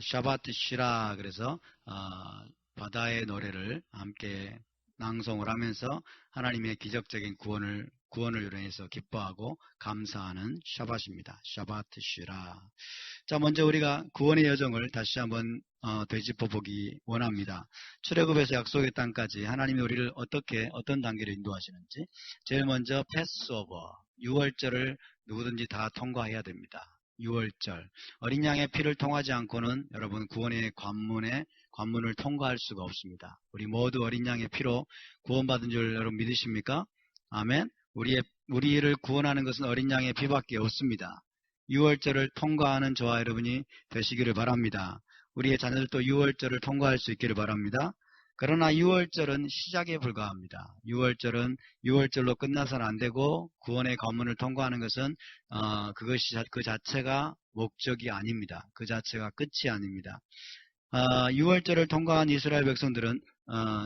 샤바트 시라 그래서 바다의 노래를 함께 낭송을 하면서 하나님의 기적적인 구원을 인해서 기뻐하고 감사하는 샤바트입니다. 샤바트 시라. 자, 먼저 우리가 구원의 여정을 다시 한번 되짚어 보기 원합니다. 출애굽에서 약속의 땅까지 하나님이 우리를 어떤 단계로 인도하시는지. 제일 먼저 패스오버, 유월절을 누구든지 다 통과해야 됩니다. 유월절. 어린 양의 피를 통하지 않고는 여러분 구원의 관문을 통과할 수가 없습니다. 우리 모두 어린 양의 피로 구원받은 줄 여러분 믿으십니까? 아멘. 우리를 구원하는 것은 어린 양의 피밖에 없습니다. 유월절을 통과하는 저와 여러분이 되시기를 바랍니다. 우리의 자녀들도 유월절을 통과할 수 있기를 바랍니다. 그러나 유월절은 시작에 불과합니다. 유월절은 유월절로 끝나서는 안 되고 구원의 관문을 통과하는 것은 그 자체가 목적이 아닙니다. 그 자체가 끝이 아닙니다. 유월절을 통과한 이스라엘 백성들은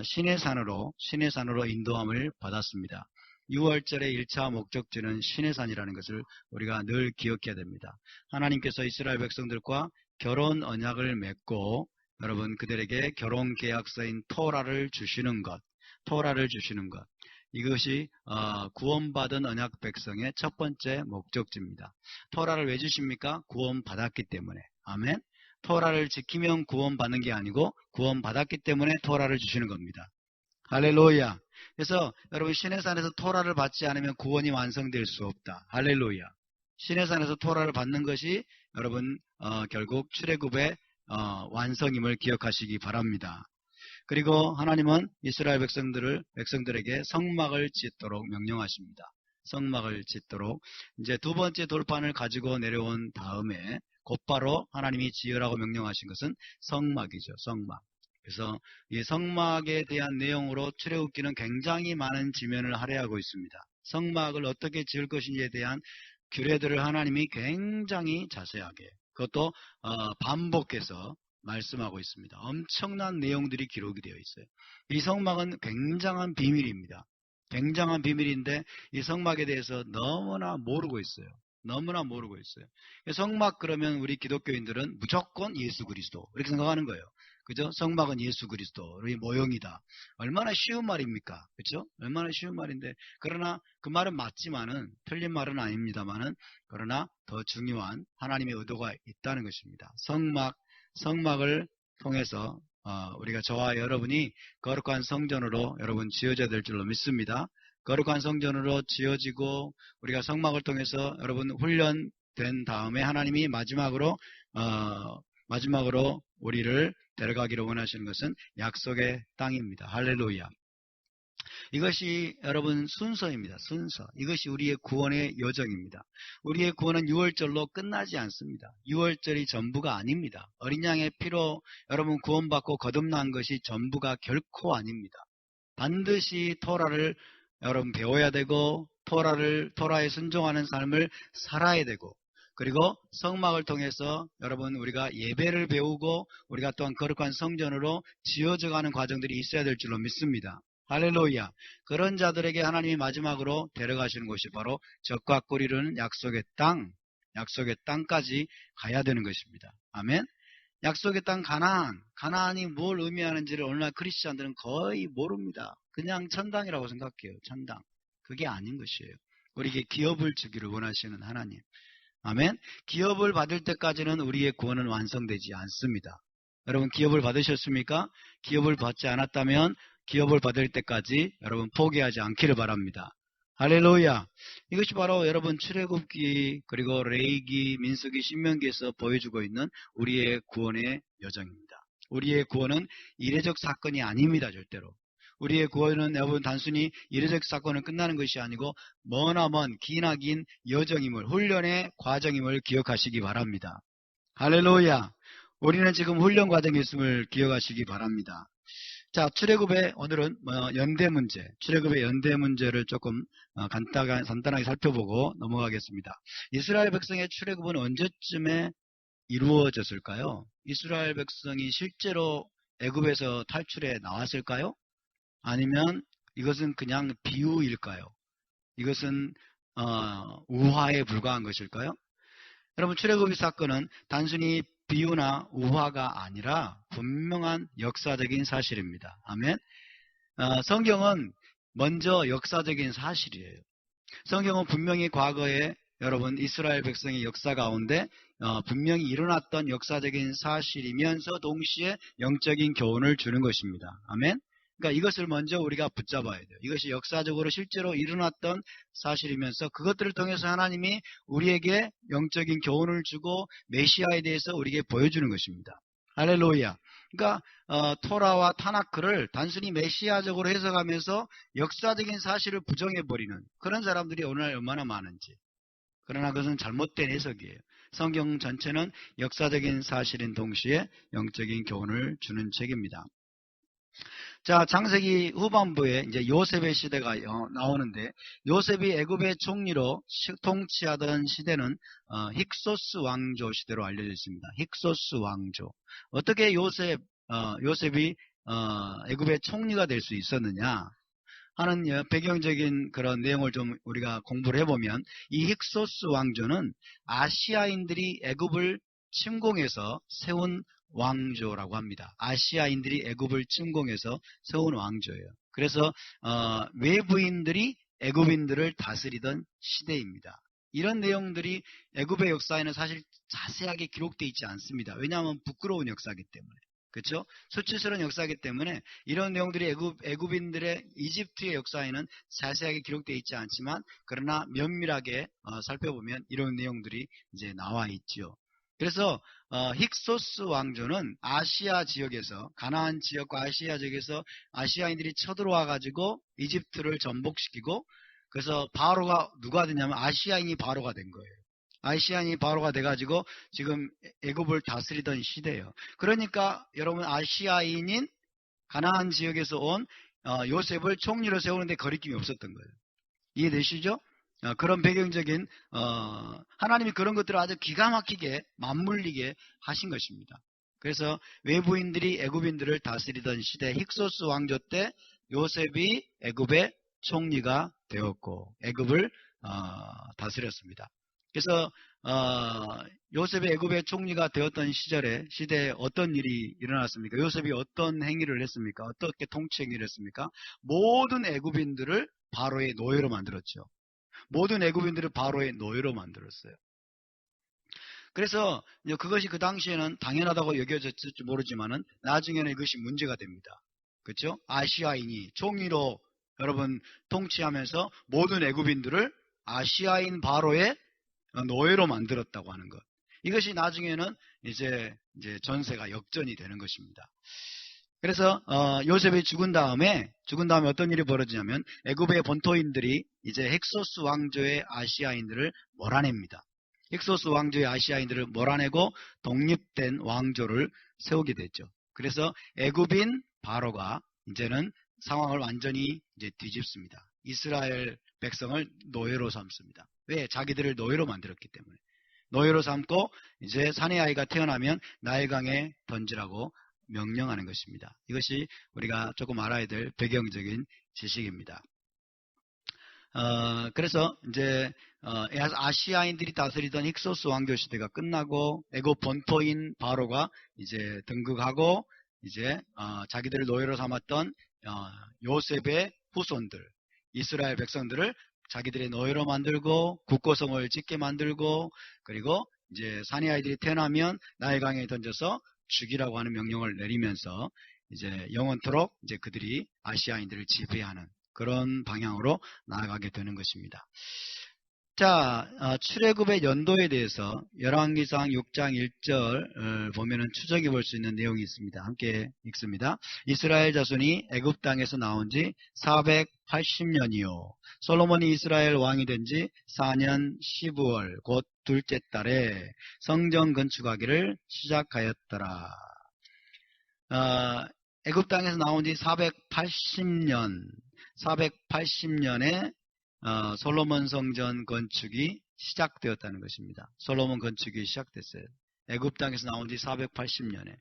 신의 산으로 인도함을 받았습니다. 유월절의 1차 목적지는 신의 산이라는 것을 우리가 늘 기억해야 됩니다. 하나님께서 이스라엘 백성들과 결혼 언약을 맺고 여러분 그들에게 결혼 계약서인 토라를 주시는 것. 이것이 구원받은 언약 백성의 첫 번째 목적지입니다. 토라를 왜 주십니까? 구원받았기 때문에. 아멘. 토라를 지키면 구원받는 게 아니고 구원받았기 때문에 토라를 주시는 겁니다. 할렐루야. 그래서 여러분 신의 산에서 토라를 받지 않으면 구원이 완성될 수 없다. 할렐루야. 신의 산에서 토라를 받는 것이 여러분 결국 출애굽의 완성임을 기억하시기 바랍니다. 그리고 하나님은 이스라엘 백성들에게 성막을 짓도록 명령하십니다. 성막을 짓도록. 이제 두 번째 돌판을 가지고 내려온 다음에 곧바로 하나님이 지으라고 명령하신 것은 성막이죠. 성막. 그래서 이 성막에 대한 내용으로 출애굽기는 굉장히 많은 지면을 할애하고 있습니다. 성막을 어떻게 지을 것인지에 대한 규례들을 하나님이 굉장히 자세하게, 그것도 반복해서 말씀하고 있습니다. 엄청난 내용들이 기록이 되어 있어요. 이 성막은 굉장한 비밀입니다. 굉장한 비밀인데 이 성막에 대해서 너무나 모르고 있어요. 성막 그러면 우리 기독교인들은 무조건 예수 그리스도 이렇게 생각하는 거예요. 그죠? 성막은 예수 그리스도의 모형이다. 얼마나 쉬운 말입니까? 그렇죠? 얼마나 쉬운 말인데, 그러나 그 말은 맞지만은, 틀린 말은 아닙니다만은, 그러나 더 중요한 하나님의 의도가 있다는 것입니다. 성막을 통해서 우리가 저와 여러분이 거룩한 성전으로 여러분 지어져야 될 줄로 믿습니다. 거룩한 성전으로 지어지고 우리가 성막을 통해서 여러분 훈련된 다음에 하나님이 마지막으로 우리를 데려가기를 원하시는 것은 약속의 땅입니다. 할렐루야. 이것이 여러분 순서입니다. 순서. 이것이 우리의 구원의 여정입니다. 우리의 구원은 유월절로 끝나지 않습니다. 유월절이 전부가 아닙니다. 어린 양의 피로 여러분 구원받고 거듭난 것이 전부가 결코 아닙니다. 반드시 토라를 여러분 배워야 되고 토라에 순종하는 삶을 살아야 되고, 그리고 성막을 통해서 여러분 우리가 예배를 배우고 우리가 또한 거룩한 성전으로 지어져가는 과정들이 있어야 될 줄로 믿습니다. 할렐루야. 그런 자들에게 하나님이 마지막으로 데려가시는 곳이 바로 젖과 꿀이 흐르는 약속의 땅까지 가야 되는 것입니다. 아멘. 약속의 땅 가나안이 뭘 의미하는지를 오늘날 크리스찬들은 거의 모릅니다. 그냥 천당이라고 생각해요. 천당. 그게 아닌 것이에요. 우리에게 기업을 주기를 원하시는 하나님. 아멘. 기업을 받을 때까지는 우리의 구원은 완성되지 않습니다. 여러분 기업을 받으셨습니까? 기업을 받지 않았다면 기업을 받을 때까지 여러분 포기하지 않기를 바랍니다. 할렐루야. 이것이 바로 여러분 출애굽기 그리고 레위기, 민수기, 신명기에서 보여주고 있는 우리의 구원의 여정입니다. 우리의 구원은 이례적 사건이 아닙니다. 절대로. 우리의 구원은 여러분 단순히 이례적 사건은 끝나는 것이 아니고 머나먼 기나긴 여정임을, 훈련의 과정임을 기억하시기 바랍니다. 할렐루야. 우리는 지금 훈련 과정에 있음을 기억하시기 바랍니다. 자, 출애굽의 오늘은 출애굽의 연대 문제를 조금 간단하게 살펴보고 넘어가겠습니다. 이스라엘 백성의 출애굽은 언제쯤에 이루어졌을까요? 이스라엘 백성이 실제로 애굽에서 탈출해 나왔을까요? 아니면 이것은 그냥 비유일까요? 이것은 우화에 불과한 것일까요? 여러분 출애굽의 사건은 단순히 비유나 우화가 아니라 분명한 역사적인 사실입니다. 아멘. 성경은 먼저 역사적인 사실이에요. 성경은 분명히 과거에 여러분 이스라엘 백성의 역사 가운데 분명히 일어났던 역사적인 사실이면서 동시에 영적인 교훈을 주는 것입니다. 아멘. 그러니까 이것을 먼저 우리가 붙잡아야 돼요. 이것이 역사적으로 실제로 일어났던 사실이면서 그것들을 통해서 하나님이 우리에게 영적인 교훈을 주고 메시아에 대해서 우리에게 보여주는 것입니다. 할렐루야. 그러니까 토라와 타나크를 단순히 메시아적으로 해석하면서 역사적인 사실을 부정해버리는 그런 사람들이 오늘날 얼마나 많은지. 그러나 그것은 잘못된 해석이에요. 성경 전체는 역사적인 사실인 동시에 영적인 교훈을 주는 책입니다. 자, 창세기 후반부에 이제 요셉의 시대가 나오는데, 요셉이 애굽의 총리로 통치하던 시대는 힉소스 왕조 시대로 알려져 있습니다. 힉소스 왕조. 어떻게 요셉이 애굽의 총리가 될 수 있었느냐 하는 배경적인 그런 내용을 좀 우리가 공부를 해보면, 이 힉소스 왕조는 아시아인들이 애굽을 침공해서 세운 왕조라고 합니다. 아시아인들이 애굽을 침공해서 세운 왕조예요. 그래서 외부인들이 애굽인들을 다스리던 시대입니다. 이런 내용들이 애굽의 역사에는 사실 자세하게 기록되어 있지 않습니다. 왜냐하면 부끄러운 역사이기 때문에. 그렇죠? 수치스러운 역사이기 때문에 이런 내용들이 애굽인들의 이집트의 역사에는 자세하게 기록되어 있지 않지만, 그러나 면밀하게 살펴보면 이런 내용들이 이제 나와 있죠. 그래서 힉소스 왕조는 아시아 지역에서, 가나안 지역과 아시아 지역에서 아시아인들이 쳐들어와 가지고 이집트를 전복시키고, 그래서 바로가 누가 되냐면 아시아인이 바로가 된 거예요. 아시아인이 바로가 돼가지고 지금 애굽을 다스리던 시대예요. 그러니까 여러분, 아시아인인 가나안 지역에서 온 요셉을 총리로 세우는데 거리낌이 없었던 거예요. 이해되시죠? 그런 배경적인 하나님이 그런 것들을 아주 기가 막히게 맞물리게 하신 것입니다. 그래서 외부인들이 애굽인들을 다스리던 시대 힉소스 왕조 때 요셉이 애굽의 총리가 되었고 애굽을 다스렸습니다. 그래서 요셉이 애굽의 총리가 되었던 시대에 어떤 일이 일어났습니까? 요셉이 어떤 행위를 했습니까? 어떻게 통치 행위를 했습니까? 모든 애굽인들을 바로의 노예로 만들었죠. 모든 애굽인들을 바로의 노예로 만들었어요. 그래서 그것이 그 당시에는 당연하다고 여겨졌을지 모르지만은 나중에는 이것이 문제가 됩니다. 그렇죠? 아시아인이 총리로 여러분 통치하면서 모든 애굽인들을 아시아인 바로의 노예로 만들었다고 하는 것. 이것이 나중에는 이제 전세가 역전이 되는 것입니다. 그래서 요셉이 죽은 다음에 어떤 일이 벌어지냐면 애굽의 본토인들이 이제 힉소스 왕조의 아시아인들을 몰아냅니다. 힉소스 왕조의 아시아인들을 몰아내고 독립된 왕조를 세우게 됐죠. 그래서 애굽인 바로가 이제는 상황을 완전히 이제 뒤집습니다. 이스라엘 백성을 노예로 삼습니다. 왜? 자기들을 노예로 만들었기 때문에. 노예로 삼고 이제 사내 아이가 태어나면 나일강에 던지라고 명령하는 것입니다. 이것이 우리가 조금 알아야 될 배경적인 지식입니다. 그래서 이제 아시아인들이 다스리던 힉소스 왕조 시대가 끝나고 애굽 본토인 바로가 이제 등극하고 이제 자기들을 노예로 삼았던 요셉의 후손들, 이스라엘 백성들을 자기들의 노예로 만들고 국고성을 짓게 만들고, 그리고 이제 사내 아이들이 태어나면 나일강에 던져서 죽이라고 하는 명령을 내리면서 이제 영원토록 이제 그들이 아시아인들을 지배하는 그런 방향으로 나아가게 되는 것입니다. 자, 출애굽의 연도에 대해서 열왕기상 6장 1절 보면은 추적해 볼 수 있는 내용이 있습니다. 함께 읽습니다. 이스라엘 자손이 애굽 땅에서 나온 지 480년이요. 솔로몬이 이스라엘 왕이 된 지 4년 12월 곧 둘째 달에 성전 건축하기를 시작하였더라. 애굽 땅에서 나온 지 480년에 솔로몬 성전 건축이 시작되었다는 것입니다. 솔로몬 건축이 시작됐어요. 애굽 땅에서 나온 지 480년에.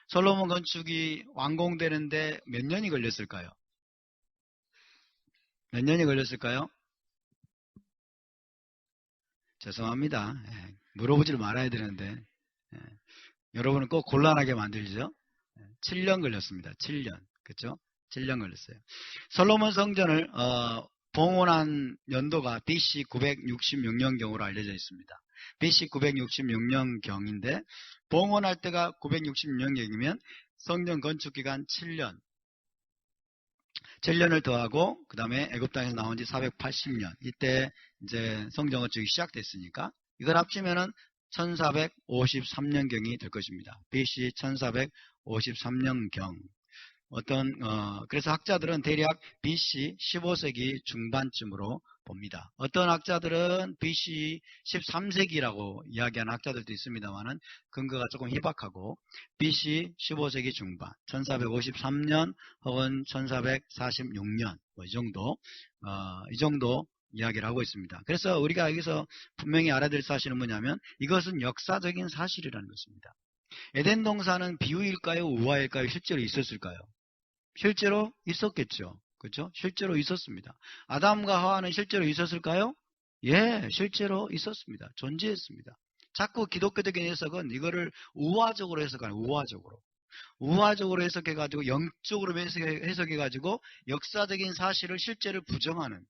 솔로몬 건축이 완공되는데 몇 년이 걸렸을까요? 몇 년이 걸렸을까요? 죄송합니다. 물어보질 말아야 되는데. 여러분은 꼭 곤란하게 만들죠. 7년 걸렸습니다. 7년. 그렇죠? 7년 걸렸어요. 솔로몬 성전을 봉헌한 연도가 BC 966년경으로 알려져 있습니다. BC 966년경인데 봉헌할 때가 966년경이면 성전 건축 기간 7년. 7년을 더하고 그 다음에 애굽 땅에서 나온 지 480년. 이때 이제 성전 건축이 시작됐으니까 이걸 합치면은 1453년경이 될 것입니다. BC 1453년경. 그래서 학자들은 대략 BC 15세기 중반쯤으로 봅니다. 어떤 학자들은 BC 13세기라고 이야기하는 학자들도 있습니다만은 근거가 조금 희박하고 BC 15세기 중반, 1453년 혹은 1446년 이 정도 이야기를 하고 있습니다. 그래서 우리가 여기서 분명히 알아야 될 사실은 뭐냐면 이것은 역사적인 사실이라는 것입니다. 에덴 동산은 비유일까요? 우화일까요? 실제로 있었을까요? 실제로 있었겠죠. 그렇죠? 실제로 있었습니다. 아담과 하와는 실제로 있었을까요? 예, 실제로 있었습니다. 존재했습니다. 자꾸 기독교적인 해석은 이거를 우화적으로 해석하는 우화적으로 해석해가지고 영적으로 해석해가지고 역사적인 사실을 실제를 부정하는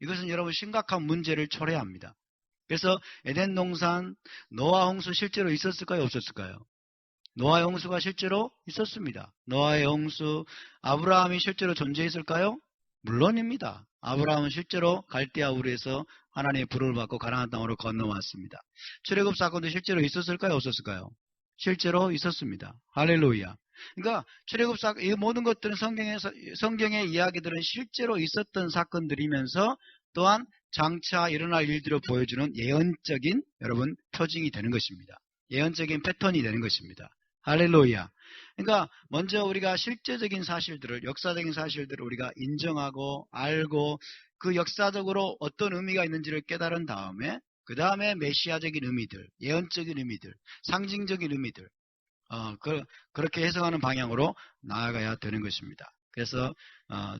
이것은 여러분 심각한 문제를 초래합니다. 그래서 에덴 동산 노아 홍수 실제로 있었을까요? 없었을까요? 노아의 홍수가 실제로 있었습니다. 노아의 홍수, 아브라함이 실제로 존재했을까요? 물론입니다. 아브라함은 실제로 갈대아 우르에서 하나님의 부름을 받고 가나안 땅으로 건너왔습니다. 출애굽 사건도 실제로 있었을까요? 없었을까요? 실제로 있었습니다. 할렐루야. 그러니까 출애굽 사건, 이 모든 것들은 성경의 이야기들은 실제로 있었던 사건들이면서 또한 장차 일어날 일들을 보여주는 예언적인 여러분 표징이 되는 것입니다. 예언적인 패턴이 되는 것입니다. 할렐루야. 그러니까 먼저 우리가 실제적인 사실들을 역사적인 사실들을 우리가 인정하고 알고 그 역사적으로 어떤 의미가 있는지를 깨달은 다음에 그 다음에 메시아적인 의미들, 예언적인 의미들, 상징적인 의미들 그렇게 해석하는 방향으로 나아가야 되는 것입니다. 그래서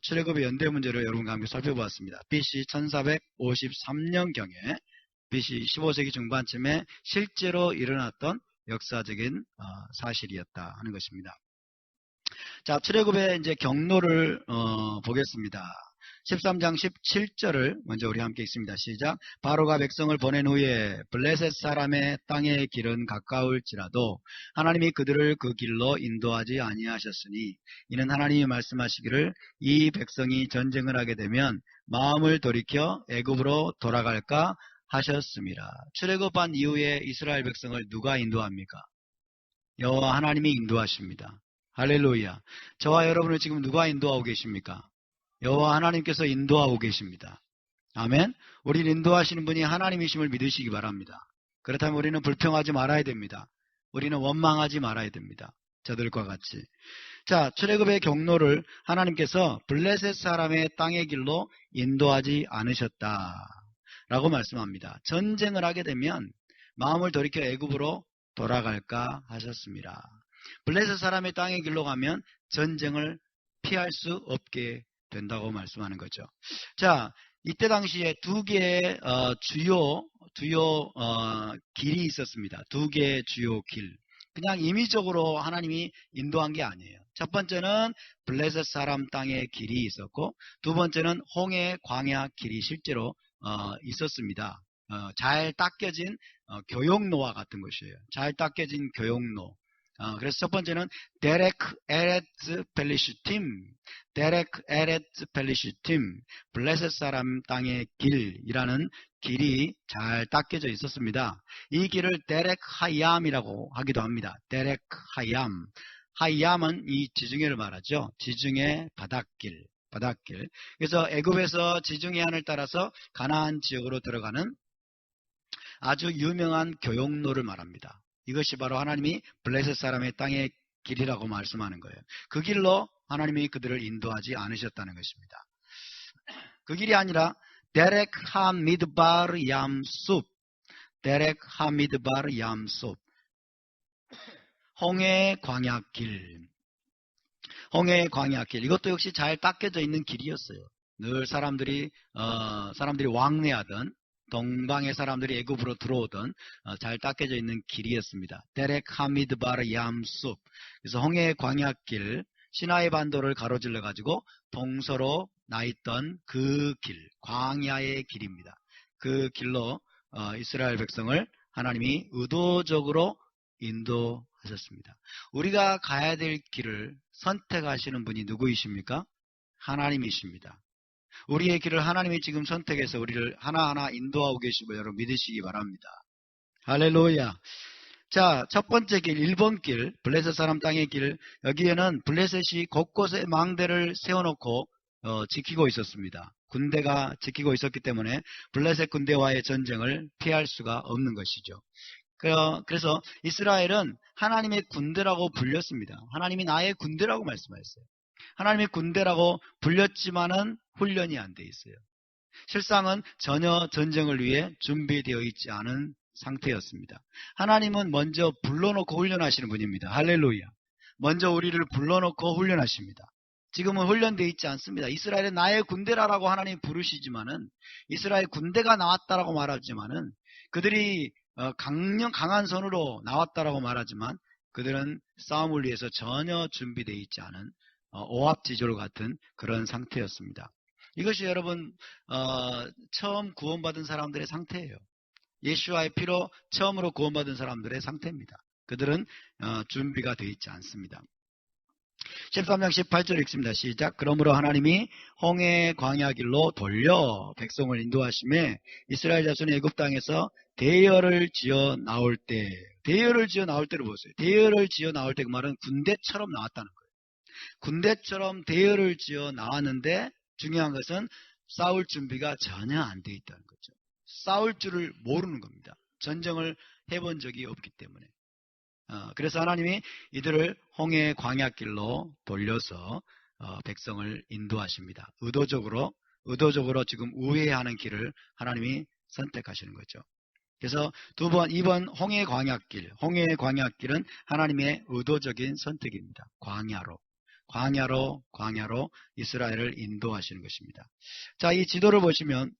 출애굽의 연대 문제를 여러분과 함께 살펴보았습니다. BC 1453년경에 BC 15세기 중반쯤에 실제로 일어났던 역사적인 사실이었다 하는 것입니다. 자, 출애굽의 이제 경로를 보겠습니다. 13장 17절을 먼저 우리 함께 읽습니다. 시작. 바로가 백성을 보낸 후에 블레셋 사람의 땅의 길은 가까울지라도 하나님이 그들을 그 길로 인도하지 아니하셨으니 이는 하나님이 말씀하시기를 이 백성이 전쟁을 하게 되면 마음을 돌이켜 애굽으로 돌아갈까 하셨습니다. 출애굽한 이후에 이스라엘 백성을 누가 인도합니까? 여호와 하나님이 인도하십니다. 할렐루야. 저와 여러분을 지금 누가 인도하고 계십니까? 여호와 하나님께서 인도하고 계십니다. 아멘. 우리를 인도하시는 분이 하나님이심을 믿으시기 바랍니다. 그렇다면 우리는 불평하지 말아야 됩니다. 우리는 원망하지 말아야 됩니다. 저들과 같이. 자, 출애굽의 경로를 하나님께서 블레셋 사람의 땅의 길로 인도하지 않으셨다 라고 말씀합니다. 전쟁을 하게 되면 마음을 돌이켜 애굽으로 돌아갈까 하셨습니다. 블레셋 사람의 땅의 길로 가면 전쟁을 피할 수 없게 된다고 말씀하는 거죠. 자, 이때 당시에 두 개의 주요 길이 있었습니다. 두 개의 주요 길. 그냥 임의적으로 하나님이 인도한 게 아니에요. 첫 번째는 블레셋 사람 땅의 길이 있었고 두 번째는 홍해 광야 길이 실제로 있었습니다. 잘 닦여진 교역로와 같은 것이에요. 잘 닦여진 교역로. 그래서 첫 번째는 데렉 에레츠 펠리시팀, 블레셋 사람 땅의 길이라는 길이 잘 닦여져 있었습니다. 이 길을 데렉 하얌이라고 하기도 합니다. 데렉 하얌. 하얌은 이 지중해를 말하죠. 지중해 바닷길. 그래서 애굽에서 지중해 안을 따라서 가나안 지역으로 들어가는 아주 유명한 교역로를 말합니다. 이것이 바로 하나님이 블레셋 사람의 땅의 길이라고 말씀하는 거예요. 그 길로 하나님이 그들을 인도하지 않으셨다는 것입니다. 그 길이 아니라 데렉 하미드바르 얌숲 홍해 광야길. 이것도 역시 잘 닦여져 있는 길이었어요. 늘 사람들이 왕래하던 동방의 사람들이 애굽으로 들어오던 잘 닦여져 있는 길이었습니다. 데렉 하미드바르 얌숲. 그래서 홍해 광야길, 시나이 반도를 가로질러 가지고 동서로 나 있던 그 길, 광야의 길입니다. 그 길로 이스라엘 백성을 하나님이 의도적으로 인도하셨습니다. 우리가 가야 될 길을 선택하시는 분이 누구이십니까? 하나님이십니다. 우리의 길을 하나님이 지금 선택해서 우리를 하나하나 인도하고 계시고 여러분 믿으시기 바랍니다. 할렐루야. 자, 첫 번째 길, 1번 길, 블레셋 사람 땅의 길. 여기에는 블레셋이 곳곳에 망대를 세워놓고 지키고 있었습니다. 군대가 지키고 있었기 때문에 블레셋 군대와의 전쟁을 피할 수가 없는 것이죠. 그래서 이스라엘은 하나님의 군대라고 불렸습니다. 하나님이 나의 군대라고 말씀하셨어요. 하나님의 군대라고 불렸지만은 훈련이 안 돼 있어요. 실상은 전혀 전쟁을 위해 준비되어 있지 않은 상태였습니다. 하나님은 먼저 불러놓고 훈련하시는 분입니다. 할렐루야. 먼저 우리를 불러놓고 훈련하십니다. 지금은 훈련되어 있지 않습니다. 이스라엘은 나의 군대라고 하나님 부르시지만은, 이스라엘 군대가 나왔다라고 말하지만은, 그들이 강한 손으로 나왔다라고 말하지만 그들은 싸움을 위해서 전혀 준비되어 있지 않은 오합지졸 같은 그런 상태였습니다. 이것이 여러분 처음 구원받은 사람들의 상태예요. 예수와의 피로 처음으로 구원받은 사람들의 상태입니다. 그들은 준비가 되어 있지 않습니다. 13장 18절 읽습니다. 시작. 그러므로 하나님이 홍해 광야길로 돌려 백성을 인도하심에 이스라엘 자손이 애굽 땅에서 대열을 지어 나올 때, 대열을 지어 나올 때를 보세요. 대열을 지어 나올 때 그 말은 군대처럼 나왔다는 거예요. 군대처럼 대열을 지어 나왔는데 중요한 것은 싸울 준비가 전혀 안 돼 있다는 거죠. 싸울 줄을 모르는 겁니다. 전쟁을 해본 적이 없기 때문에. 그래서 하나님이 이들을 홍해 광야길로 돌려서 백성을 인도하십니다. 의도적으로 지금 우회하는 길을 하나님이 선택하시는 거죠. 그래서 2번 홍해 광야길. 홍해의 광야길은 하나님의 의도적인 선택입니다. 광야로 이스라엘을 인도하시는 것입니다. 자, 이 지도를 보시면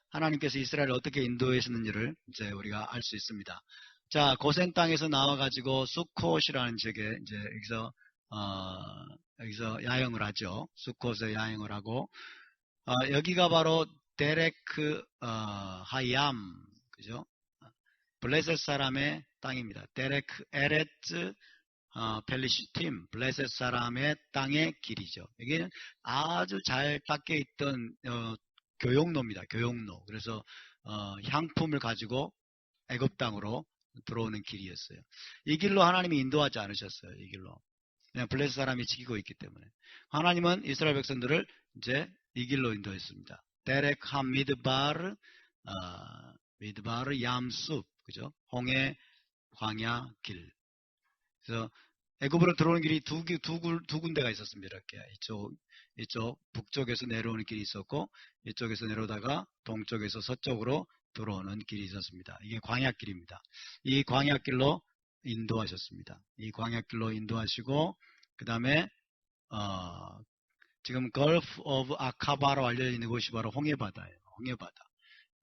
하나님께서 이스라엘을 어떻게 인도하셨는지를 이제 우리가 알 수 있습니다. 자, 고센 땅에서 나와가지고 수콧이라는 지역에 이제 여기서 야영을 하죠. 수콧에 야영을 하고, 여기가 바로 데레크 하얌, 그죠? 블레셋 사람의 땅입니다. 데레크 에레츠 펠리시팀, 블레셋 사람의 땅의 길이죠. 이게 아주 잘 닦여 있던 교용로입니다. 교용로. 그래서 향품을 가지고 애굽 땅으로 들어오는 길이었어요. 이 길로 하나님이 인도하지 않으셨어요. 이 길로. 그냥 블레셋 사람이 지키고 있기 때문에. 하나님은 이스라엘 백성들을 이제 이 길로 인도했습니다. 데렉 하 미드바르 얌숲, 그죠? 홍해 광야 길. 그래서 애굽으로 들어오는 길이 두 군데가 있었습니다. 이렇게 이쪽 북쪽에서 내려오는 길이 있었고, 이쪽에서 내려오다가 동쪽에서 서쪽으로 들어오는 길이 있었습니다. 이게 광야길입니다. 이 광야길로 인도하셨습니다. 이 광야길로 인도하시고, 그 다음에 지금 걸프 오브 아카바로 알려져 있는 곳이 바로 홍해바다예요. 홍해바다.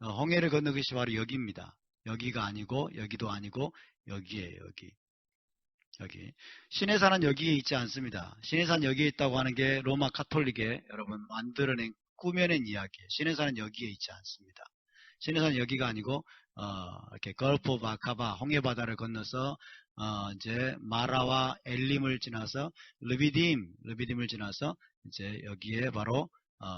홍해를 건너 것이 바로 여기입니다. 여기가 아니고, 여기도 아니고, 여기에요. 여기. 시내산은 여기에 있지 않습니다. 시내산 여기에 있다고 하는 게 로마 카톨릭에 여러분 만들어낸, 꾸며낸 이야기예요. 시내산은 여기에 있지 않습니다. 시내산은 여기가 아니고 이렇게 걸프 오브 아카바, 홍해바다를 건너서 이제 마라와 엘림을 지나서 르비딤을 지나서 이제 여기에 바로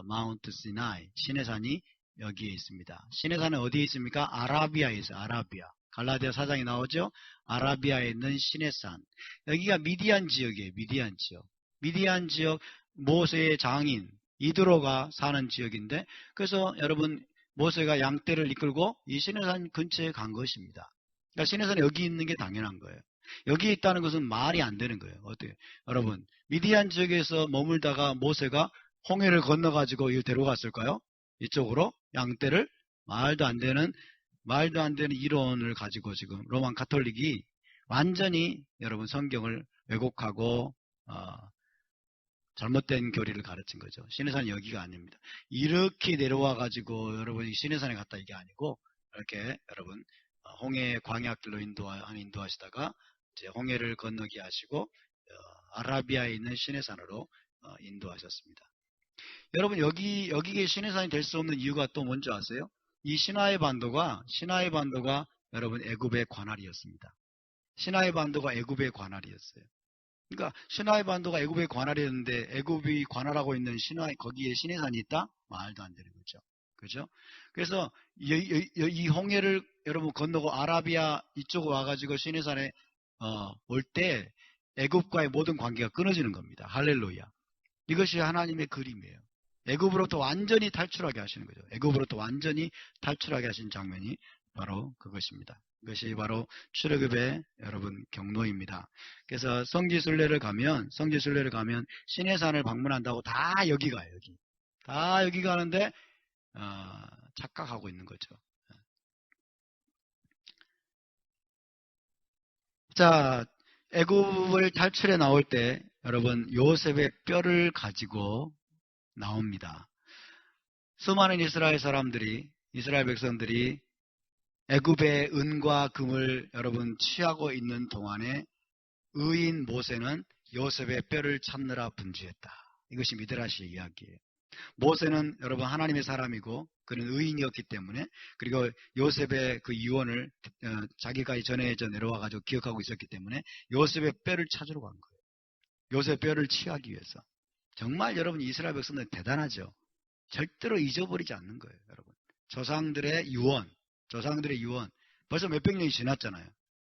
마운트 시나이, 시내산이 여기에 있습니다. 시내산은 어디에 있습니까? 아라비아에 있어요. 아라비아. 갈라디아 4장에 나오죠. 아라비아에 있는 시내산. 여기가 미디안 지역이에요. 미디안 지역 모세의 장인 이드로가 사는 지역인데, 그래서 여러분 모세가 양떼를 이끌고 이 시내산 근처에 간 것입니다. 그러니까 시내산이 여기 있는 게 당연한 거예요. 여기 있다는 것은 말이 안 되는 거예요. 어떻게 여러분 미디안 지역에서 머물다가 모세가 홍해를 건너가지고 이걸 데려갔을까요? 이쪽으로 양떼를? 말도 안 되는 이론을 가지고 지금 로만 가톨릭이 완전히 여러분 성경을 왜곡하고 잘못된 교리를 가르친 거죠. 시내산이 여기가 아닙니다. 이렇게 내려와 가지고 여러분이 시내산에 갔다 이게 아니고 이렇게 여러분 홍해 광야길로 인도하시다가 이제 홍해를 건너게 하시고 아라비아에 있는 시내산으로 인도하셨습니다. 여러분 여기에 시내산이 될 수 없는 이유가 또 뭔지 아세요? 이 시나이 반도가 여러분 애굽의 관할이었습니다. 시나이 반도가 애굽의 관할이었어요. 그러니까 시나이 반도가 애굽의 관할이었는데 애굽이 관할하고 있는 거기에 시내산이 있다? 말도 안 되는 거죠. 그죠? 그래서 이 홍해를 여러분 건너고 아라비아 이쪽으로 와가지고 시내산에 올 때 애굽과의 모든 관계가 끊어지는 겁니다. 할렐루야. 이것이 하나님의 그림이에요. 애굽으로부터 완전히 탈출하게 하시는 거죠. 애굽으로부터 완전히 탈출하게 하신 장면이 바로 그것입니다. 이것이 바로 출애굽의 여러분 경로입니다. 그래서 성지순례를 가면 시내산을 방문한다고 다 여기 가요. 다 여기 가는데 착각하고 있는 거죠. 자, 애굽을 탈출해 나올 때 여러분 요셉의 뼈를 가지고 나옵니다. 수많은 이스라엘 백성들이 애굽의 은과 금을 여러분 취하고 있는 동안에 의인 모세는 요셉의 뼈를 찾느라 분주했다. 이것이 미드라시의 이야기예요. 모세는 여러분 하나님의 사람이고 그는 의인이었기 때문에 그리고 요셉의 그 유언을 자기가 전해져 내려와가지고 기억하고 있었기 때문에 요셉의 뼈를 찾으러 간 거예요. 요셉의 뼈를 취하기 위해서. 정말 여러분 이스라엘 백성들은 대단하죠. 절대로 잊어버리지 않는 거예요. 여러분 조상들의 유언 벌써 몇백 년이 지났잖아요.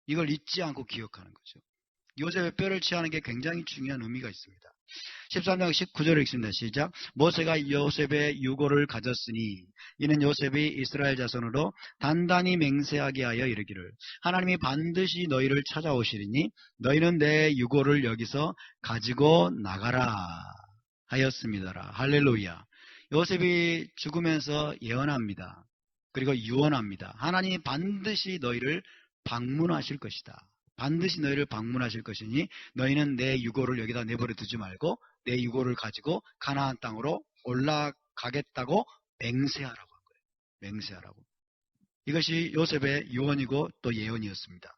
이걸 잊지 않고 기억하는 거죠. 요셉의 뼈를 취하는 게 굉장히 중요한 의미가 있습니다. 13장 19절을 읽습니다. 시작. 모세가 요셉의 유고를 가졌으니 이는 요셉이 이스라엘 자손으로 단단히 맹세하게 하여 이르기를 하나님이 반드시 너희를 찾아오시리니 너희는 내 유고를 여기서 가지고 나가라 하였습니다라. 할렐루야. 요셉이 죽으면서 예언합니다. 그리고 유언합니다. 하나님이 반드시 너희를 방문하실 것이다. 반드시 너희를 방문하실 것이니 너희는 내 유고를 여기다 내버려 두지 말고 내 유고를 가지고 가나안 땅으로 올라가겠다고 맹세하라고 한 거예요. 맹세하라고. 이것이 요셉의 유언이고 또 예언이었습니다.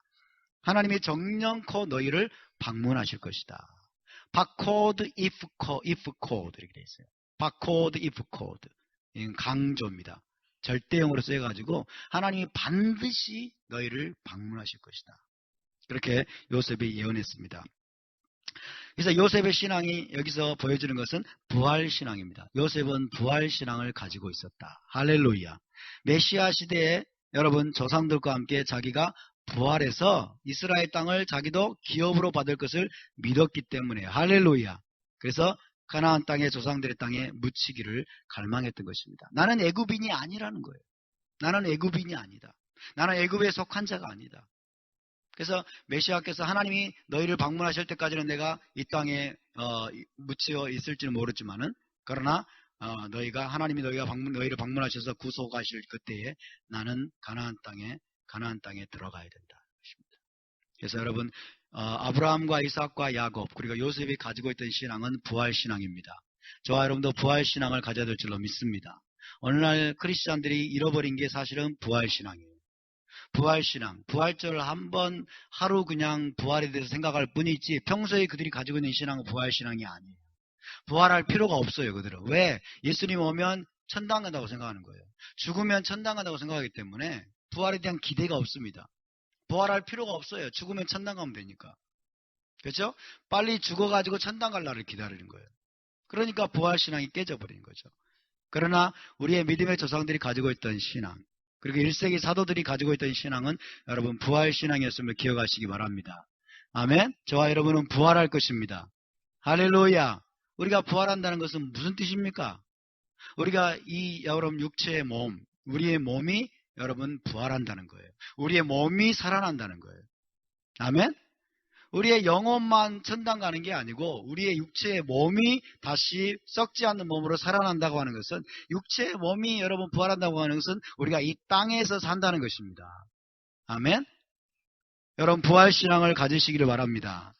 하나님이 정령코 너희를 방문하실 것이다. 바코드 if code 이렇게 되어 있어요. 바코드 if code. 이건 강조입니다. 절대형으로 써가지고 하나님이 반드시 너희를 방문하실 것이다. 그렇게 요셉이 예언했습니다. 그래서 요셉의 신앙이 여기서 보여주는 것은 부활신앙입니다. 요셉은 부활신앙을 가지고 있었다. 할렐루야. 메시아 시대에 여러분 조상들과 함께 자기가 부활해서 이스라엘 땅을 자기도 기업으로 받을 것을 믿었기 때문에 할렐루야. 그래서 가나안 땅의 조상들의 땅에 묻히기를 갈망했던 것입니다. 나는 애굽인이 아니라는 거예요. 나는 애굽인이 아니다. 나는 애굽에 속한 자가 아니다. 그래서 메시아께서 하나님이 너희를 방문하실 때까지는 내가 이 땅에 묻혀 있을지는 모르지만은 그러나 하나님이 너희를 방문하셔서 구속하실 그때에 나는 가나안 땅에 들어가야 된다. 그래서 여러분 아브라함과 이삭과 야곱 그리고 요셉이 가지고 있던 신앙은 부활신앙입니다. 저와 여러분도 부활신앙을 가져야 될 줄로 믿습니다. 오늘날 크리스찬들이 잃어버린 게 사실은 부활신앙이에요. 부활신앙, 부활절 한번 하루 그냥 부활에 대해서 생각할 뿐이지 평소에 그들이 가지고 있는 신앙은 부활신앙이 아니에요. 부활할 필요가 없어요. 그들은. 왜? 예수님 오면 천당 간다고 생각하는 거예요. 죽으면 천당 간다고 생각하기 때문에 부활에 대한 기대가 없습니다. 부활할 필요가 없어요. 죽으면 천당 가면 되니까. 그렇죠? 빨리 죽어가지고 천당 갈 날을 기다리는 거예요. 그러니까 부활신앙이 깨져버린 거죠. 그러나 우리의 믿음의 조상들이 가지고 있던 신앙 그리고 1세기 사도들이 가지고 있던 신앙은 여러분 부활신앙이었음을 기억하시기 바랍니다. 아멘. 저와 여러분은 부활할 것입니다. 할렐루야. 우리가 부활한다는 것은 무슨 뜻입니까? 우리가 여러분 육체의 몸, 우리의 몸이 여러분 부활한다는 거예요. 우리의 몸이 살아난다는 거예요. 아멘. 우리의 영혼만 천당 가는 게 아니고 우리의 육체의 몸이 다시 썩지 않는 몸으로 살아난다고 하는 것은 육체의 몸이 여러분 부활한다고 하는 것은 우리가 이 땅에서 산다는 것입니다. 아멘. 여러분 부활신앙을 가지시기를 바랍니다.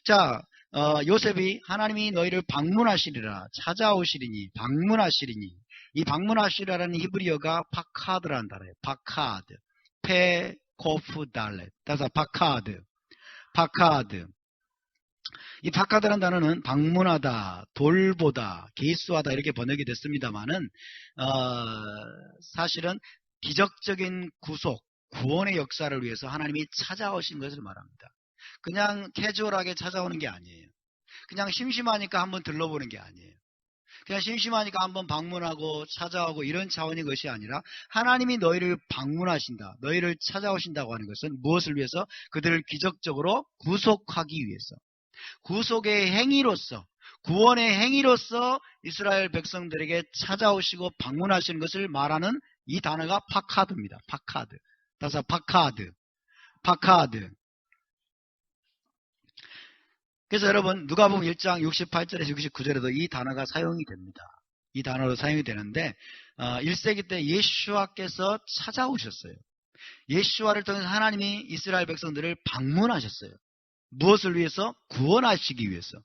자, 요셉이 하나님이 너희를 방문하시리라, 찾아오시리니, 방문하시리니, 이 방문하시리라는 히브리어가 파카드라는 단어예요. 파카드, 페코프달렛, 따라서 파카드, 파카드. 이 파카드라는 단어는 방문하다, 돌보다, 계수하다 이렇게 번역이 됐습니다만은 사실은 기적적인 구속, 구원의 역사를 위해서 하나님이 찾아오신 것을 말합니다. 그냥 캐주얼하게 찾아오는 게 아니에요. 그냥 심심하니까 한번 들러보는 게 아니에요. 그냥 심심하니까 한번 방문하고 찾아오고 이런 차원의 것이 아니라 하나님이 너희를 방문하신다, 너희를 찾아오신다고 하는 것은 무엇을 위해서? 그들을 기적적으로 구속하기 위해서, 구속의 행위로서, 구원의 행위로서 이스라엘 백성들에게 찾아오시고 방문하시는 것을 말하는 이 단어가 파카드입니다. 파카드. 따라서 파카드, 파카드. 그래서 여러분 누가복음 1장 68절에서 69절에도 이 단어가 사용이 됩니다. 이 단어로 사용이 되는데 1세기 때 예수와께서 찾아오셨어요. 예수와를 통해서 하나님이 이스라엘 백성들을 방문하셨어요. 무엇을 위해서? 구원하시기 위해서.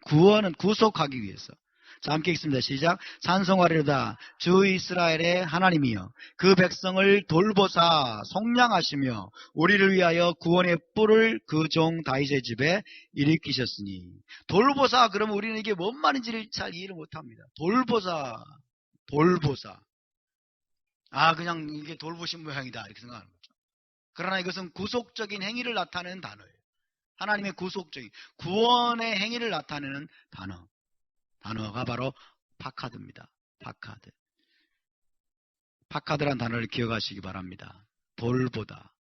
구원은 구속하기 위해서. 자, 함께 읽습니다. 시작. 찬송하리로다 주 이스라엘의 하나님이여, 그 백성을 돌보사 속량하시며 우리를 위하여 구원의 뿔을 그 종 다윗의 집에 일으키셨으니. 돌보사 그러면 우리는 이게 뭔 말인지를 잘 이해를 못합니다. 돌보사, 돌보사. 그냥 이게 돌보신 모양이다 이렇게 생각하는 거죠. 그러나 이것은 구속적인 행위를 나타내는 단어예요. 하나님의 구속적인 구원의 행위를 나타내는 단어가 바로 파카드입니다. 파카드. 파카드란 단어를 기억하시기 바랍니다. 돌보다.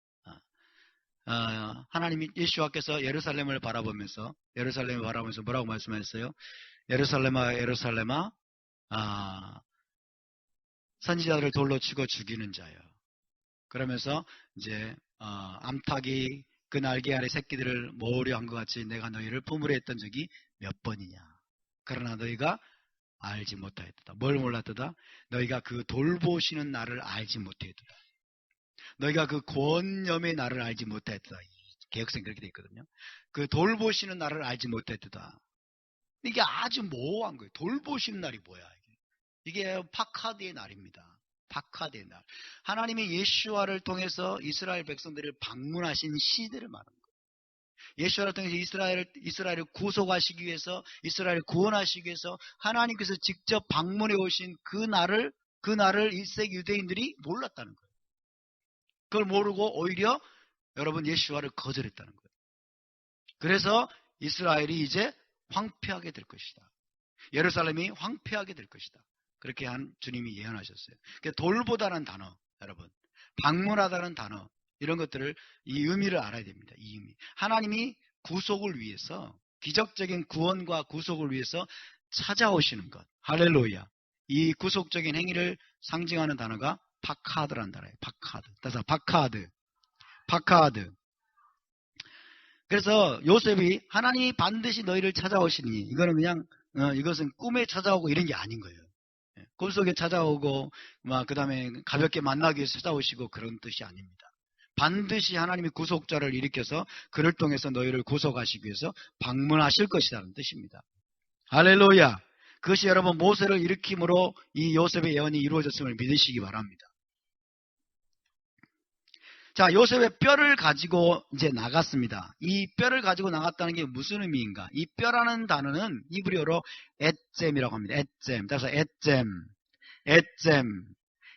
하나님이 예수와께서 예루살렘을 바라보면서 뭐라고 말씀하셨어요? 예루살렘아, 예루살렘아, 선지자들을 돌로 치고 죽이는 자요. 그러면서 이제 암탉이 그 날개 아래 새끼들을 모으려 한 것 같이 내가 너희를 품으려 했던 적이 몇 번이냐. 그러나 너희가 알지 못하였다. 뭘 몰랐다? 너희가 그 돌보시는 나를 알지 못하였다. 너희가 그 권념의 나를 알지 못하였다. 개혁생 그렇게 되어 있거든요. 그 돌보시는 나를 알지 못하였다. 이게 아주 모호한 거예요. 돌보시는 날이 뭐야? 이게 파카드의 날입니다. 파카드의 날. 하나님이 예수와를 통해서 이스라엘 백성들을 방문하신 시대를 말하는 거예요. 예수와를 통해서 이스라엘을 구속하시기 위해서, 이스라엘을 구원하시기 위해서 하나님께서 직접 방문해 오신 그 날을 1세기 유대인들이 몰랐다는 거예요. 그걸 모르고 오히려 여러분 예수와를 거절했다는 거예요. 그래서 이스라엘이 이제 황폐하게 될 것이다. 예루살렘이 황폐하게 될 것이다. 그렇게 한 주님이 예언하셨어요. 돌보다는 단어, 여러분, 방문하다는 단어, 이런 것들을 이 의미를 알아야 됩니다. 이 의미. 하나님이 구속을 위해서, 기적적인 구원과 구속을 위해서 찾아오시는 것. 할렐루야. 이 구속적인 행위를 상징하는 단어가 파카드라는 단어예요. 파카드. 따라서 파카드. 파카드. 그래서 요셉이 하나님이 반드시 너희를 찾아오시니, 이거는 그냥 이것은 꿈에 찾아오고 이런 게 아닌 거예요. 꿈속에 찾아오고 그 다음에 가볍게 만나기 위해서 찾아오시고 그런 뜻이 아닙니다. 반드시 하나님이 구속자를 일으켜서 그를 통해서 너희를 구속하시기 위해서 방문하실 것이라는 뜻입니다. 할렐루야. 그것이 여러분 모세를 일으킴으로 이 요셉의 예언이 이루어졌음을 믿으시기 바랍니다. 자, 요셉의 뼈를 가지고 이제 나갔습니다. 이 뼈를 가지고 나갔다는 게 무슨 의미인가? 이 뼈라는 단어는 히브리어로 엣잼이라고 합니다. 엣잼. 따라서 엣잼.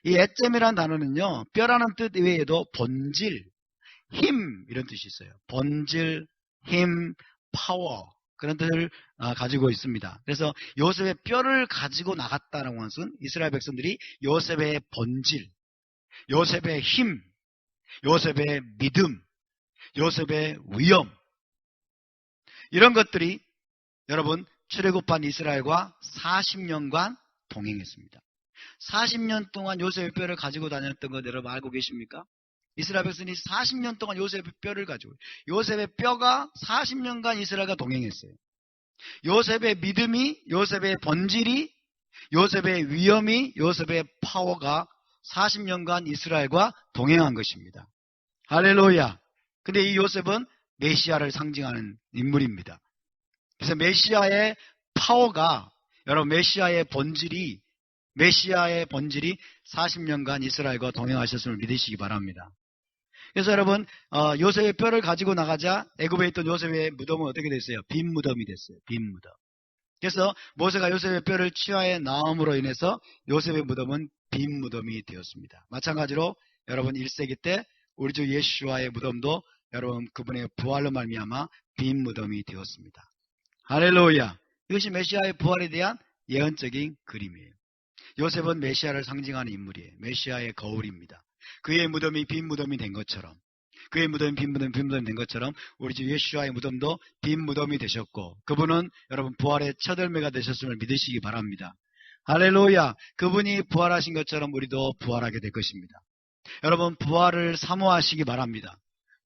이 엣잼이라는 단어는요, 뼈라는 뜻 외에도 본질, 힘 이런 뜻이 있어요. 본질, 힘, 파워 그런 뜻을 가지고 있습니다. 그래서 요셉의 뼈를 가지고 나갔다는 것은 이스라엘 백성들이 요셉의 본질, 요셉의 힘, 요셉의 믿음, 요셉의 위엄, 이런 것들이 여러분 출애굽한 이스라엘과 40년간 동행했습니다. 40년 동안 요셉의 뼈를 가지고 다녔던 것 여러분 알고 계십니까? 이스라엘 백성이 40년 동안 요셉의 뼈를 가지고, 요셉의 뼈가 40년간 이스라엘과 동행했어요. 요셉의 믿음이, 요셉의 본질이, 요셉의 위엄이, 요셉의 파워가 40년간 이스라엘과 동행한 것입니다. 할렐루야. 근데 이 요셉은 메시아를 상징하는 인물입니다. 그래서 메시아의 파워가, 여러분 메시아의 본질이 40년간 이스라엘과 동행하셨음을 믿으시기 바랍니다. 그래서 여러분 요셉의 뼈를 가지고 나가자 애굽에 있던 요셉의 무덤은 어떻게 됐어요? 빈 무덤이 됐어요. 빈 무덤. 그래서 모세가 요셉의 뼈를 취하에 나옴으로 인해서 요셉의 무덤은 빈 무덤이 되었습니다. 마찬가지로 여러분 1세기 때 우리 주 예수와의 무덤도 여러분 그분의 부활로 말미암아 빈 무덤이 되었습니다. 할렐루야. 이것이 메시아의 부활에 대한 예언적인 그림이에요. 요셉은 메시아를 상징하는 인물이에요. 메시아의 거울입니다. 그의 무덤이 빈 무덤이 된 것처럼, 그의 무덤이 빈 무덤이 된 것처럼 우리 주 예수와의 무덤도 빈 무덤이 되셨고, 그분은 여러분 부활의 첫 열매가 되셨음을 믿으시기 바랍니다. 할렐루야. 그분이 부활하신 것처럼 우리도 부활하게 될 것입니다. 여러분 부활을 사모하시기 바랍니다.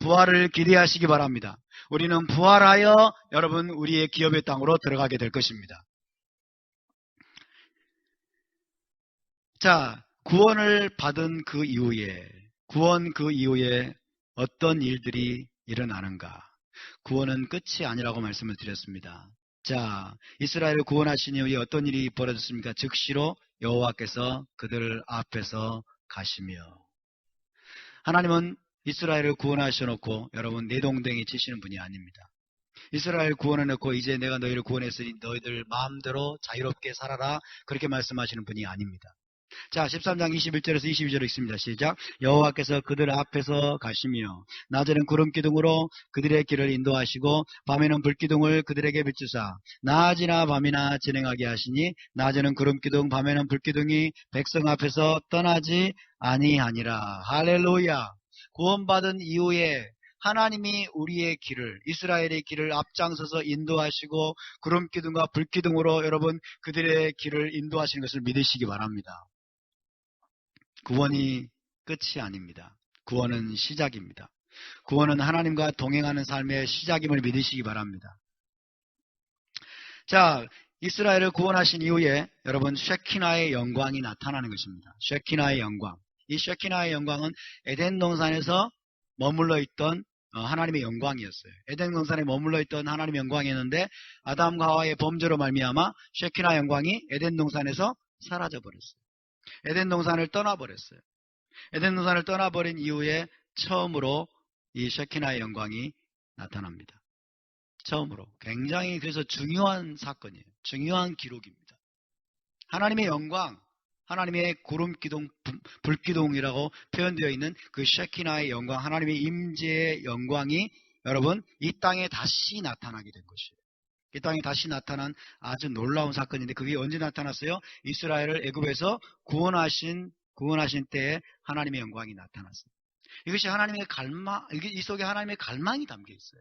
부활을 기대하시기 바랍니다. 우리는 부활하여 여러분 우리의 기업의 땅으로 들어가게 될 것입니다. 자, 구원 그 이후에 어떤 일들이 일어나는가? 구원은 끝이 아니라고 말씀을 드렸습니다. 자, 이스라엘을 구원하신 이후에 어떤 일이 벌어졌습니까? 즉시로 여호와께서 그들 앞에서 가시며. 하나님은 이스라엘을 구원하셔놓고 여러분 내동댕이 치시는 분이 아닙니다. 이스라엘 구원해놓고 이제 내가 너희를 구원했으니 너희들 마음대로 자유롭게 살아라, 그렇게 말씀하시는 분이 아닙니다. 자, 13장 21절에서 22절 읽습니다. 시작. 여호와께서 그들 앞에서 가시며 낮에는 구름기둥으로 그들의 길을 인도하시고 밤에는 불기둥을 그들에게 비추사 낮이나 밤이나 진행하게 하시니 낮에는 구름기둥 밤에는 불기둥이 백성 앞에서 떠나지 아니하니라. 할렐루야. 구원받은 이후에 하나님이 우리의 길을, 이스라엘의 길을 앞장서서 인도하시고 구름기둥과 불기둥으로 여러분 그들의 길을 인도하시는 것을 믿으시기 바랍니다. 구원이 끝이 아닙니다. 구원은 시작입니다. 구원은 하나님과 동행하는 삶의 시작임을 믿으시기 바랍니다. 자, 이스라엘을 구원하신 이후에 여러분 쉐키나의 영광이 나타나는 것입니다. 쉐키나의 영광. 이 쉐키나의 영광은 에덴 동산에서 머물러 있던 하나님의 영광이었어요. 에덴 동산에 머물러 있던 하나님의 영광이었는데 아담과 하와의 범죄로 말미암아 쉐키나 영광이 에덴 동산에서 사라져 버렸어요. 에덴 동산을 떠나버렸어요. 에덴 동산을 떠나버린 이후에 처음으로 이 쉐키나의 영광이 나타납니다. 처음으로. 굉장히 그래서 중요한 사건이에요. 중요한 기록입니다. 하나님의 영광, 하나님의 구름기둥, 불기둥이라고 표현되어 있는 그 쉐키나의 영광, 하나님의 임재의 영광이 여러분 이 땅에 다시 나타나게 된 것이에요. 이 땅에 다시 나타난 아주 놀라운 사건인데 그게 언제 나타났어요? 이스라엘을 애굽에서 구원하신 때에 하나님의 영광이 나타났어요. 이것이 하나님의 갈망, 이 속에 하나님의 갈망이 담겨 있어요.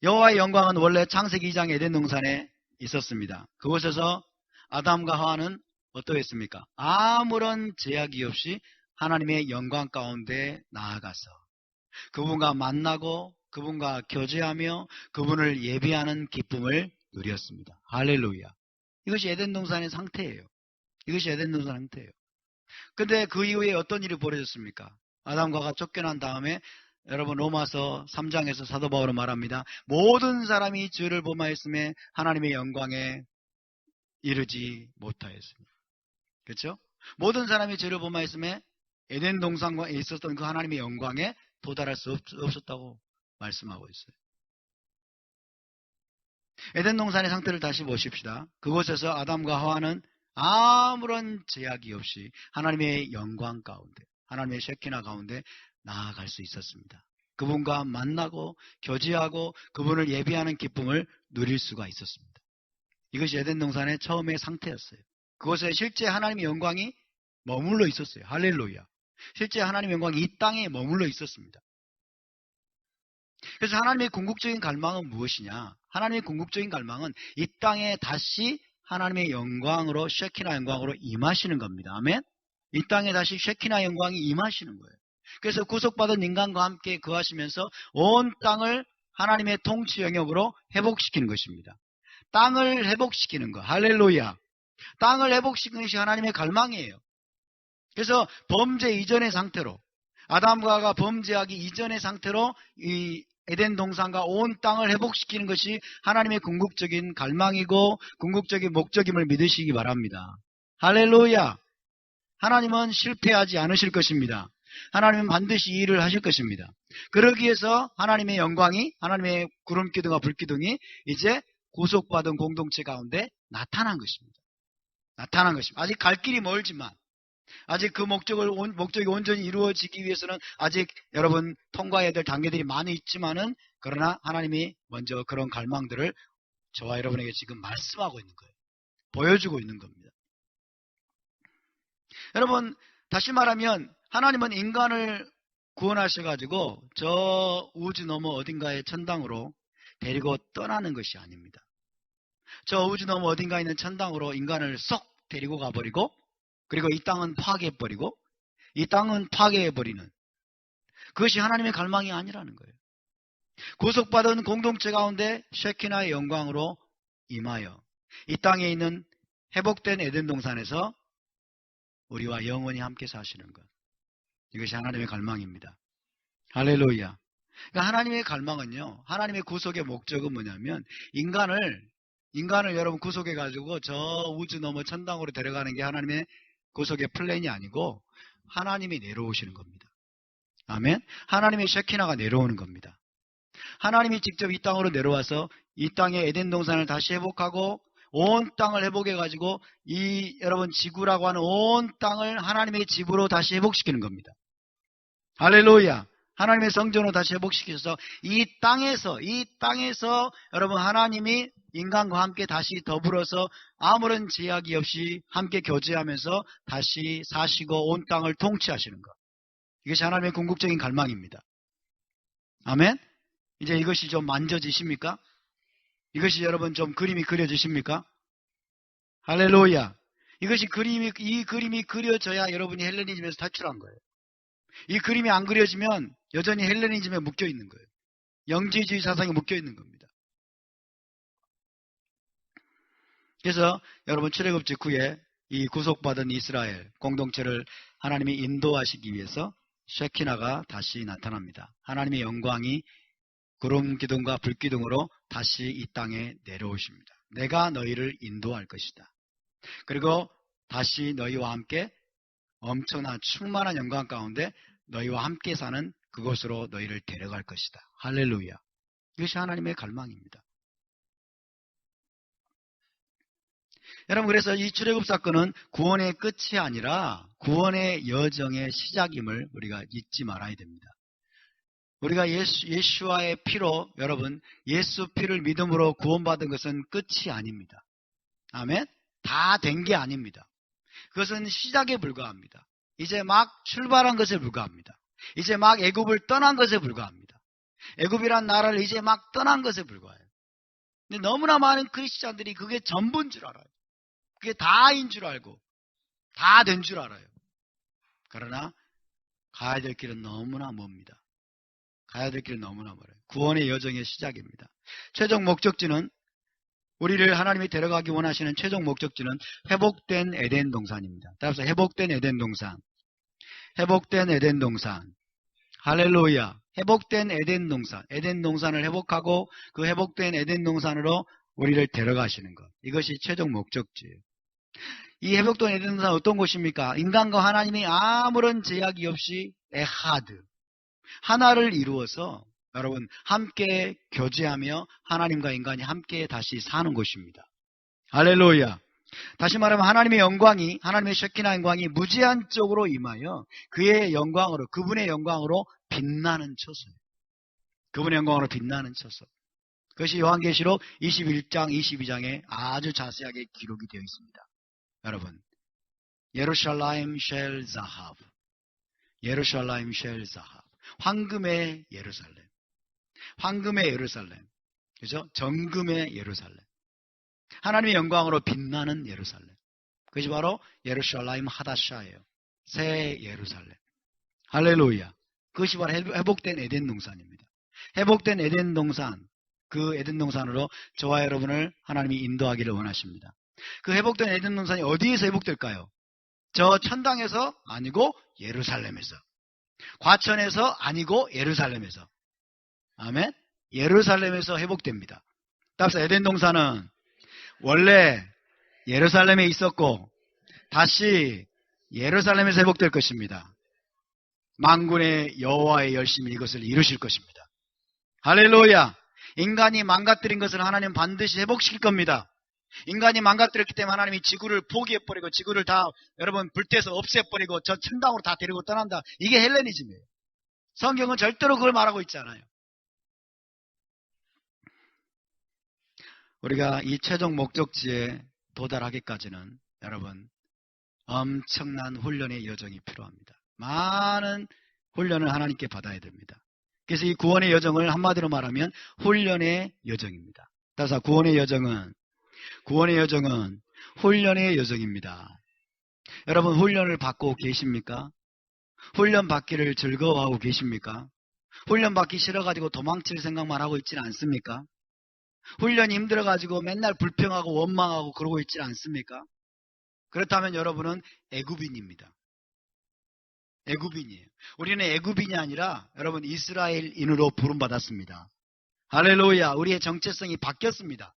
여호와의 영광은 원래 창세기 2장 에덴 동산에 있었습니다. 그곳에서 아담과 하와는 어떠했습니까? 아무런 제약이 없이 하나님의 영광 가운데 나아가서 그분과 만나고 그분과 교제하며 그분을 예비하는 기쁨을 누렸습니다. 할렐루야. 이것이 에덴 동산의 상태예요. 이것이 에덴 동산 상태예요. 근데 그 이후에 어떤 일이 벌어졌습니까? 아담과 하와가 쫓겨난 다음에 여러분 로마서 3장에서 사도 바울은 말합니다. 모든 사람이 죄를 범하였음에 하나님의 영광에 이르지 못하였습니다. 그렇죠? 모든 사람이 죄를 범하였음에 에덴 동산에 있었던 그 하나님의 영광에 도달할 수 없었다고 말씀하고 있어요. 에덴 동산의 상태를 다시 보십시다. 그곳에서 아담과 하와는 아무런 제약이 없이 하나님의 영광 가운데, 하나님의 쉐키나 가운데 나아갈 수 있었습니다. 그분과 만나고 교제하고 그분을 예비하는 기쁨을 누릴 수가 있었습니다. 이것이 에덴 동산의 처음의 상태였어요. 그곳에 실제 하나님의 영광이 머물러 있었어요. 할렐루야. 실제 하나님의 영광이 이 땅에 머물러 있었습니다. 그래서 하나님의 궁극적인 갈망은 무엇이냐? 하나님의 궁극적인 갈망은 이 땅에 다시 하나님의 영광으로, 쉐키나 영광으로 임하시는 겁니다. 아멘? 이 땅에 다시 쉐키나 영광이 임하시는 거예요. 그래서 구속받은 인간과 함께 거하시면서 온 땅을 하나님의 통치 영역으로 회복시키는 것입니다. 땅을 회복시키는 것. 할렐루야. 땅을 회복시키는 것이 하나님의 갈망이에요. 그래서 범죄 이전의 상태로, 아담과 하와가 범죄하기 이전의 상태로 이 에덴 동산과 온 땅을 회복시키는 것이 하나님의 궁극적인 갈망이고 궁극적인 목적임을 믿으시기 바랍니다. 할렐루야! 하나님은 실패하지 않으실 것입니다. 하나님은 반드시 이 일을 하실 것입니다. 그러기 위해서 하나님의 영광이, 하나님의 구름기둥과 불기둥이 이제 구속받은 공동체 가운데 나타난 것입니다. 나타난 것입니다. 아직 갈 길이 멀지만, 아직 그 목적이 온전히 이루어지기 위해서는 아직 여러분 통과해야 될 단계들이 많이 있지만은, 그러나 하나님이 먼저 그런 갈망들을 저와 여러분에게 지금 말씀하고 있는 거예요. 보여주고 있는 겁니다. 여러분, 다시 말하면 하나님은 인간을 구원하셔가지고 저 우주 너머 어딘가의 천당으로 데리고 떠나는 것이 아닙니다. 저 우주 너머 어딘가에 있는 천당으로 인간을 쏙 데리고 가버리고, 그리고 이 땅은 파괴해버리고, 이 땅은 파괴해버리는, 그것이 하나님의 갈망이 아니라는 거예요. 구속받은 공동체 가운데 쉐키나의 영광으로 임하여 이 땅에 있는 회복된 에덴 동산에서 우리와 영원히 함께 사시는 것, 이것이 하나님의 갈망입니다. 할렐루야. 그러니까 하나님의 갈망은요, 하나님의 구속의 목적은 뭐냐면 인간을 여러분 구속해가지고 저 우주 넘어 천당으로 데려가는 게 하나님의 구속의 플랜이 아니고 하나님이 내려오시는 겁니다. 아멘. 하나님의 쉐키나가 내려오는 겁니다. 하나님이 직접 이 땅으로 내려와서 이 땅의 에덴 동산을 다시 회복하고 온 땅을 회복해가지고 이 여러분 지구라고 하는 온 땅을 하나님의 집으로 다시 회복시키는 겁니다. 할렐루야. 하나님의 성전으로 다시 회복시켜서 이 땅에서 여러분 하나님이 인간과 함께 다시 더불어서 아무런 제약이 없이 함께 교제하면서 다시 사시고 온 땅을 통치하시는 것, 이것이 하나님의 궁극적인 갈망입니다. 아멘. 이제 이것이 좀 만져지십니까? 이것이 여러분 좀 그림이 그려지십니까? 할렐루야. 이 그림이 그려져야 여러분이 헬레니즘에서 탈출한 거예요. 이 그림이 안 그려지면 여전히 헬레니즘에 묶여 있는 거예요. 영지주의 사상에 묶여 있는 겁니다. 그래서 여러분 출애굽 직후에 이 구속받은 이스라엘 공동체를 하나님이 인도하시기 위해서 쉐키나가 다시 나타납니다. 하나님의 영광이 구름 기둥과 불 기둥으로 다시 이 땅에 내려오십니다. 내가 너희를 인도할 것이다. 그리고 다시 너희와 함께 엄청난 충만한 영광 가운데 너희와 함께 사는 그곳으로 너희를 데려갈 것이다. 할렐루야. 이것이 하나님의 갈망입니다. 여러분, 그래서 이 출애굽 사건은 구원의 끝이 아니라 구원의 여정의 시작임을 우리가 잊지 말아야 됩니다. 우리가 예수와의 피로, 여러분, 예수 피를 믿음으로 구원받은 것은 끝이 아닙니다. 아멘? 다 된 게 아닙니다. 그것은 시작에 불과합니다. 이제 막 출발한 것에 불과합니다. 이제 막 애굽을 떠난 것에 불과합니다. 애굽이란 나라를 이제 막 떠난 것에 불과해요. 근데 너무나 많은 크리스찬들이 그게 전부인 줄 알아요. 그게 다인 줄 알고 다 된 줄 알아요. 그러나 가야 될 길은 너무나 멉니다. 가야 될 길은 너무나 멀어요. 구원의 여정의 시작입니다. 최종 목적지는, 우리를 하나님이 데려가기 원하시는 최종 목적지는 회복된 에덴 동산입니다. 따라서 회복된 에덴 동산. 회복된 에덴 동산. 할렐루야. 회복된 에덴 동산. 에덴 동산을 회복하고 그 회복된 에덴 동산으로 우리를 데려가시는 것. 이것이 최종 목적지예요. 이 회복된 에덴 동산은 어떤 곳입니까? 인간과 하나님이 아무런 제약이 없이 에하드, 하나를 이루어서 여러분 함께 교제하며 하나님과 인간이 함께 다시 사는 곳입니다. 할렐루야. 다시 말하면 하나님의 영광이, 하나님의 쉐키나 영광이 무제한적으로 임하여 그의 영광으로, 그분의 영광으로 빛나는 처소예요. 그분의 영광으로 빛나는 처소. 그것이 요한계시록 21장, 22장에 아주 자세하게 기록이 되어 있습니다. 여러분, 예루살렘 쉘 자하브, 예루살렘 쉘 자하브, 황금의 예루살렘, 황금의 예루살렘, 그죠? 정금의 예루살렘, 하나님의 영광으로 빛나는 예루살렘. 그것이 바로 예루살렘 하다샤예요. 새 예루살렘. 할렐루야. 그것이 바로 회복된 에덴 동산입니다. 회복된 에덴 동산, 그 에덴 동산으로 저와 여러분을 하나님이 인도하기를 원하십니다. 그 회복된 에덴 동산이 어디에서 회복될까요? 저 천당에서 아니고 예루살렘에서, 과천에서 아니고 예루살렘에서. 아멘? 예루살렘에서 회복됩니다. 따라서 에덴 동산은 원래 예루살렘에 있었고 다시 예루살렘에서 회복될 것입니다. 만군의 여호와의 열심히 이것을 이루실 것입니다. 할렐루야. 인간이 망가뜨린 것을 하나님 반드시 회복시킬 겁니다. 인간이 망가뜨렸기 때문에 하나님이 지구를 포기해버리고 지구를 다 여러분 불태서 없애버리고 저 천당으로 다 데리고 떠난다. 이게 헬레니즘이에요. 성경은 절대로 그걸 말하고 있지 않아요. 우리가 이 최종 목적지에 도달하기까지는 여러분 엄청난 훈련의 여정이 필요합니다. 많은 훈련을 하나님께 받아야 됩니다. 그래서 이 구원의 여정을 한마디로 말하면 훈련의 여정입니다. 따라서 구원의 여정은 훈련의 여정입니다. 여러분 훈련을 받고 계십니까? 훈련 받기를 즐거워하고 계십니까? 훈련 받기 싫어가지고 도망칠 생각만 하고 있지는 않습니까? 훈련이 힘들어가지고 맨날 불평하고 원망하고 그러고 있지 않습니까? 그렇다면 여러분은 애굽인입니다. 애굽인이에요. 우리는 애굽인이 아니라 여러분 이스라엘인으로 부름받았습니다. 할렐루야. 우리의 정체성이 바뀌었습니다.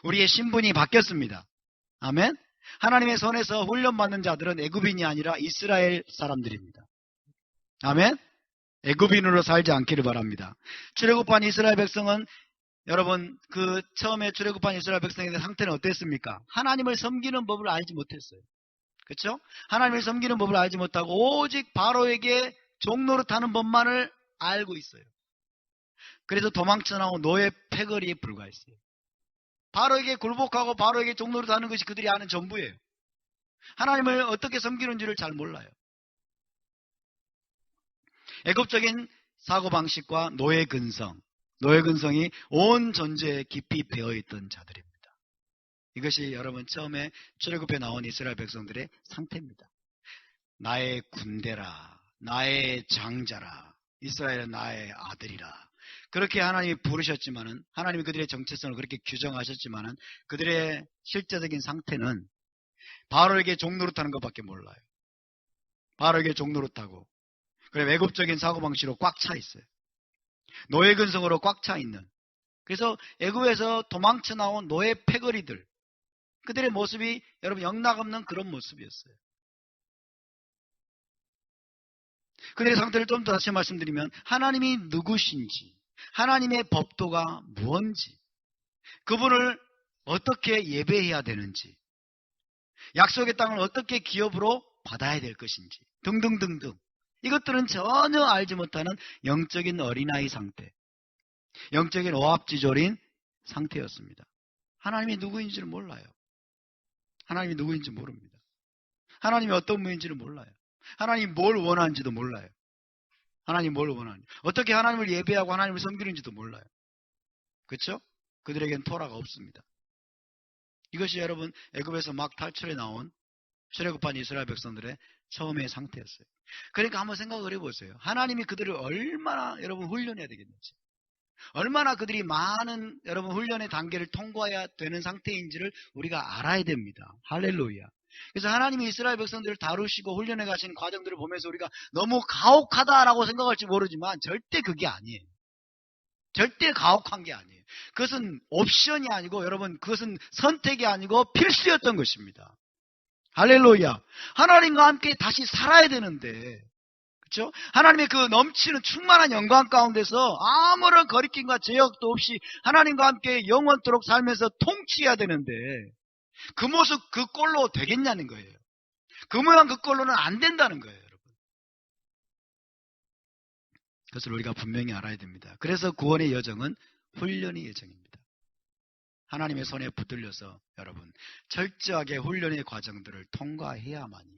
우리의 신분이 바뀌었습니다. 아멘. 하나님의 손에서 훈련받는 자들은 애굽인이 아니라 이스라엘 사람들입니다. 아멘. 애굽인으로 살지 않기를 바랍니다. 출애굽한 이스라엘 백성은 여러분 그 처음에 출애굽한 이스라엘 백성의 상태는 어땠습니까? 하나님을 섬기는 법을 알지 못했어요. 그렇죠? 하나님을 섬기는 법을 알지 못하고 오직 바로에게 종노릇하는 법만을 알고 있어요. 그래서 도망쳐 나온 노예 패거리에 불과했어요. 바로에게 굴복하고 바로에게 종노릇하는 것이 그들이 아는 전부예요. 하나님을 어떻게 섬기는지를 잘 몰라요. 애굽적인 사고방식과 노예 근성이 온 존재에 깊이 배어있던 자들입니다. 이것이 여러분 처음에 출애굽에 나온 이스라엘 백성들의 상태입니다. 나의 군대라, 나의 장자라, 이스라엘은 나의 아들이라. 그렇게 하나님이 부르셨지만은, 하나님이 그들의 정체성을 그렇게 규정하셨지만은, 그들의 실제적인 상태는 바로에게 종노릇하는 것밖에 몰라요. 바로에게 종노릇하고, 그래 외국적인 사고방식으로 꽉 차 있어요. 노예 근성으로 꽉 차 있는. 그래서 애굽에서 도망쳐 나온 노예 패거리들, 그들의 모습이 여러분 영락없는 그런 모습이었어요. 그들의 상태를 좀 더 다시 말씀드리면 하나님이 누구신지, 하나님의 법도가 무엇인지, 그분을 어떻게 예배해야 되는지, 약속의 땅을 어떻게 기업으로 받아야 될 것인지 등등등등, 이것들은 전혀 알지 못하는 영적인 어린아이 상태, 영적인 오합지졸인 상태였습니다. 하나님이 누구인지를 몰라요. 하나님이 누구인지 모릅니다. 하나님이 어떤 분인지를 몰라요. 하나님이 뭘 원하는지도 몰라요. 하나님이 뭘 원하는지, 어떻게 하나님을 예배하고 하나님을 섬기는지도 몰라요. 그렇죠? 그들에겐 토라가 없습니다. 이것이 여러분 애굽에서 막 탈출해 나온 출애굽한 이스라엘 백성들의 처음의 상태였어요. 그러니까 한번 생각을 해보세요. 하나님이 그들을 얼마나 여러분 훈련해야 되겠는지, 얼마나 그들이 많은 여러분 훈련의 단계를 통과해야 되는 상태인지를 우리가 알아야 됩니다. 할렐루야. 그래서 하나님이 이스라엘 백성들을 다루시고 훈련해 가신 과정들을 보면서 우리가 너무 가혹하다라고 생각할지 모르지만 절대 그게 아니에요. 절대 가혹한 게 아니에요. 그것은 옵션이 아니고 여러분 그것은 선택이 아니고 필수였던 것입니다. 할렐루야. 하나님과 함께 다시 살아야 되는데, 그렇죠? 하나님의 그 넘치는 충만한 영광 가운데서 아무런 거리낌과 제약도 없이 하나님과 함께 영원토록 살면서 통치해야 되는데, 그 모습 그 꼴로 되겠냐는 거예요. 그 모양 그 꼴로는 안 된다는 거예요, 여러분. 그것을 우리가 분명히 알아야 됩니다. 그래서 구원의 여정은 훈련의 여정입니다. 하나님의 손에 붙들려서 여러분 철저하게 훈련의 과정들을 통과해야만이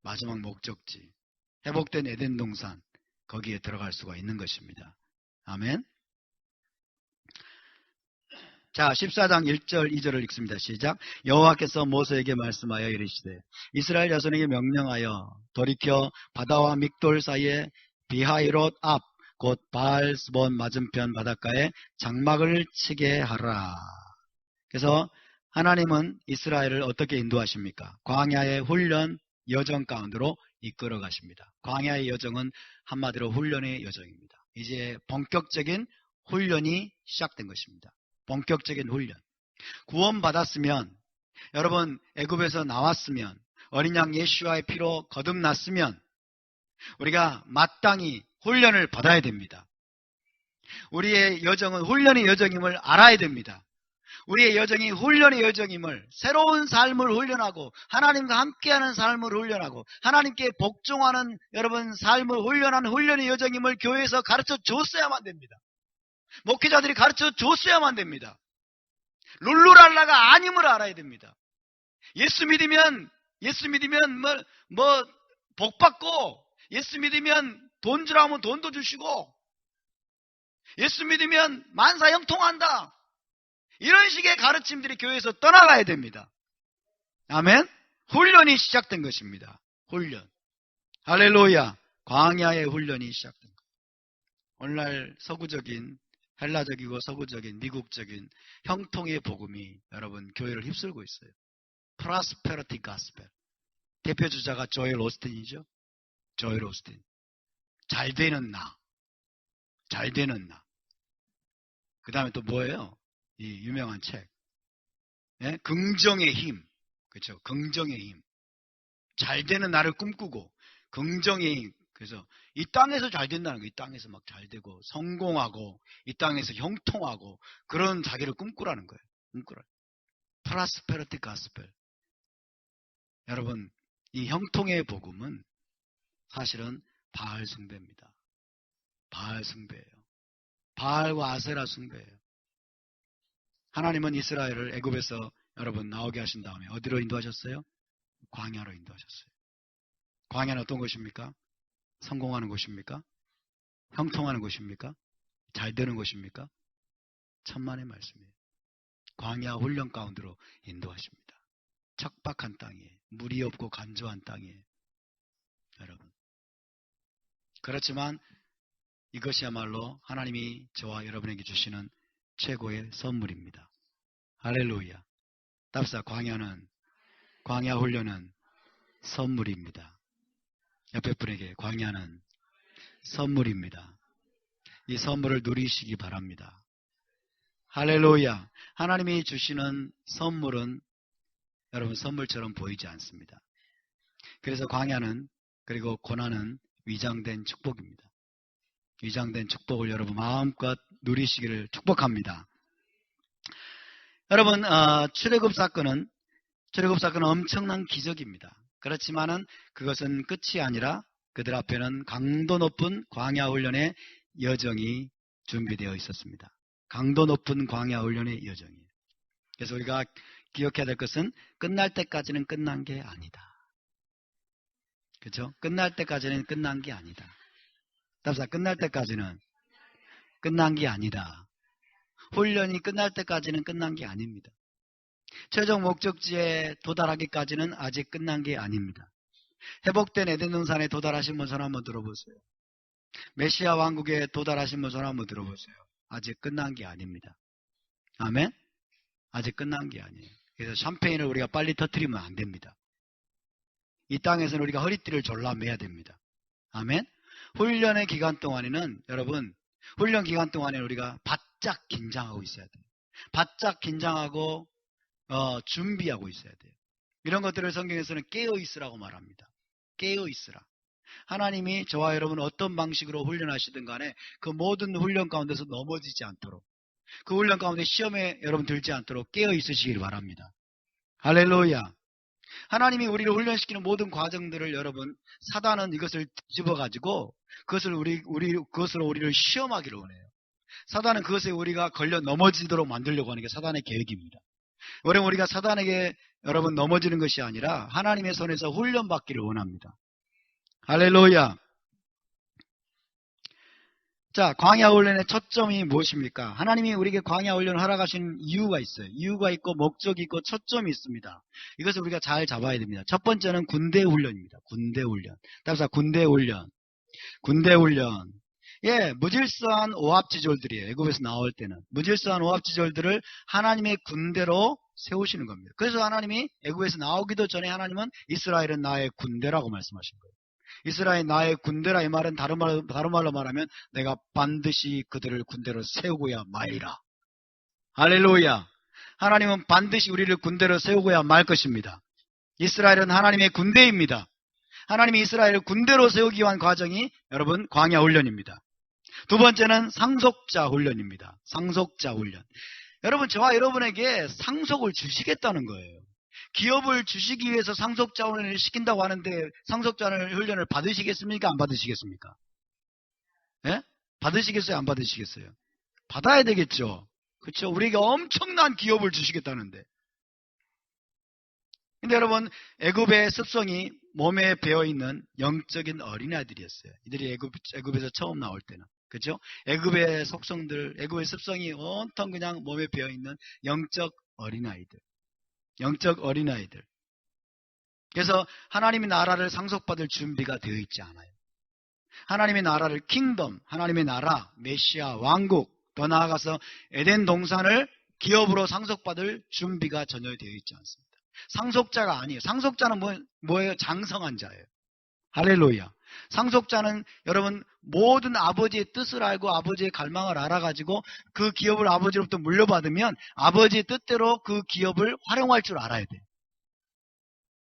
마지막 목적지, 회복된 에덴 동산, 거기에 들어갈 수가 있는 것입니다. 아멘. 자, 14장 1절 2절을 읽습니다. 시작. 여호와께서 모세에게 말씀하여 이르시되 이스라엘 자손에게 명령하여 돌이켜 바다와 믹돌 사이에 비하이롯 앞 곧 바알스본 맞은편 바닷가에 장막을 치게 하라. 그래서 하나님은 이스라엘을 어떻게 인도하십니까? 광야의 훈련 여정 가운데로 이끌어 가십니다. 광야의 여정은 한마디로 훈련의 여정입니다. 이제 본격적인 훈련이 시작된 것입니다. 본격적인 훈련. 구원받았으면, 여러분 애굽에서 나왔으면, 어린 양 예수와의 피로 거듭났으면 우리가 마땅히 훈련을 받아야 됩니다. 우리의 여정은 훈련의 여정임을 알아야 됩니다. 우리의 여정이 훈련의 여정임을, 새로운 삶을 훈련하고 하나님과 함께하는 삶을 훈련하고 하나님께 복종하는 여러분 삶을 훈련하는 훈련의 여정임을 교회에서 가르쳐 줬어야만 됩니다. 목회자들이 가르쳐 줬어야만 됩니다. 룰루랄라가 아님을 알아야 됩니다. 예수 믿으면 복 받고, 예수 믿으면 돈 주라 하면 돈도 주시고, 예수 믿으면 만사 형통한다, 이런 식의 가르침들이 교회에서 떠나가야 됩니다. 아멘. 훈련이 시작된 것입니다. 훈련. 할렐루야. 광야의 훈련이 시작된 것. 오늘날 서구적인, 헬라적이고 서구적인, 미국적인 형통의 복음이 여러분 교회를 휩쓸고 있어요. 프로스페러티 가스펠. 대표 주자가 조엘 오스틴이죠. 조엘 오스틴. 잘 되는 나. 잘 되는 나. 그 다음에 또 뭐예요? 이 유명한 책. 예? 긍정의 힘. 그렇죠? 긍정의 힘. 잘 되는 나를 꿈꾸고, 긍정의 힘. 그래서 이 땅에서 잘 된다는 거, 이 땅에서 막 잘 되고, 성공하고, 이 땅에서 형통하고, 그런 자기를 꿈꾸라는 거예요. 꿈꾸라. 프로스페러티 가스펠. 여러분, 이 형통의 복음은 사실은 바알 숭배입니다. 바알 숭배예요. 바알과 아세라 숭배예요. 하나님은 이스라엘을 애굽에서 여러분 나오게 하신 다음에 어디로 인도하셨어요? 광야로 인도하셨어요. 광야는 어떤 곳입니까? 성공하는 곳입니까? 형통하는 곳입니까? 잘 되는 곳입니까? 천만의 말씀이에요. 광야 훈련 가운데로 인도하십니다. 척박한 땅이에요. 물이 없고 간조한 땅이에요. 여러분. 그렇지만 이것이야말로 하나님이 저와 여러분에게 주시는 최고의 선물입니다. 할렐루야. 답사 광야 훈련은 선물입니다. 옆에 분에게 광야는 선물입니다. 이 선물을 누리시기 바랍니다. 할렐루야. 하나님이 주시는 선물은 여러분 선물처럼 보이지 않습니다. 그래서 광야는, 그리고 고난은 위장된 축복입니다. 위장된 축복을 여러분 마음껏 누리시기를 축복합니다. 여러분, 출애굽 사건은 엄청난 기적입니다. 그렇지만은 그것은 끝이 아니라 그들 앞에는 강도 높은 광야 훈련의 여정이 준비되어 있었습니다. 강도 높은 광야 훈련의 여정이에요. 그래서 우리가 기억해야 될 것은 끝날 때까지는 끝난 게 아니다. 그렇죠? 끝날 때까지는 끝난 게 아니다. 답사, 끝날 때까지는 끝난 게 아니다. 훈련이 끝날 때까지는 끝난 게 아닙니다. 최종 목적지에 도달하기까지는 아직 끝난 게 아닙니다. 회복된 에덴 동산에 도달하신 분 손 한번 들어보세요. 메시아 왕국에 도달하신 분 손 한번 들어보세요. 아직 끝난 게 아닙니다. 아멘? 아직 끝난 게 아니에요. 그래서 샴페인을 우리가 빨리 터뜨리면 안 됩니다. 이 땅에서는 우리가 허리띠를 졸라매야 됩니다. 아멘? 훈련의 기간 동안에는 여러분, 훈련 기간 동안에 우리가 바짝 긴장하고 있어야 돼요. 바짝 긴장하고 준비하고 있어야 돼요. 이런 것들을 성경에서는 깨어있으라고 말합니다. 깨어있으라. 하나님이 저와 여러분 어떤 방식으로 훈련하시든 간에 그 모든 훈련 가운데서 넘어지지 않도록, 그 훈련 가운데 시험에 여러분 들지 않도록 깨어있으시길 바랍니다. 할렐루야. 하나님이 우리를 훈련시키는 모든 과정들을 여러분, 사단은 이것을 뒤집어가지고 그것으로 우리를 시험하기를 원해요. 사단은 그것에 우리가 걸려 넘어지도록 만들려고 하는 게 사단의 계획입니다. 여러분, 우리가 사단에게 여러분 넘어지는 것이 아니라 하나님의 손에서 훈련받기를 원합니다. 할렐루야. 자, 광야 훈련의 초점이 무엇입니까? 하나님이 우리에게 광야 훈련을 하라 하신 이유가 있어요. 이유가 있고 목적이 있고 초점이 있습니다. 이것을 우리가 잘 잡아야 됩니다. 첫 번째는 군대 훈련입니다. 군대 훈련. 답사, 군대 훈련. 군대 훈련. 예, 무질서한 오합지졸들이에요. 애굽에서 나올 때는 무질서한 오합지졸들을 하나님의 군대로 세우시는 겁니다. 그래서 하나님이 애굽에서 나오기도 전에 하나님은 이스라엘은 나의 군대라고 말씀하신 거예요. 이스라엘 나의 군대라 이 말은 다른 말로 말하면 내가 반드시 그들을 군대로 세우고야 말이라. 할렐루야. 하나님은 반드시 우리를 군대로 세우고야 말 것입니다. 이스라엘은 하나님의 군대입니다. 하나님이 이스라엘을 군대로 세우기 위한 과정이 여러분 광야 훈련입니다. 두 번째는 상속자 훈련입니다. 상속자 훈련. 여러분, 저와 여러분에게 상속을 주시겠다는 거예요. 기업을 주시기 위해서 상속자 훈련을 시킨다고 하는데 상속자 훈련을 받으시겠습니까? 안 받으시겠습니까? 예? 받으시겠어요? 안 받으시겠어요? 받아야 되겠죠. 그렇죠? 우리에게 엄청난 기업을 주시겠다는데. 근데 여러분, 애굽의 습성이 몸에 배어있는 영적인 어린아이들이었어요. 이들이 애굽에서 처음 나올 때는. 그렇죠? 애굽의 속성들, 애굽의 습성이 온통 그냥 몸에 배어있는 영적 어린아이들. 영적 어린아이들. 그래서 하나님의 나라를 상속받을 준비가 되어 있지 않아요. 하나님의 나라를 킹덤, 하나님의 나라, 메시아, 왕국, 더 나아가서 에덴 동산을 기업으로 상속받을 준비가 전혀 되어 있지 않습니다. 상속자가 아니에요. 상속자는 뭐예요? 장성한 자예요. 할렐루야. 상속자는 여러분 모든 아버지의 뜻을 알고 아버지의 갈망을 알아가지고 그 기업을 아버지로부터 물려받으면 아버지의 뜻대로 그 기업을 활용할 줄 알아야 돼요.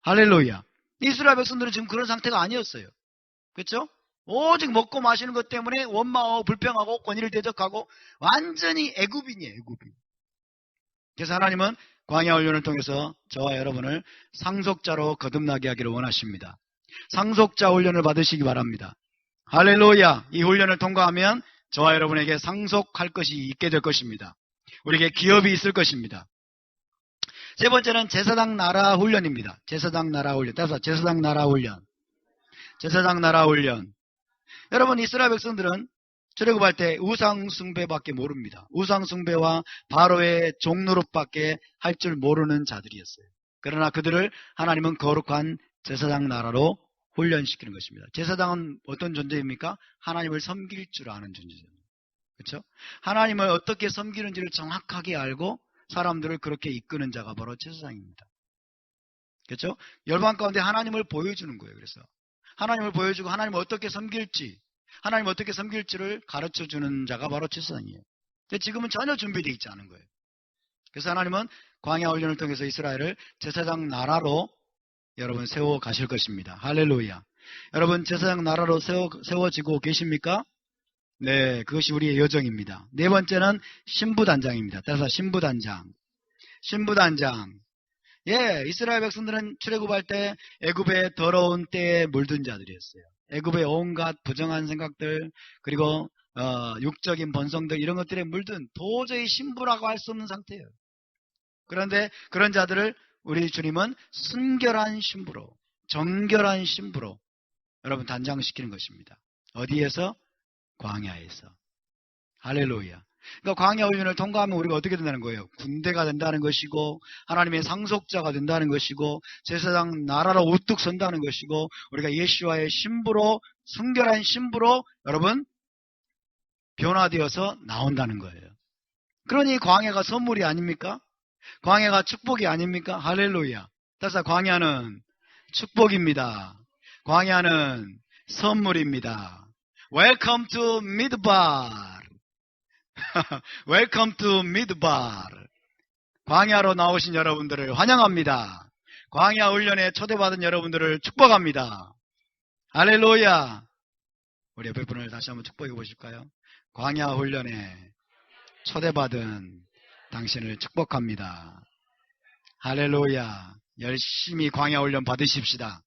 할렐루야. 이스라엘 백성들은 지금 그런 상태가 아니었어요. 그렇죠? 오직 먹고 마시는 것 때문에 원망하고 불평하고 권위를 대적하고 완전히 애굽인이에요. 애굽인. 그래서 하나님은 광야 훈련을 통해서 저와 여러분을 상속자로 거듭나게 하기를 원하십니다. 상속자 훈련을 받으시기 바랍니다. 할렐루야. 이 훈련을 통과하면 저와 여러분에게 상속할 것이 있게 될 것입니다. 우리에게 기업이 있을 것입니다. 세 번째는 제사장 나라 훈련입니다. 제사장 나라 훈련. 따라서 제사장 나라 훈련. 제사장 나라 훈련. 여러분, 이스라엘 백성들은 출애굽할 때 우상 숭배밖에 모릅니다. 우상 숭배와 바로의 종노릇밖에 할 줄 모르는 자들이었어요. 그러나 그들을 하나님은 거룩한 제사장 나라로 훈련시키는 것입니다. 제사장은 어떤 존재입니까? 하나님을 섬길 줄 아는 존재입니다. 그렇죠? 하나님을 어떻게 섬기는지를 정확하게 알고 사람들을 그렇게 이끄는 자가 바로 제사장입니다. 그렇죠? 열방 가운데 하나님을 보여주는 거예요. 그래서 하나님을 보여주고 하나님을 어떻게 섬길지, 하나님을 어떻게 섬길지를 가르쳐주는 자가 바로 제사장이에요. 근데 지금은 전혀 준비되어 있지 않은 거예요. 그래서 하나님은 광야 훈련을 통해서 이스라엘을 제사장 나라로 여러분 세워 가실 것입니다. 할렐루야. 여러분, 제사장 나라로 세워지고 계십니까? 네, 그것이 우리의 여정입니다. 네 번째는 신부단장입니다. 따라서 신부단장. 신부단장. 예, 이스라엘 백성들은 출애굽할 때 애굽의 더러운 때에 물든 자들이었어요. 애굽의 온갖 부정한 생각들, 그리고 육적인 본성들, 이런 것들에 물든 도저히 신부라고 할 수 없는 상태예요. 그런데 그런 자들을 우리 주님은 순결한 신부로, 정결한 신부로 여러분 단장시키는 것입니다. 어디에서? 광야에서. 할렐루야. 그러니까 광야 훈련을 통과하면 우리가 어떻게 된다는 거예요? 군대가 된다는 것이고, 하나님의 상속자가 된다는 것이고, 제사장 나라로 우뚝 선다는 것이고, 우리가 예수와의 신부로, 순결한 신부로 여러분 변화되어서 나온다는 거예요. 그러니 광야가 선물이 아닙니까? 광야가 축복이 아닙니까? 할렐루야. 따라서 광야는 축복입니다. 광야는 선물입니다. Welcome to Midbar. Welcome to Midbar. 광야로 나오신 여러분들을 환영합니다. 광야 훈련에 초대받은 여러분들을 축복합니다. 할렐루야. 우리 옆에 분을 다시 한번 축복해 보실까요? 광야 훈련에 초대받은 당신을 축복합니다. 할렐루야. 열심히 광야 훈련 받으십시다.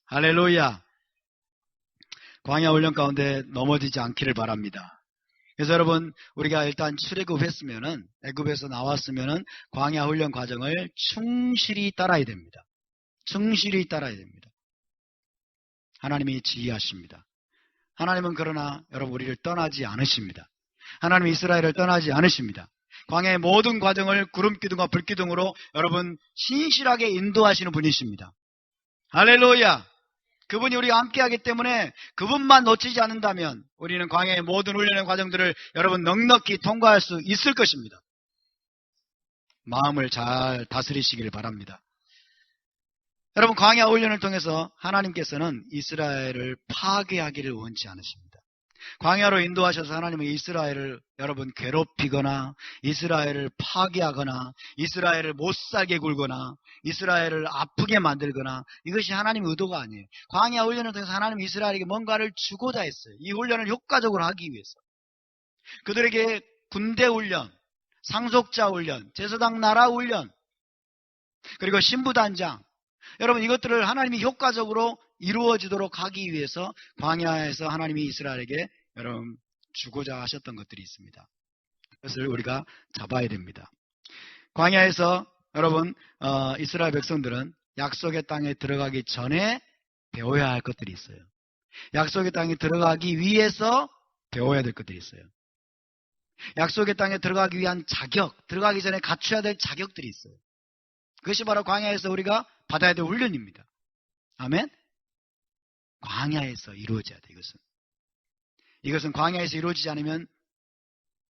할렐루야. 광야 훈련 가운데 넘어지지 않기를 바랍니다. 그래서 여러분, 우리가 일단 출애굽했으면은, 애굽에서 나왔으면은 광야 훈련 과정을 충실히 따라야 됩니다. 충실히 따라야 됩니다. 하나님이 지휘하십니다. 하나님은 그러나 여러분 우리를 떠나지 않으십니다. 하나님이 이스라엘을 떠나지 않으십니다. 광야의 모든 과정을 구름기둥과 불기둥으로 여러분 신실하게 인도하시는 분이십니다. 할렐루야. 그분이 우리와 함께하기 때문에 그분만 놓치지 않는다면 우리는 광야의 모든 훈련의 과정들을 여러분 넉넉히 통과할 수 있을 것입니다. 마음을 잘 다스리시길 바랍니다. 여러분, 광야 훈련을 통해서 하나님께서는 이스라엘을 파괴하기를 원치 않으십니다. 광야로 인도하셔서 하나님은 이스라엘을 여러분 괴롭히거나 이스라엘을 파괴하거나 이스라엘을 못살게 굴거나 이스라엘을 아프게 만들거나 이것이 하나님의 의도가 아니에요. 광야 훈련을 통해서 하나님은 이스라엘에게 뭔가를 주고자 했어요. 이 훈련을 효과적으로 하기 위해서. 그들에게 군대 훈련, 상속자 훈련, 제사장 나라 훈련, 그리고 신부단장, 여러분 이것들을 하나님이 효과적으로 이루어지도록 하기 위해서 광야에서 하나님이 이스라엘에게 여러분 주고자 하셨던 것들이 있습니다. 그것을 우리가 잡아야 됩니다. 광야에서 여러분 이스라엘 백성들은 약속의 땅에 들어가기 전에 배워야 할 것들이 있어요. 약속의 땅에 들어가기 위해서 배워야 될 것들이 있어요. 약속의 땅에 들어가기 위한 자격, 들어가기 전에 갖춰야 될 자격들이 있어요. 그것이 바로 광야에서 우리가 받아야 될 훈련입니다. 아멘? 광야에서 이루어져야 돼, 이것은. 이것은 광야에서 이루어지지 않으면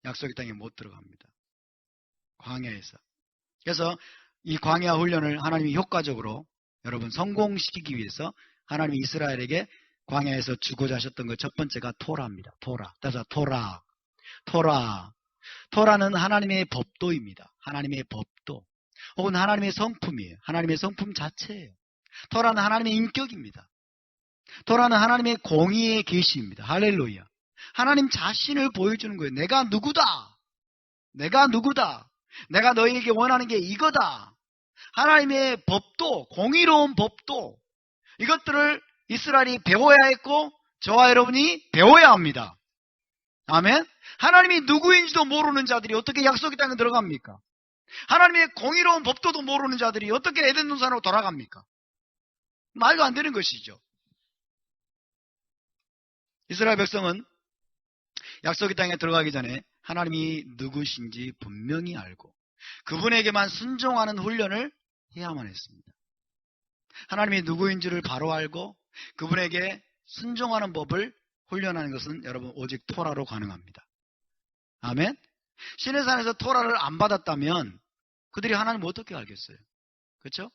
약속의 땅에 못 들어갑니다. 광야에서. 그래서 이 광야 훈련을 하나님이 효과적으로 여러분 성공시키기 위해서 하나님이 이스라엘에게 광야에서 주고자 하셨던 것 첫 번째가 토라입니다. 토라. 따라서 토라. 토라. 토라는 하나님의 법도입니다. 하나님의 법도. 혹은 하나님의 성품이에요. 하나님의 성품 자체예요. 토라는 하나님의 인격입니다. 토라는 하나님의 공의의 계시입니다. 할렐루야. 하나님 자신을 보여주는 거예요. 내가 누구다. 내가 누구다. 내가 너희에게 원하는 게 이거다. 하나님의 법도, 공의로운 법도, 이것들을 이스라엘이 배워야 했고 저와 여러분이 배워야 합니다. 아멘. 하나님이 누구인지도 모르는 자들이 어떻게 약속의 땅에 들어갑니까? 하나님의 공의로운 법도도 모르는 자들이 어떻게 에덴 동산으로 돌아갑니까? 말도 안 되는 것이죠. 이스라엘 백성은 약속의 땅에 들어가기 전에 하나님이 누구신지 분명히 알고 그분에게만 순종하는 훈련을 해야만 했습니다. 하나님이 누구인지를 바로 알고 그분에게 순종하는 법을 훈련하는 것은 여러분 오직 토라로 가능합니다. 아멘. 시내산에서 토라를 안 받았다면 그들이 하나님을 어떻게 알겠어요? 그렇죠?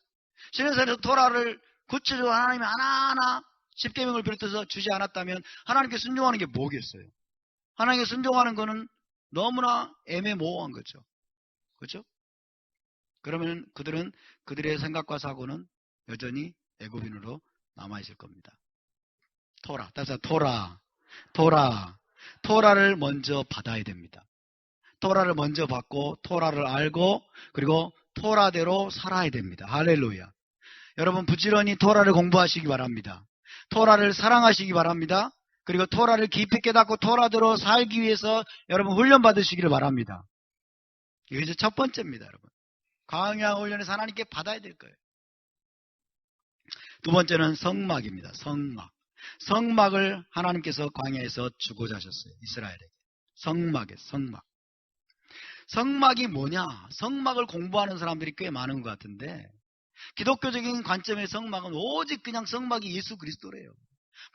시내산에서 토라를 구체적으로 하나님이 하나하나 십계명을 비롯해서 주지 않았다면 하나님께 순종하는 게 뭐겠어요? 하나님께 순종하는 것은 너무나 애매모호한 거죠. 그렇죠? 그러면 그들은 그들의 생각과 사고는 여전히 애굽인으로 남아있을 겁니다. 토라, 따라서 토라를 먼저 받아야 됩니다. 토라를 먼저 받고 토라를 알고 그리고 토라대로 살아야 됩니다. 할렐루야. 여러분 부지런히 토라를 공부하시기 바랍니다. 토라를 사랑하시기 바랍니다. 그리고 토라를 깊이 깨닫고 토라대로 살기 위해서 여러분 훈련 받으시기를 바랍니다. 이게 이제 첫 번째입니다. 여러분 광야 훈련에서 하나님께 받아야 될 거예요. 두 번째는 성막입니다. 성막을 하나님께서 광야에서 주고자 하셨어요. 이스라엘에게. 성막. 성막이 뭐냐? 성막을 공부하는 사람들이 꽤 많은 것 같은데 기독교적인 관점의 성막은 오직 그냥 성막이 예수 그리스도래요.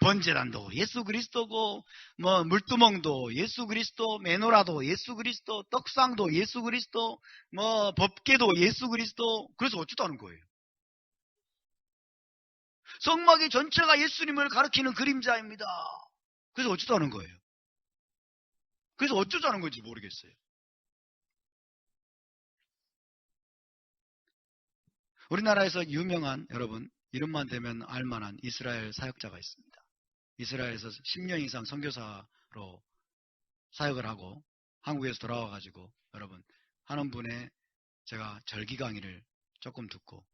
번제단도 예수 그리스도고 뭐 물두멍도 예수 그리스도, 메노라도 예수 그리스도, 떡상도 예수 그리스도, 뭐 법궤도 예수 그리스도. 그래서 어쩌다는 거예요? 성막이 전체가 예수님을 가리키는 그림자입니다. 그래서 어쩌다는 거예요? 그래서 어쩌자는 건지 모르겠어요. 우리나라에서 유명한 여러분 이름만 대면 알만한 이스라엘 사역자가 있습니다. 이스라엘에서 10년 이상 선교사로 사역을 하고 한국에서 돌아와가지고 여러분 하는 분의 제가 절기 강의를 조금 듣고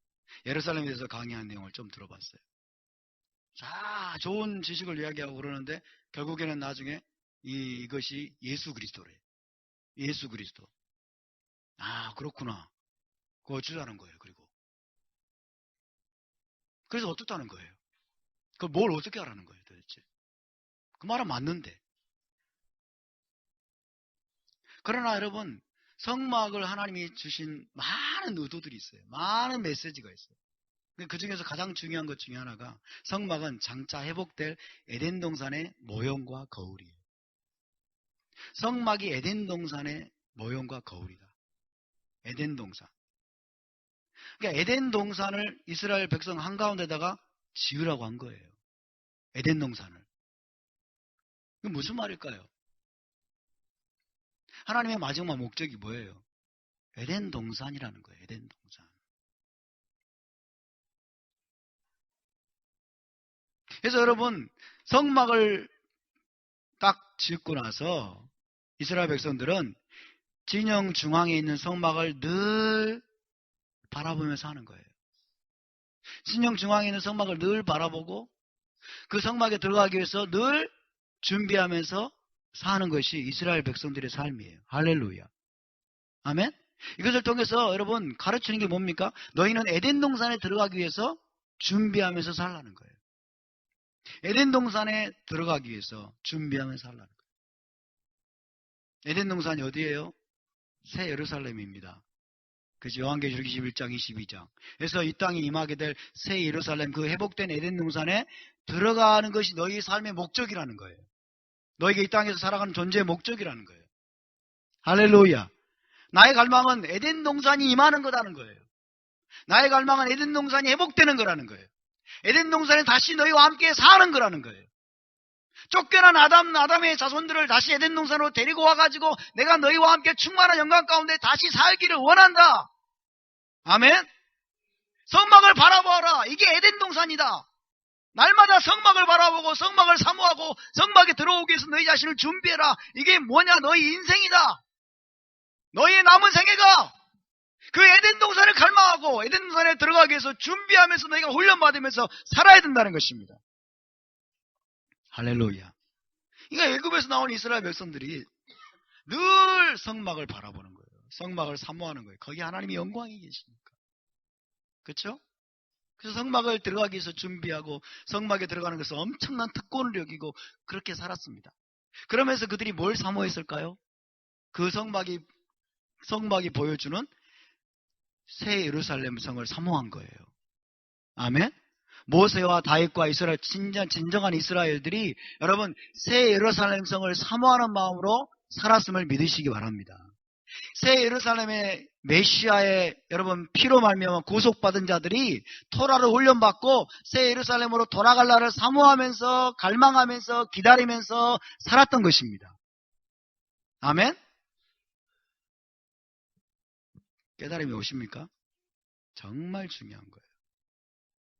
예루살렘에 대해서 강의한 내용을 좀 들어봤어요. 자, 좋은 지식을 이야기하고 그러는데 결국에는 나중에 이것이 예수 그리스도래. 예수 그리스도. 아, 그렇구나. 그거 어쩌자는 거예요. 그래서 어떻다는 거예요? 그걸 뭘 어떻게 하라는 거예요, 도대체? 그 말은 맞는데. 그러나 여러분, 성막을 하나님이 주신 많은 의도들이 있어요. 많은 메시지가 있어요. 그 중에서 가장 중요한 것 중에 하나가 성막은 장차 회복될 에덴 동산의 모형과 거울이에요. 성막이 에덴 동산의 모형과 거울이다. 에덴 동산. 그러니까 에덴 동산을 이스라엘 백성 한가운데다가 지으라고 한 거예요. 에덴 동산을. 이게 무슨 말일까요? 하나님의 마지막 목적이 뭐예요? 에덴 동산이라는 거예요. 에덴 동산. 그래서 여러분, 성막을 딱 짓고 나서 이스라엘 백성들은 진영 중앙에 있는 성막을 늘 바라보면서 하는 거예요. 진영 중앙에 있는 성막을 늘 바라보고 그 성막에 들어가기 위해서 늘 준비하면서 사는 것이 이스라엘 백성들의 삶이에요. 할렐루야. 아멘? 이것을 통해서 여러분 가르치는 게 뭡니까? 너희는 에덴 동산에 들어가기 위해서 준비하면서 살라는 거예요. 에덴 동산에 들어가기 위해서 준비하면서 살라는 거예요. 에덴 동산이 어디예요? 새 예루살렘입니다. 그죠? 요한계시록 21장 22장. 그래서 이 땅에 임하게 될 새 예루살렘, 그 회복된 에덴 동산에 들어가는 것이 너희의 삶의 목적이라는 거예요. 너희가 이 땅에서 살아가는 존재의 목적이라는 거예요. 할렐루야. 나의 갈망은 에덴 동산이 임하는 거라는 거예요. 나의 갈망은 에덴 동산이 회복되는 거라는 거예요. 에덴 동산에 다시 너희와 함께 사는 거라는 거예요. 쫓겨난 아담의 자손들을 다시 에덴 동산으로 데리고 와가지고 내가 너희와 함께 충만한 영광 가운데 다시 살기를 원한다. 아멘? 성막을 바라보아라. 이게 에덴 동산이다. 날마다 성막을 바라보고 성막을 사모하고 성막에 들어오기 위해서 너희 자신을 준비해라. 이게 뭐냐? 너희 인생이다. 너희의 남은 생애가 그 에덴 동산을 갈망하고 에덴 동산에 들어가기 위해서 준비하면서 너희가 훈련받으면서 살아야 된다는 것입니다. 할렐루야. 그러니까 애굽에서 나온 이스라엘 백성들이 늘 성막을 바라보는 거예요. 성막을 사모하는 거예요. 거기 하나님의 영광이 계시니까. 그렇죠? 그래서 성막을 들어가기 위해서 준비하고 성막에 들어가는 것을 엄청난 특권을 여기고 그렇게 살았습니다. 그러면서 그들이 뭘 사모했을까요? 그 성막이 보여주는 새 예루살렘 성을 사모한 거예요. 아멘? 모세와 다윗과 이스라엘 진정한 이스라엘들이 여러분 새 예루살렘 성을 사모하는 마음으로 살았음을 믿으시기 바랍니다. 새 예루살렘의 메시아의 여러분 피로 말미암아 구속받은 자들이 토라를 훈련받고 새 예루살렘으로 돌아갈 날을 사모하면서 갈망하면서 기다리면서 살았던 것입니다. 아멘? 깨달음이 오십니까? 정말 중요한 거예요.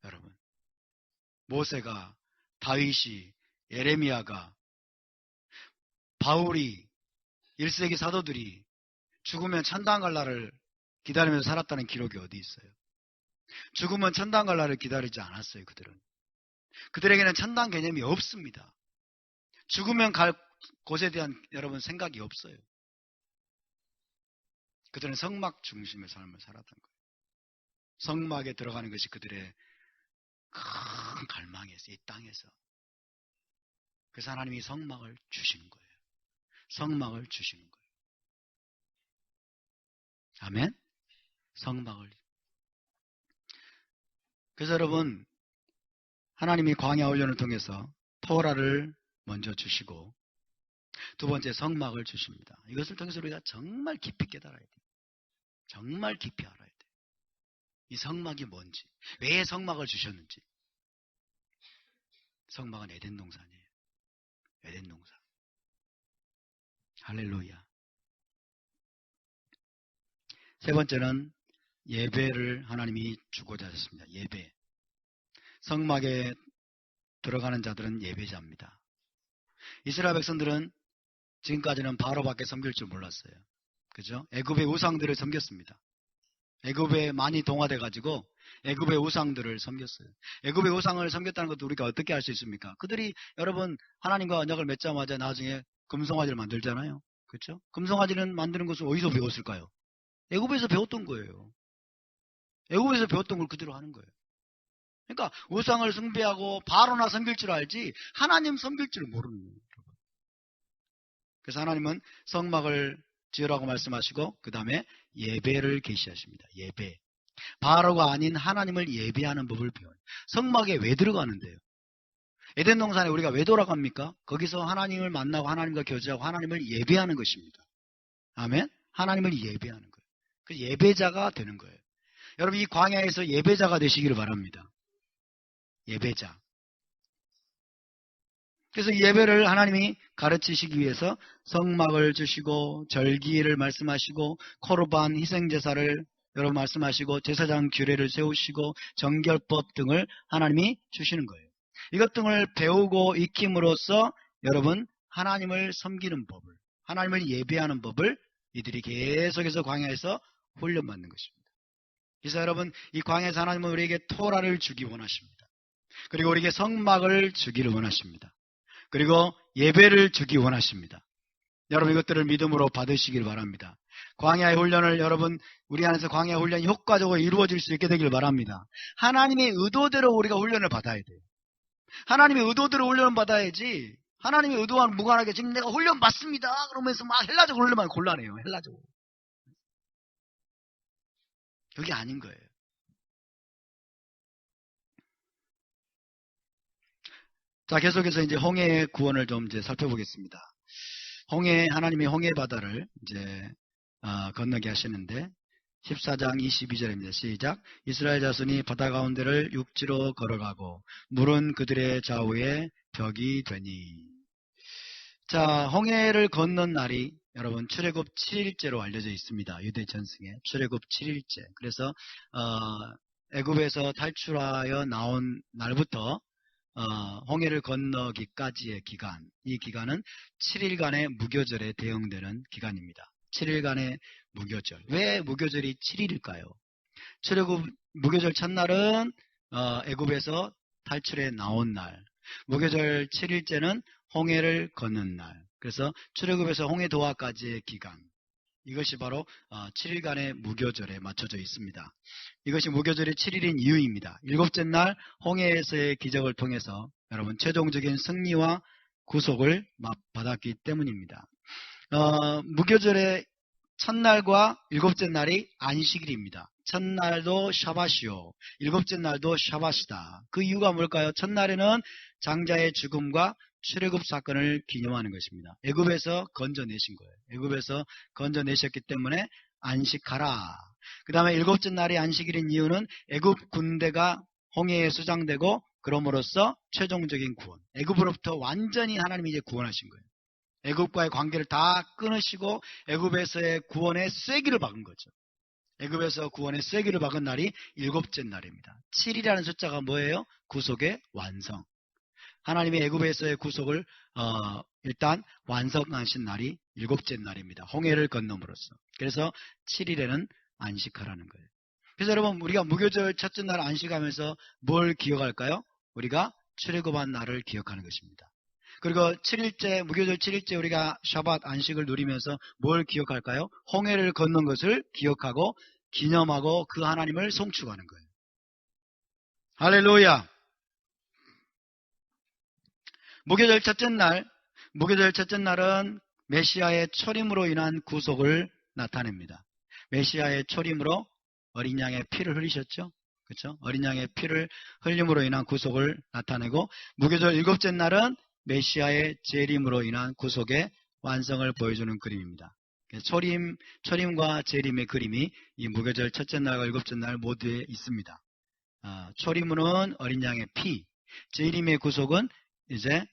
여러분 모세가, 다윗이, 예레미야가, 바울이, 1세기 사도들이 죽으면 천당 갈 날을 기다리면서 살았다는 기록이 어디 있어요? 죽으면 천당 갈 날을 기다리지 않았어요. 그들에게는 천당 개념이 없습니다. 죽으면 갈 곳에 대한 여러분 생각이 없어요. 그들은 성막 중심의 삶을 살았던 거예요. 성막에 들어가는 것이 그들의 큰 갈망이었어요. 이 땅에서. 그래서 하나님이 성막을 주시는 거예요. 성막을 주시는 거예요. 아멘? 성막을. 그래서 여러분 하나님이 광야 훈련을 통해서 토라를 먼저 주시고 두 번째 성막을 주십니다. 이것을 통해서 우리가 정말 깊이 깨달아야 돼요. 정말 깊이 알아야 돼요. 이 성막이 뭔지, 왜 성막을 주셨는지. 성막은 에덴 동산이에요. 에덴 동산. 할렐루야. 세 번째는 예배를 하나님이 주고자 하셨습니다. 예배. 성막에 들어가는 자들은 예배자입니다. 이스라엘 백성들은 지금까지는 바로밖에 섬길 줄 몰랐어요. 그죠? 애굽의 우상들을 섬겼습니다. 애굽에 많이 동화돼 가지고 애굽의 우상들을 섬겼어요. 애굽의 우상을 섬겼다는 것도 우리가 어떻게 알 수 있습니까? 그들이 여러분 하나님과 언약을 맺자마자 나중에 금송아지를 만들잖아요. 그렇죠? 금송아지는 만드는 것을 어디서 배웠을까요? 애굽에서 배웠던 거예요. 애굽에서 배웠던 걸 그대로 하는 거예요. 그러니까 우상을 숭배하고 바로나 섬길 줄 알지 하나님 섬길 줄 모르는 거예요. 그래서 하나님은 성막을 지으라고 말씀하시고 그 다음에 예배를 계시하십니다. 예배. 바로가 아닌 하나님을 예배하는 법을 배워요. 성막에 왜 들어가는데요? 에덴 동산에 우리가 왜 돌아갑니까? 거기서 하나님을 만나고 하나님과 교제하고 하나님을 예배하는 것입니다. 아멘? 하나님을 예배하는 거예요. 그 예배자가 되는 거예요. 여러분 이 광야에서 예배자가 되시기를 바랍니다. 예배자. 그래서 이 예배를 하나님이 가르치시기 위해서 성막을 주시고 절기를 말씀하시고 코르반 희생제사를 여러분 말씀하시고 제사장 규례를 세우시고 정결법 등을 하나님이 주시는 거예요. 이것 등을 배우고 익힘으로써 여러분 하나님을 섬기는 법을, 하나님을 예배하는 법을 이들이 계속해서 광야에서 훈련받는 것입니다. 그래서 여러분 이 광야에서 하나님은 우리에게 토라를 주기 원하십니다. 그리고 우리에게 성막을 주기를 원하십니다. 그리고 예배를 주기 원하십니다. 여러분 이것들을 믿음으로 받으시길 바랍니다. 광야의 훈련을 여러분 우리 안에서 광야의 훈련이 효과적으로 이루어질 수 있게 되길 바랍니다. 하나님의 의도대로 우리가 훈련을 받아야 돼요. 하나님의 의도대로 훈련을 받아야지 하나님의 의도와는 무관하게 지금 내가 훈련 받습니다 그러면서 막 헬라적으로 훈련만 곤란해요. 헬라적으로. 그게 아닌 거예요. 자, 계속해서 이제 홍해의 구원을 좀 이제 살펴보겠습니다. 하나님의 홍해 바다를 이제 건너게 하시는데 14장 22절입니다. 시작. 이스라엘 자손이 바다 가운데를 육지로 걸어가고 물은 그들의 좌우에 벽이 되니. 자, 홍해를 건넌 날이 여러분 출애굽 7일째로 알려져 있습니다. 유대 전승에 출애굽 7일째. 그래서 애굽에서 탈출하여 나온 날부터 홍해를 건너기까지의 기간, 이 기간은 7일간의 무교절에 대응되는 기간입니다. 7일간의 무교절. 왜 무교절이 7일일까요? 출애굽 무교절 첫날은 애굽에서 탈출해 나온 날, 무교절 7일째는 홍해를 건넌 날. 그래서 출애굽에서 홍해 도하까지의 기간, 이것이 바로 7일간의 무교절에 맞춰져 있습니다. 이것이 무교절이 7일인 이유입니다. 일곱째 날 홍해에서의 기적을 통해서 여러분 최종적인 승리와 구속을 받았기 때문입니다. 무교절의 첫날과 일곱째 날이 안식일입니다. 첫날도 샤바시오, 일곱째 날도 샤바시다. 그 이유가 뭘까요? 첫날에는 장자의 죽음과 출애굽 사건을 기념하는 것입니다. 애굽에서 건져내신 거예요. 애굽에서 건져내셨기 때문에 안식하라. 그 다음에 일곱째 날이 안식일인 이유는 애굽 군대가 홍해에 수장되고 그럼으로써 최종적인 구원. 애굽으로부터 완전히 하나님이 이제 구원하신 거예요. 애굽과의 관계를 다 끊으시고 애굽에서의 구원의 쐐기를 박은 거죠. 애굽에서 구원의 쐐기를 박은 날이 일곱째 날입니다. 7이라는 숫자가 뭐예요? 구속의 완성. 하나님의 애굽에서의 구속을 일단 완성하신 날이 일곱째 날입니다. 홍해를 건너므로써. 그래서 7일에는 안식하라는 거예요. 그래서 여러분 우리가 무교절 첫째 날 안식하면서 뭘 기억할까요? 우리가 출애굽한 날을 기억하는 것입니다. 그리고 7일째 무교절 7일째 우리가 샤밧 안식을 누리면서 뭘 기억할까요? 홍해를 건넌 것을 기억하고 기념하고 그 하나님을 송축하는 거예요. 할렐루야. 무교절 첫째 날은 메시아의 초림으로 인한 구속을 나타냅니다. 메시아의 초림으로 어린 양의 피를 흘리셨죠? 그렇죠? 어린 양의 피를 흘림으로 인한 구속을 나타내고 무교절 일곱째 날은 메시아의 재림으로 인한 구속의 완성을 보여주는 그림입니다. 초림과 재림의 그림이 이 무교절 첫째 날과 일곱째 날 모두에 있습니다. 초림은 어린 양의 피, 재림의 구속은 이제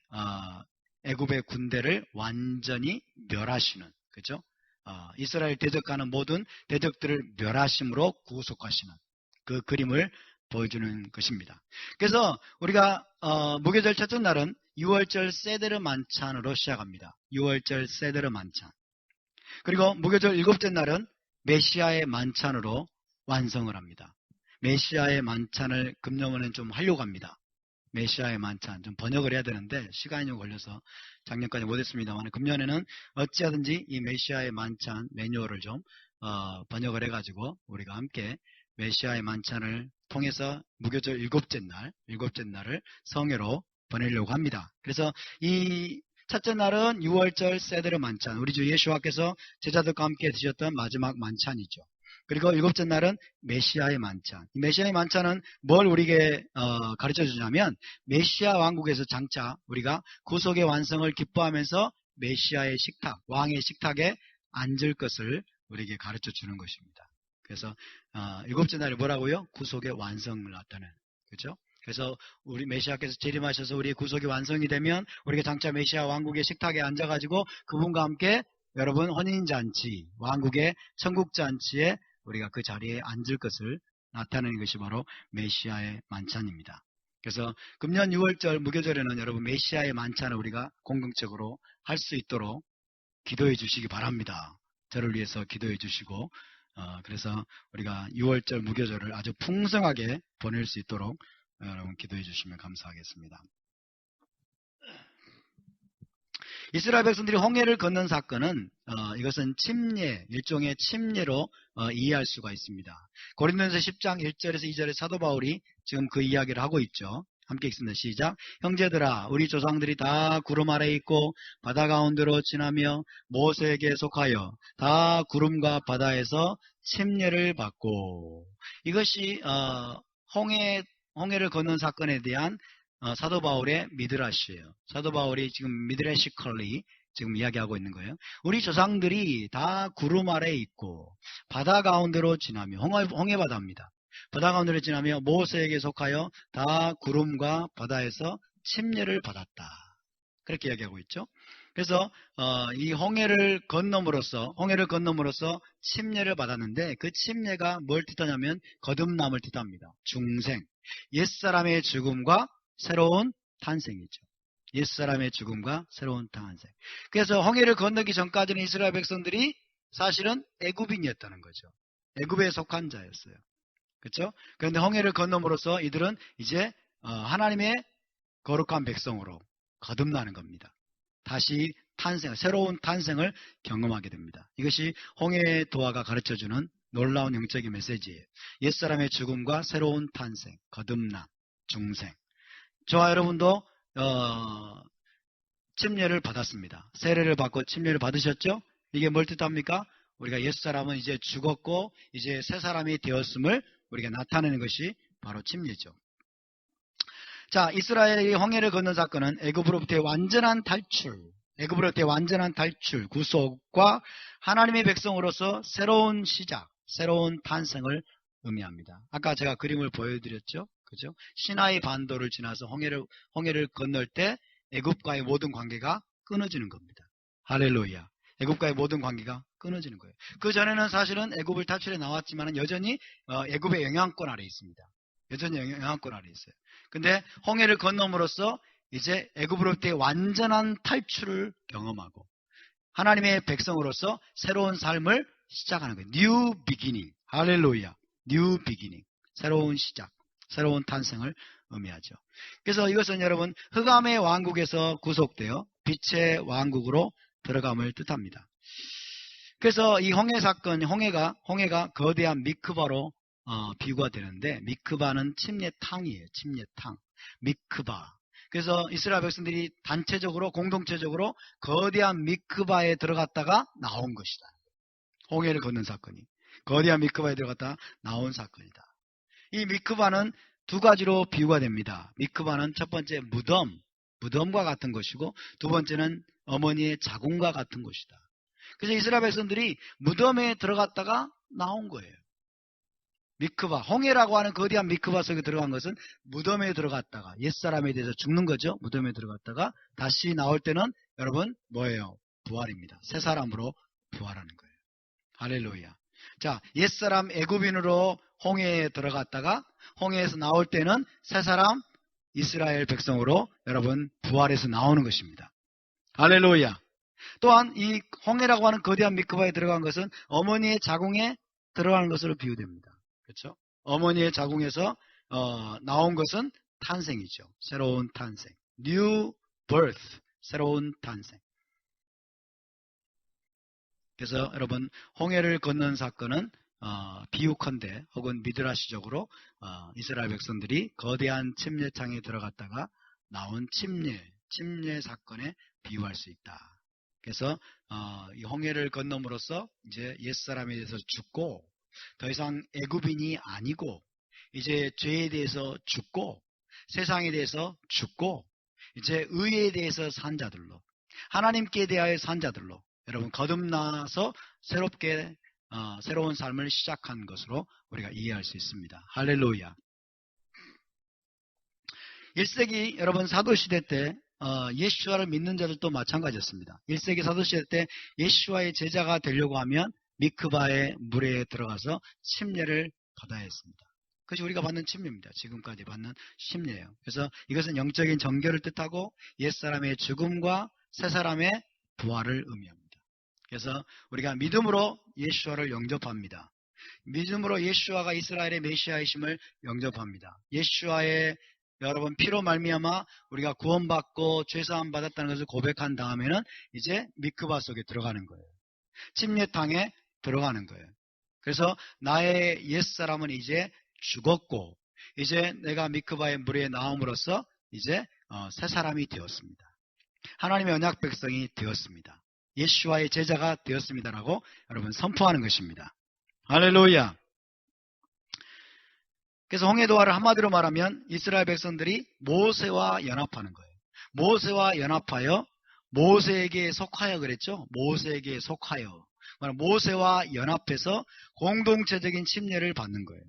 애굽의 군대를 완전히 멸하시는, 그죠? 이스라엘 대적하는 모든 대적들을 멸하심으로 구속하시는 그 그림을 보여주는 것입니다. 그래서 우리가 무교절 첫째 날은 6월절 세데르 만찬으로 시작합니다. 6월절 세데르 만찬. 그리고 무교절 일곱째 날은 메시아의 만찬으로 완성을 합니다. 메시아의 만찬을 금년에는 좀 하려고 합니다. 메시아의 만찬 좀 번역을 해야 되는데 시간이 좀 걸려서 작년까지 못했습니다만 금년에는 어찌하든지 이 메시아의 만찬 매뉴얼을 좀 번역을 해가지고 우리가 함께 메시아의 만찬을 통해서 무교절 일곱째 날을 성회로 보내려고 합니다. 그래서 이 첫째 날은 6월절 세데르 만찬, 우리 주 예수와께서 제자들과 함께 드셨던 마지막 만찬이죠. 그리고 일곱째 날은 메시아의 만찬. 이 메시아의 만찬은 뭘 우리에게 가르쳐 주냐면 메시아 왕국에서 장차 우리가 구속의 완성을 기뻐하면서 메시아의 식탁, 왕의 식탁에 앉을 것을 우리에게 가르쳐 주는 것입니다. 그래서 일곱째 날이 뭐라고요? 구속의 완성을 나타내는. 그렇죠? 그래서 우리 메시아께서 재림하셔서 우리의 구속이 완성이 되면 우리가 장차 메시아 왕국의 식탁에 앉아가지고 그분과 함께 여러분 혼인잔치, 왕국의 천국잔치에 우리가 그 자리에 앉을 것을 나타내는 것이 바로 메시아의 만찬입니다. 그래서 금년 6월절 무교절에는 여러분 메시아의 만찬을 우리가 공동적으로 할 수 있도록 기도해 주시기 바랍니다. 저를 위해서 기도해 주시고 그래서 우리가 6월절 무교절을 아주 풍성하게 보낼 수 있도록 여러분 기도해 주시면 감사하겠습니다. 이스라엘 백성들이 홍해를 건넌 사건은 이것은 침례, 일종의 침례로 이해할 수가 있습니다. 고린도전서 10장 1절에서 2절에 사도 바울이 지금 그 이야기를 하고 있죠. 함께 읽습니다. 시작. 형제들아, 우리 조상들이 다 구름 아래에 있고 바다 가운데로 지나며 모세에게 속하여 다 구름과 바다에서 침례를 받고, 이것이 홍해를 건넌 사건에 대한 사도 바울의 미드라시예요. 사도 바울이 지금 미드래시컬리 지금 이야기하고 있는 거예요. 우리 조상들이 다 구름 아래에 있고 바다 가운데로 지나며, 홍해바다입니다. 바다 가운데로 지나며 모세에게 속하여 다 구름과 바다에서 침례를 받았다. 그렇게 이야기하고 있죠. 그래서 이 홍해를 건너므로써 침례를 받았는데, 그 침례가 뭘 뜻하냐면 거듭남을 뜻합니다. 중생, 옛사람의 죽음과 새로운 탄생이죠. 옛사람의 죽음과 새로운 탄생. 그래서 홍해를 건너기 전까지는 이스라엘 백성들이 사실은 애굽인이었다는 거죠. 애굽에 속한 자였어요. 그렇죠? 그런데 홍해를 건너므로써 이들은 이제 하나님의 거룩한 백성으로 거듭나는 겁니다. 다시 탄생, 새로운 탄생을 경험하게 됩니다. 이것이 홍해의 도화가 가르쳐주는 놀라운 영적인 메시지예요. 옛사람의 죽음과 새로운 탄생, 거듭남, 중생. 저와 여러분도 침례를 받았습니다. 세례를 받고 침례를 받으셨죠? 이게 뭘 뜻합니까? 우리가 옛사람은 이제 죽었고 이제 새 사람이 되었음을 우리가 나타내는 것이 바로 침례죠. 자, 이스라엘이 홍해를 건넌 사건은 애굽으로부터의 완전한 탈출, 구속과 하나님의 백성으로서 새로운 시작, 새로운 탄생을 의미합니다. 아까 제가 그림을 보여드렸죠? 그죠? 시나이 반도를 지나서 홍해를 건널 때 애굽과의 모든 관계가 끊어지는 겁니다. 할렐루야. 애굽과의 모든 관계가 끊어지는 거예요. 그 전에는 사실은 애굽을 탈출해 나왔지만 여전히 애굽의 영향권 아래 있습니다. 여전히 영향권 아래 있어요. 근데 홍해를 건너므로써 이제 애굽으로부터의 완전한 탈출을 경험하고 하나님의 백성으로서 새로운 삶을 시작하는 거예요. New beginning. 할렐루야. New beginning. 새로운 시작, 새로운 탄생을 의미하죠. 그래서 이것은 여러분 흑암의 왕국에서 구속되어 빛의 왕국으로 들어감을 뜻합니다. 그래서 이 홍해 사건, 홍해가 거대한 미크바로 비유가 되는데, 미크바는 침례탕이에요. 침례탕. 미크바. 그래서 이스라엘 백성들이 단체적으로, 공동체적으로 거대한 미크바에 들어갔다가 나온 것이다. 홍해를 건넌 사건이. 거대한 미크바에 들어갔다가 나온 사건이다. 이 미크바는 두 가지로 비유가 됩니다. 미크바는 첫 번째 무덤과 같은 것이고, 두 번째는 어머니의 자궁과 같은 것이다. 그래서 이스라엘 백성들이 무덤에 들어갔다가 나온 거예요. 미크바, 홍해라고 하는 거대한 미크바 속에 들어간 것은 무덤에 들어갔다가 옛사람에 대해서 죽는 거죠. 무덤에 들어갔다가 다시 나올 때는 여러분 뭐예요? 부활입니다. 새 사람으로 부활하는 거예요. 할렐루야. 자, 옛사람 애굽인으로 홍해에 들어갔다가 홍해에서 나올 때는 새 사람 이스라엘 백성으로 여러분 부활해서 나오는 것입니다. 할렐루야. 또한 이 홍해라고 하는 거대한 미크바에 들어간 것은 어머니의 자궁에 들어가는 것으로 비유됩니다. 그렇죠? 어머니의 자궁에서 나온 것은 탄생이죠. 새로운 탄생. New birth. 새로운 탄생. 그래서 여러분 홍해를 건넌 사건은 비유컨대 혹은 미드라시적으로 이스라엘 백성들이 거대한 침례창에 들어갔다가 나온 침례 사건에 비유할 수 있다. 그래서 이 홍해를 건너므로써 이제 옛사람에 대해서 죽고 더 이상 애굽인이 아니고 이제 죄에 대해서 죽고 세상에 대해서 죽고 이제 의에 대해서 산 자들로 하나님께 대하여 산 자들로 여러분 거듭나서 새롭게 새로운 삶을 시작한 것으로 우리가 이해할 수 있습니다. 할렐루야. 1세기 여러분 사도시대 때 예수와를 믿는 자들도 마찬가지였습니다. 1세기 사도시대 때 예수와의 제자가 되려고 하면 미크바의 물에 들어가서 침례를 받아야 했습니다. 그것이 우리가 받는 침례입니다. 지금까지 받는 침례예요. 그래서 이것은 영적인 정결을 뜻하고 옛사람의 죽음과 새사람의 부활을 의미합니다. 그래서 우리가 믿음으로 예수와를 영접합니다. 믿음으로 예수와가 이스라엘의 메시아이심을 영접합니다. 예수와의 여러분 피로 말미암아 우리가 구원받고 죄사함 받았다는 것을 고백한 다음에는 이제 미크바 속에 들어가는 거예요. 침례탕에 들어가는 거예요. 그래서 나의 옛사람은 이제 죽었고 이제 내가 미크바의 물에 나옴으로써 이제 새 사람이 되었습니다. 하나님의 언약 백성이 되었습니다. 예수와의 제자가 되었습니다라고 여러분 선포하는 것입니다. 할렐루야. 그래서 홍해도화를 한마디로 말하면 이스라엘 백성들이 모세와 연합하는 거예요. 모세와 연합하여 모세에게 속하여 그랬죠. 모세에게 속하여 모세와 연합해서 공동체적인 침례를 받는 거예요.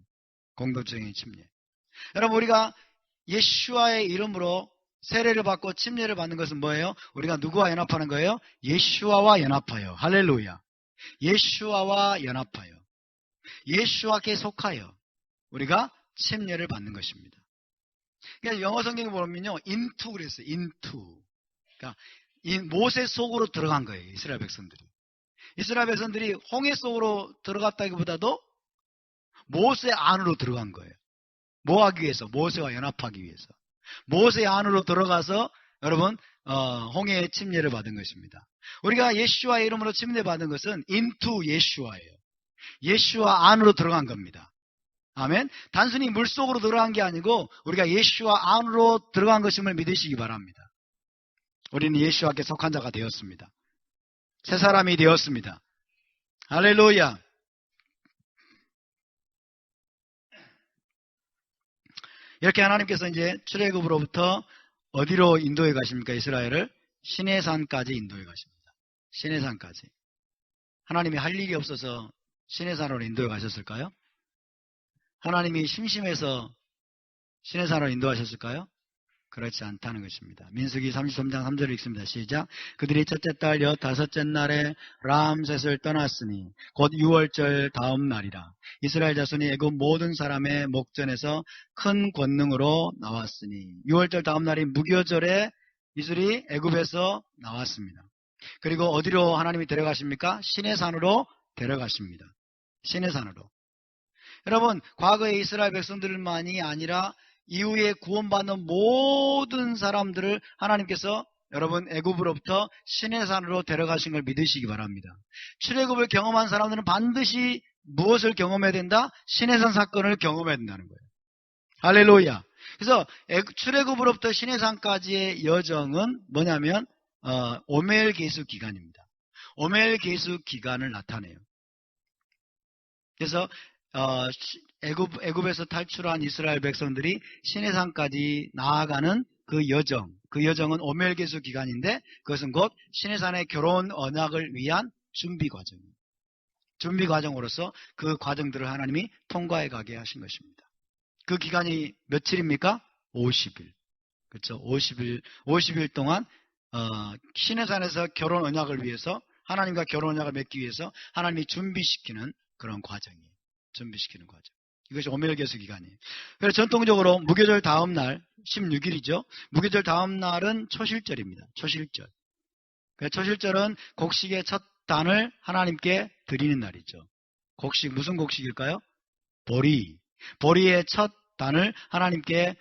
공동체적인 침례. 여러분 우리가 예수와의 이름으로 세례를 받고 침례를 받는 것은 뭐예요? 우리가 누구와 연합하는 거예요? 예수와와 연합하여. 할렐루야. 예수와와 연합하여 예수와께 속하여 우리가 침례를 받는 것입니다. 그러니까 영어 성경에 보면요, into 그랬어요. into. 그러니까 모세 속으로 들어간 거예요. 이스라엘 백성들이. 이스라엘 백성들이 홍해 속으로 들어갔다기보다도 모세 안으로 들어간 거예요. 뭐 하기 위해서? 모세와 연합하기 위해서. 모세 안으로 들어가서 여러분 홍해의 침례를 받은 것입니다. 우리가 예수와의 이름으로 침례 받은 것은 into 예수와예요. 예수와 안으로 들어간 겁니다. 아멘. 단순히 물속으로 들어간 게 아니고 우리가 예수와 안으로 들어간 것임을 믿으시기 바랍니다. 우리는 예수와께 속한 자가 되었습니다. 새 사람이 되었습니다. 할렐루야. 이렇게 하나님께서 이제 출애굽으로부터 어디로 인도해 가십니까? 이스라엘을 시내산까지 인도해 가십니다. 시내산까지. 하나님이 할 일이 없어서 시내산으로 인도해 가셨을까요? 하나님이 심심해서 시내산으로 인도하셨을까요? 그렇지 않다는 것입니다. 민수기 33장 3절을 읽습니다. 시작. 그들이 첫째 달 15째 날에 람셋을 떠났으니 곧 6월절 다음 날이라. 이스라엘 자손이 애굽 모든 사람의 목전에서 큰 권능으로 나왔으니 6월절 다음 날이 무교절에 이스라엘이 애굽에서 나왔습니다. 그리고 어디로 하나님이 데려가십니까? 시내산으로 데려가십니다. 시내산으로. 여러분 과거의 이스라엘 백성들만이 아니라 이후에 구원받는 모든 사람들을 하나님께서 여러분 애굽으로부터 시내산으로 데려가신 걸 믿으시기 바랍니다. 출애굽을 경험한 사람들은 반드시 무엇을 경험해야 된다? 시내산 사건을 경험해야 된다는 거예요. 할렐루야. 그래서 출애굽으로부터 시내산까지의 여정은 뭐냐면 오멜 계수 기간입니다. 오멜 계수 기간을 나타내요. 그래서 애굽에서 탈출한 이스라엘 백성들이 시내산까지 나아가는 그 여정은 오멜계수 기간인데 그것은 곧 시내산의 결혼 언약을 위한 준비 과정입니다. 준비 과정으로서 그 과정들을 하나님이 통과해 가게 하신 것입니다. 그 기간이 며칠입니까? 50일. 그렇죠? 50일 동안 시내산에서 결혼 언약을 위해서 하나님과 결혼 언약을 맺기 위해서 하나님이 준비시키는 그런 과정이에요. 준비시키는 과정. 이것이 오멜계수 기간이에요. 그래서 전통적으로 무교절 다음 날 16일이죠. 무교절 다음 날은 초실절입니다. 초실절. 초실절은 곡식의 첫 단을 하나님께 드리는 날이죠. 곡식 무슨 곡식일까요? 보리의 첫 단을 하나님께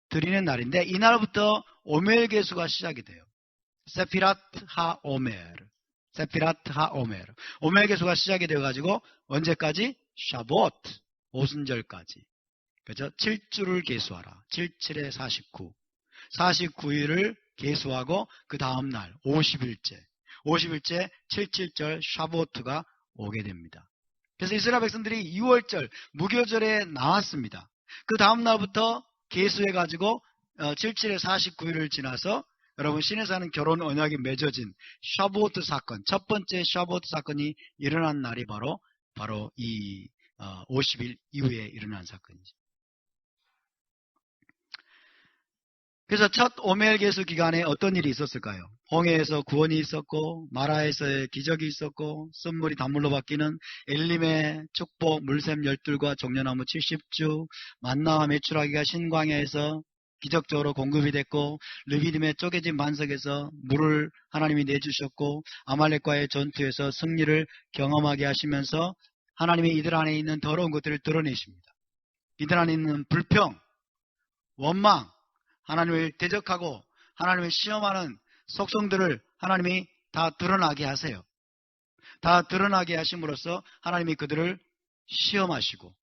드리는 날인데 이날부터 오멜계수가 시작이 돼요. 세피라트 하오멜. 오멜계수가 시작이 되어가지고 언제까지? 샤보트 오순절까지. 그렇죠? 7주를 계수하라. 77에 49. 49일을 계수하고 그 다음 날 50일째 77절 샤보트가 오게 됩니다. 그래서 이스라엘 백성들이 6월절 무교절에 나왔습니다. 그 다음 날부터 계수해가지고 77에 49일을 지나서 여러분 시내산은 결혼 언약이 맺어진 샤보트 사건, 첫 번째 샤보트 사건이 일어난 날이 바로 바로 이 50일 이후에 일어난 사건이죠. 그래서 첫 오멜개수 기간에 어떤 일이 있었을까요? 홍해에서 구원이 있었고, 마라에서의 기적이 있었고, 썸물이 단물로 바뀌는 엘림의 축복, 물샘 12과 종려나무 70주, 만나와 메추라기가 신광야에서 기적적으로 공급이 됐고, 르비딤의 쪼개진 반석에서 물을 하나님이 내주셨고, 아말렉과의 전투에서 승리를 경험하게 하시면서 하나님이 이들 안에 있는 더러운 것들을 드러내십니다. 이들 안에 있는 불평, 원망, 하나님을 대적하고 하나님을 시험하는 속성들을 하나님이 다 드러나게 하세요. 다 드러나게 하심으로써 하나님이 그들을 시험하시고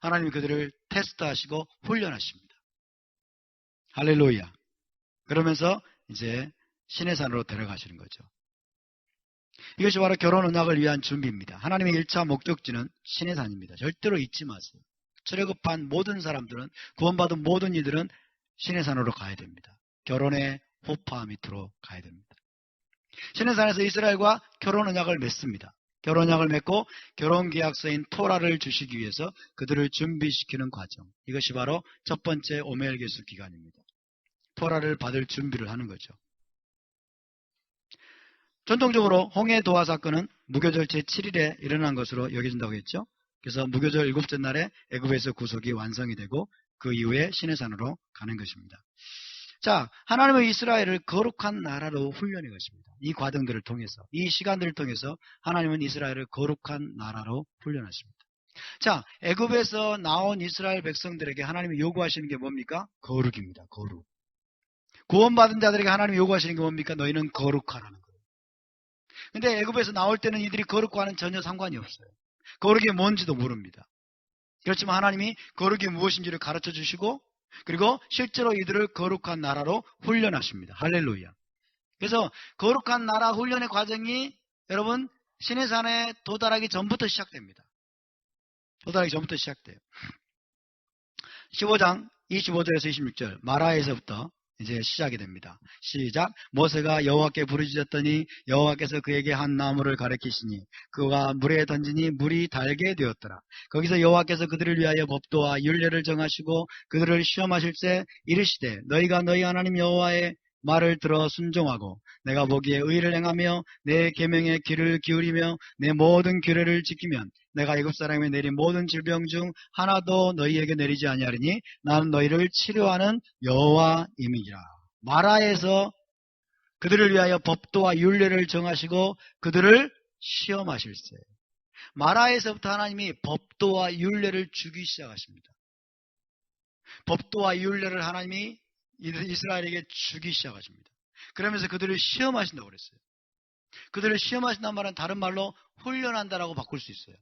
하나님이 그들을 테스트하시고 훈련하십니다. 할렐루야. 그러면서 이제 시내산으로 데려가시는 거죠. 이것이 바로 결혼 언약을 위한 준비입니다. 하나님의 1차 목적지는 시내산입니다. 절대로 잊지 마세요. 출애굽한 모든 사람들은, 구원받은 모든 이들은 시내산으로 가야 됩니다. 결혼의 호파 밑으로 가야 됩니다. 시내산에서 이스라엘과 결혼 언약을 맺습니다. 결혼 언약을 맺고 결혼계약서인 토라를 주시기 위해서 그들을 준비시키는 과정. 이것이 바로 첫 번째 오멜개수 기간입니다. 토라를 받을 준비를 하는 거죠. 전통적으로 홍해 도화 사건은 무교절 제7일에 일어난 것으로 여겨진다고 했죠. 그래서 무교절 7째 날에 애굽에서 구속이 완성이 되고 그 이후에 시내산으로 가는 것입니다. 자, 하나님은 이스라엘을 거룩한 나라로 훈련해 것입니다. 이 과정들을 통해서, 이 시간들을 통해서 하나님은 이스라엘을 거룩한 나라로 훈련하십니다. 자, 애굽에서 나온 이스라엘 백성들에게 하나님이 요구하시는 게 뭡니까? 거룩입니다. 거룩. 구원받은 자들에게 하나님이 요구하시는 게 뭡니까? 너희는 거룩하라는 거예요. 근데 애굽에서 나올 때는 이들이 거룩과는 전혀 상관이 없어요. 거룩이 뭔지도 모릅니다. 그렇지만 하나님이 거룩이 무엇인지를 가르쳐 주시고 그리고 실제로 이들을 거룩한 나라로 훈련하십니다. 할렐루야. 그래서 거룩한 나라 훈련의 과정이 여러분 시내산에 도달하기 전부터 시작됩니다. 도달하기 전부터 시작돼요. 15장 25절에서 26절 마라에서부터 이제 시작이 됩니다. 시작. 모세가 여호와께 부르짖었더니 여호와께서 그에게 한 나무를 가리키시니 그가 물에 던지니 물이 달게 되었더라. 거기서 여호와께서 그들을 위하여 법도와 율례를 정하시고 그들을 시험하실 때 이르시되 너희가 너희 하나님 여호와의 말을 들어 순종하고 내가 보기에 의를 행하며 내 계명에 귀를 기울이며 내 모든 규례를 지키면 내가 애굽 사람에 내린 모든 질병 중 하나도 너희에게 내리지 아니하리니 나는 너희를 치료하는 여호와임이니라. 마라에서 그들을 위하여 법도와 율례를 정하시고 그들을 시험하실세. 마라에서부터 하나님이 법도와 율례를 주기 시작하십니다. 법도와 율례를 하나님이 이스라엘에게 주기 시작하십니다. 그러면서 그들을 시험하신다고 그랬어요. 그들을 시험하신다는 말은 다른 말로 훈련한다라고 바꿀 수 있어요.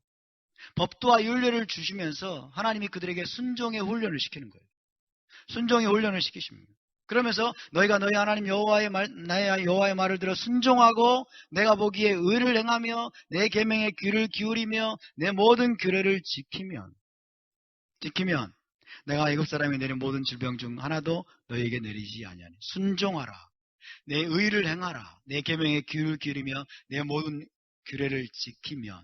법도와 율례를 주시면서 하나님이 그들에게 순종의 훈련을 시키는 거예요. 순종의 훈련을 시키십니다. 그러면서 너희가 너희 하나님 여호와의 말을 들어 순종하고 내가 보기에 의를 행하며 내 계명에 귀를 기울이며 내 모든 규례를 지키면 내가 애굽 사람이 내린 모든 질병 중 하나도 너희에게 내리지 아니하니 순종하라. 내 의를 행하라. 내 계명에 귀를 기울이며 내 모든 규례를 지키면.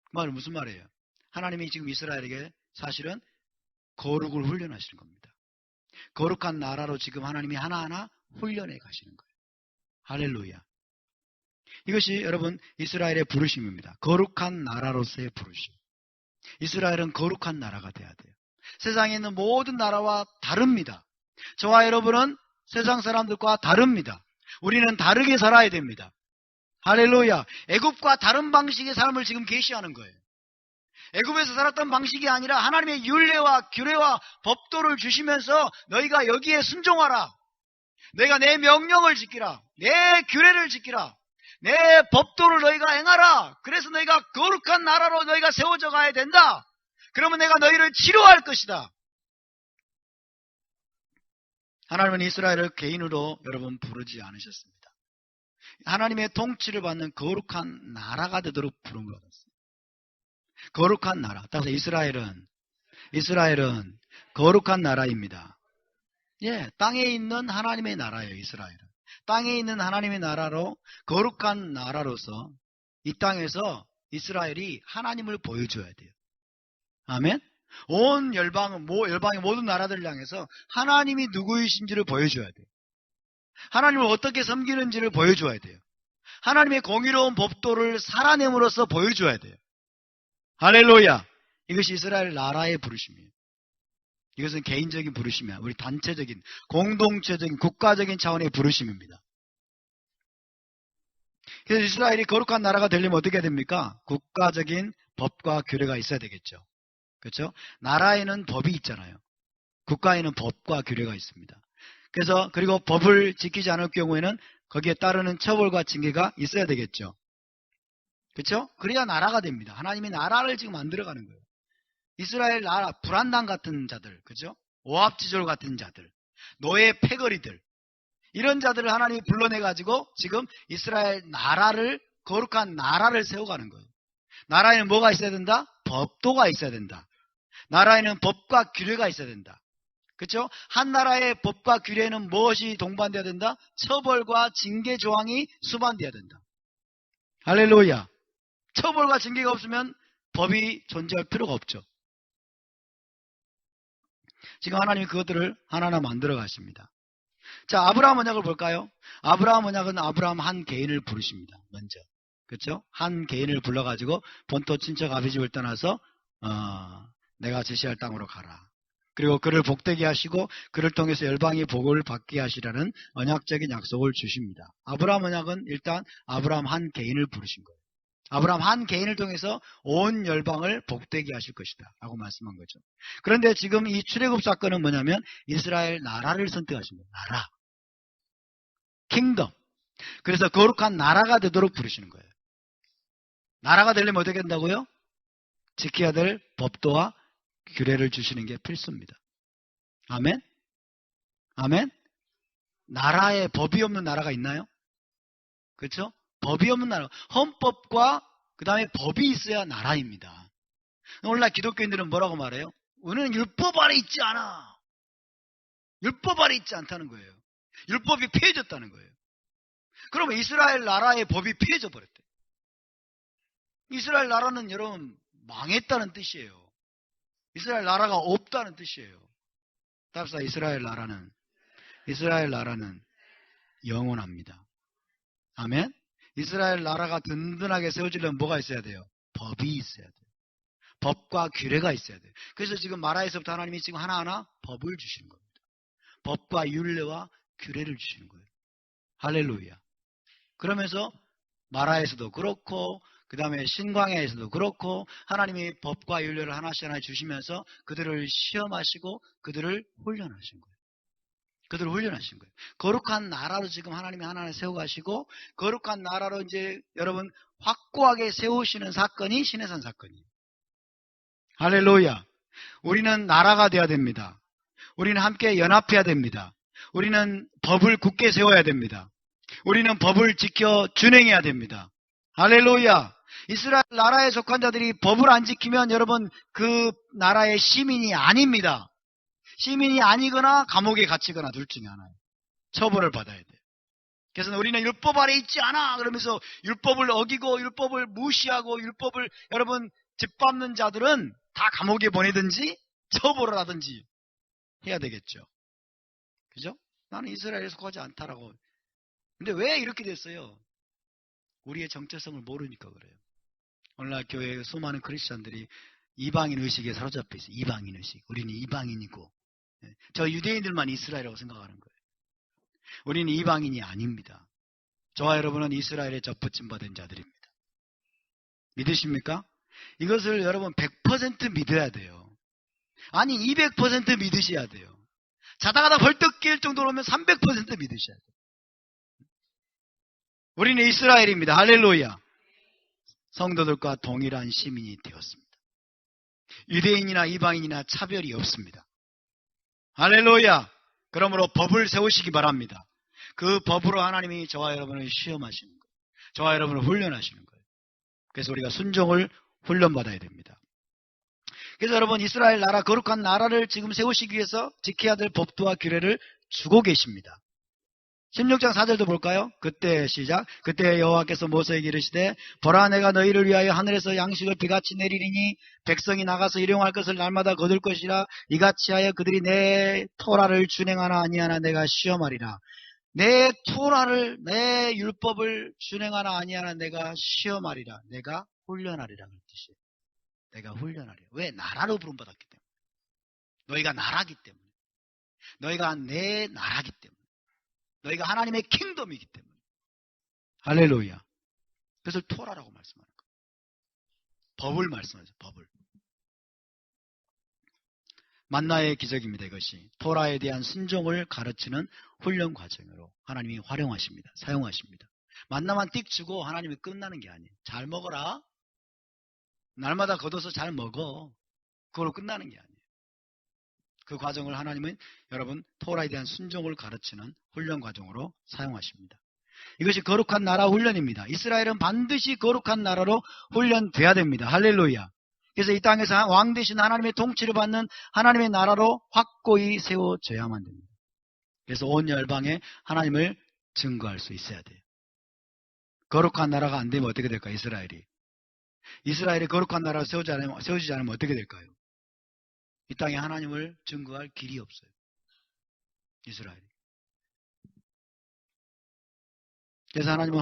그 말은 무슨 말이에요? 하나님이 지금 이스라엘에게 사실은 거룩을 훈련하시는 겁니다. 거룩한 나라로 지금 하나님이 하나하나 훈련해 가시는 거예요. 할렐루야. 이것이 여러분 이스라엘의 부르심입니다. 거룩한 나라로서의 부르심. 이스라엘은 거룩한 나라가 돼야 돼요. 세상에 있는 모든 나라와 다릅니다. 저와 여러분은 세상 사람들과 다릅니다. 우리는 다르게 살아야 됩니다. 할렐루야. 애굽과 다른 방식의 삶을 지금 계시하는 거예요. 애굽에서 살았던 방식이 아니라 하나님의 율례와 규례와 법도를 주시면서 너희가 여기에 순종하라. 너희가 내 명령을 지키라. 내 규례를 지키라. 내 법도를 너희가 행하라. 그래서 너희가 거룩한 나라로 너희가 세워져 가야 된다. 그러면 내가 너희를 치료할 것이다. 하나님은 이스라엘을 개인으로 여러분 부르지 않으셨습니다. 하나님의 통치를 받는 거룩한 나라가 되도록 부른 것 같았어요. 거룩한 나라. 따라서 이스라엘은 거룩한 나라입니다. 예, 땅에 있는 하나님의 나라예요. 이스라엘은 땅에 있는 하나님의 나라로 거룩한 나라로서 이 땅에서 이스라엘이 하나님을 보여줘야 돼요. 아멘? 온 열방의 모든 나라들을 향해서 하나님이 누구이신지를 보여줘야 돼요. 하나님을 어떻게 섬기는지를 보여줘야 돼요. 하나님의 공의로운 법도를 살아냄으로써 보여줘야 돼요. 할렐루야! 이것이 이스라엘 나라의 부르심이에요. 이것은 개인적인 부르심이 아니라 우리 단체적인, 공동체적인, 국가적인 차원의 부르심입니다. 그래서 이스라엘이 거룩한 나라가 되려면 어떻게 해야 됩니까? 국가적인 법과 규례가 있어야 되겠죠. 그렇죠? 나라에는 법이 있잖아요. 국가에는 법과 규례가 있습니다. 그래서 그리고 법을 지키지 않을 경우에는 거기에 따르는 처벌과 징계가 있어야 되겠죠. 그렇죠? 그래야 나라가 됩니다. 하나님이 나라를 지금 만들어가는 거예요. 이스라엘 나라, 불안당 같은 자들, 그죠? 오합지졸 같은 자들, 노예 패거리들, 이런 자들을 하나님이 불러내가지고 지금 이스라엘 나라를, 거룩한 나라를 세워가는 거예요. 나라에는 뭐가 있어야 된다? 법도가 있어야 된다. 나라에는 법과 규례가 있어야 된다. 그렇죠? 한 나라의 법과 규례는 무엇이 동반되어야 된다? 처벌과 징계 조항이 수반되어야 된다. 할렐루야. 처벌과 징계가 없으면 법이 존재할 필요가 없죠. 지금 하나님이 그것들을 하나하나 만들어 가십니다. 자, 아브라함 언약을 볼까요? 아브라함 언약은 아브라함 한 개인을 부르십니다. 먼저. 그렇죠? 한 개인을 불러가지고 본토 친척 아비 집을 떠나서 내가 제시할 땅으로 가라. 그리고 그를 복되게 하시고 그를 통해서 열방이 복을 받게 하시라는 언약적인 약속을 주십니다. 아브라함 언약은 일단 아브라함 한 개인을 부르신 거예요. 아브라함 한 개인을 통해서 온 열방을 복되게 하실 것이다 라고 말씀한 거죠. 그런데 지금 이 출애굽 사건은 뭐냐면 이스라엘 나라를 선택하신 거예요. 나라. 킹덤. 그래서 거룩한 나라가 되도록 부르시는 거예요. 나라가 되려면 어떻게 된다고요? 지켜야 될 법도와 규례를 주시는 게 필수입니다. 아멘? 아멘? 나라에 법이 없는 나라가 있나요? 그렇죠? 법이 없는 나라. 헌법과 그 다음에 법이 있어야 나라입니다. 오늘날 기독교인들은 뭐라고 말해요? 우리는 율법 아래 있지 않아. 율법 아래 있지 않다는 거예요. 율법이 폐해졌다는 거예요. 그러면 이스라엘 나라의 법이 폐해져 버렸대. 이스라엘 나라는 여러분 망했다는 뜻이에요. 이스라엘 나라가 없다는 뜻이에요. 답사 이스라엘 나라는 영원합니다. 아멘? 이스라엘 나라가 든든하게 세워지려면 뭐가 있어야 돼요? 법이 있어야 돼요. 법과 규례가 있어야 돼요. 그래서 지금 마라에서부터 하나님이 지금 하나하나 법을 주시는 겁니다. 법과 율례와 규례를 주시는 거예요. 할렐루야. 그러면서 마라에서도 그렇고 그 다음에 신광야에서도 그렇고 하나님이 법과 율례를 하나씩 하나 주시면서 그들을 시험하시고 그들을 훈련하신 거예요. 그들을 훈련하신 거예요. 거룩한 나라로 지금 하나님이 하나를 세워가시고 거룩한 나라로 이제 여러분 확고하게 세우시는 사건이 시내산 사건이에요. 할렐루야. 우리는 나라가 되어야 됩니다. 우리는 함께 연합해야 됩니다. 우리는 법을 굳게 세워야 됩니다. 우리는 법을 지켜 준행해야 됩니다. 할렐루야. 이스라엘 나라에 속한 자들이 법을 안 지키면 여러분 그 나라의 시민이 아닙니다. 시민이 아니거나 감옥에 갇히거나 둘 중에 하나예요. 처벌을 받아야 돼요. 그래서 우리는 율법 아래 있지 않아 그러면서 율법을 어기고 율법을 무시하고 율법을 여러분 짓밟는 자들은 다 감옥에 보내든지 처벌을 하든지 해야 되겠죠. 그죠? 나는 이스라엘에 속하지 않다라고. 근데 왜 이렇게 됐어요? 우리의 정체성을 모르니까 그래요. 오늘날 교회에 수많은 크리스천들이 이방인 의식에 사로잡혀 있어요. 이방인 의식. 우리는 이방인이고 저 유대인들만 이스라엘이라고 생각하는 거예요. 우리는 이방인이 아닙니다. 저와 여러분은 이스라엘에 접붙임 받은 자들입니다. 믿으십니까? 이것을 여러분 100% 믿어야 돼요. 아니 200% 믿으셔야 돼요. 자다가다 벌떡 깰 정도로면 300% 믿으셔야 돼요. 우리는 이스라엘입니다. 할렐루야. 성도들과 동일한 시민이 되었습니다. 유대인이나 이방인이나 차별이 없습니다. 할렐루야. 그러므로 법을 세우시기 바랍니다. 그 법으로 하나님이 저와 여러분을 시험하시는 거예요. 저와 여러분을 훈련하시는 거예요. 그래서 우리가 순종을 훈련받아야 됩니다. 그래서 여러분 이스라엘 나라 거룩한 나라를 지금 세우시기 위해서 지켜야 될 법도와 규례를 주고 계십니다. 16장 4절도 볼까요? 그때 시작. 그때 여호와께서 모세에게 이르시되 보라 내가 너희를 위하여 하늘에서 양식을 비같이 내리리니 백성이 나가서 일용할 것을 날마다 거둘 것이라 이같이 하여 그들이 내 토라를 준행하나 아니하나 내가 시험하리라. 내 토라를 내 율법을 준행하나 아니하나 내가 시험하리라. 내가 훈련하리라 그 뜻이에요. 내가 훈련하리라. 왜? 나라로 부름받았기 때문에. 너희가 나라기 때문에. 너희가 내 나라기 때문에. 너희가 하나님의 킹덤이기 때문에. 할렐루야. 그래서 토라라고 말씀하는 거예요. 법을 말씀하죠. 법을. 만나의 기적입니다. 이것이. 토라에 대한 순종을 가르치는 훈련 과정으로 하나님이 활용하십니다. 사용하십니다. 만나만 띡 주고 하나님이 끝나는 게 아니에요. 잘 먹어라. 날마다 걷어서 잘 먹어. 그걸로 끝나는 게 아니에요. 그 과정을 하나님은 여러분 토라에 대한 순종을 가르치는 훈련 과정으로 사용하십니다. 이것이 거룩한 나라 훈련입니다. 이스라엘은 반드시 거룩한 나라로 훈련돼야 됩니다. 할렐루야. 그래서 이 땅에서 왕 대신 하나님의 통치를 받는 하나님의 나라로 확고히 세워져야만 됩니다. 그래서 온 열방에 하나님을 증거할 수 있어야 돼요. 거룩한 나라가 안 되면 어떻게 될까요? 이스라엘이 거룩한 나라를 세워지지 않으면 어떻게 될까요? 이 땅에 하나님을 증거할 길이 없어요. 이스라엘이. 그래서 하나님은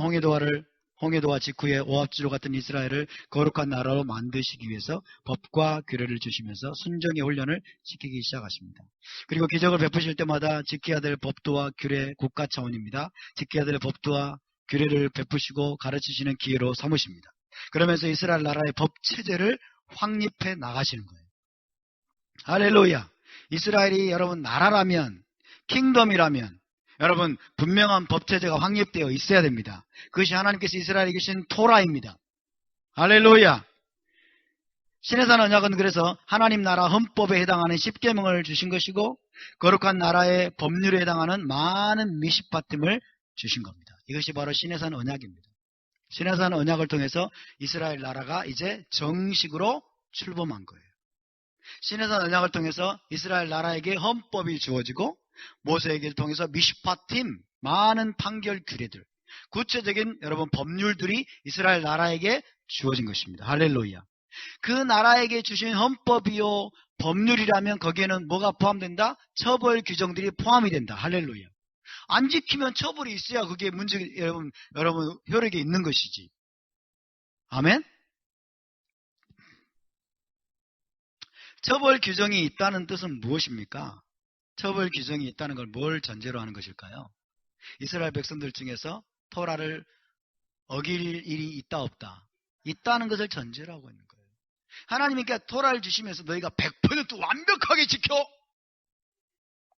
홍해도와 직후에 오합지로 같은 이스라엘을 거룩한 나라로 만드시기 위해서 법과 규례를 주시면서 순종의 훈련을 시키기 시작하십니다. 그리고 기적을 베푸실 때마다 지켜야 될 법도와 규례, 국가 차원입니다. 지켜야 될 법도와 규례를 베푸시고 가르치시는 기회로 삼으십니다. 그러면서 이스라엘 나라의 법 체제를 확립해 나가시는 거예요. 할렐루야. 이스라엘이 여러분 나라라면, 킹덤이라면 여러분 분명한 법체제가 확립되어 있어야 됩니다. 그것이 하나님께서 이스라엘에 계신 토라입니다. 할렐루야. 시내산 언약은 그래서 하나님 나라 헌법에 해당하는 10계명을 주신 것이고 거룩한 나라의 법률에 해당하는 많은 미십파팀을 주신 겁니다. 이것이 바로 시내산 언약입니다. 시내산 언약을 통해서 이스라엘 나라가 이제 정식으로 출범한 거예요. 시내산 언약을 통해서 이스라엘 나라에게 헌법이 주어지고 모세에게 통해서 미십파팀 많은 판결 규례들 구체적인 여러분 법률들이 이스라엘 나라에게 주어진 것입니다. 할렐루야. 그 나라에게 주신 헌법이요 법률이라면 거기에는 뭐가 포함된다? 처벌 규정들이 포함이 된다. 할렐루야. 안 지키면 처벌이 있어야 그게 문제 여러분 효력이 있는 것이지. 아멘. 처벌 규정이 있다는 뜻은 무엇입니까? 처벌 규정이 있다는 걸 뭘 전제로 하는 것일까요? 이스라엘 백성들 중에서 토라를 어길 일이 있다 없다. 있다는 것을 전제로 하고 있는 거예요. 하나님이 그러니까 토라를 주시면서 너희가 100% 완벽하게 지켜.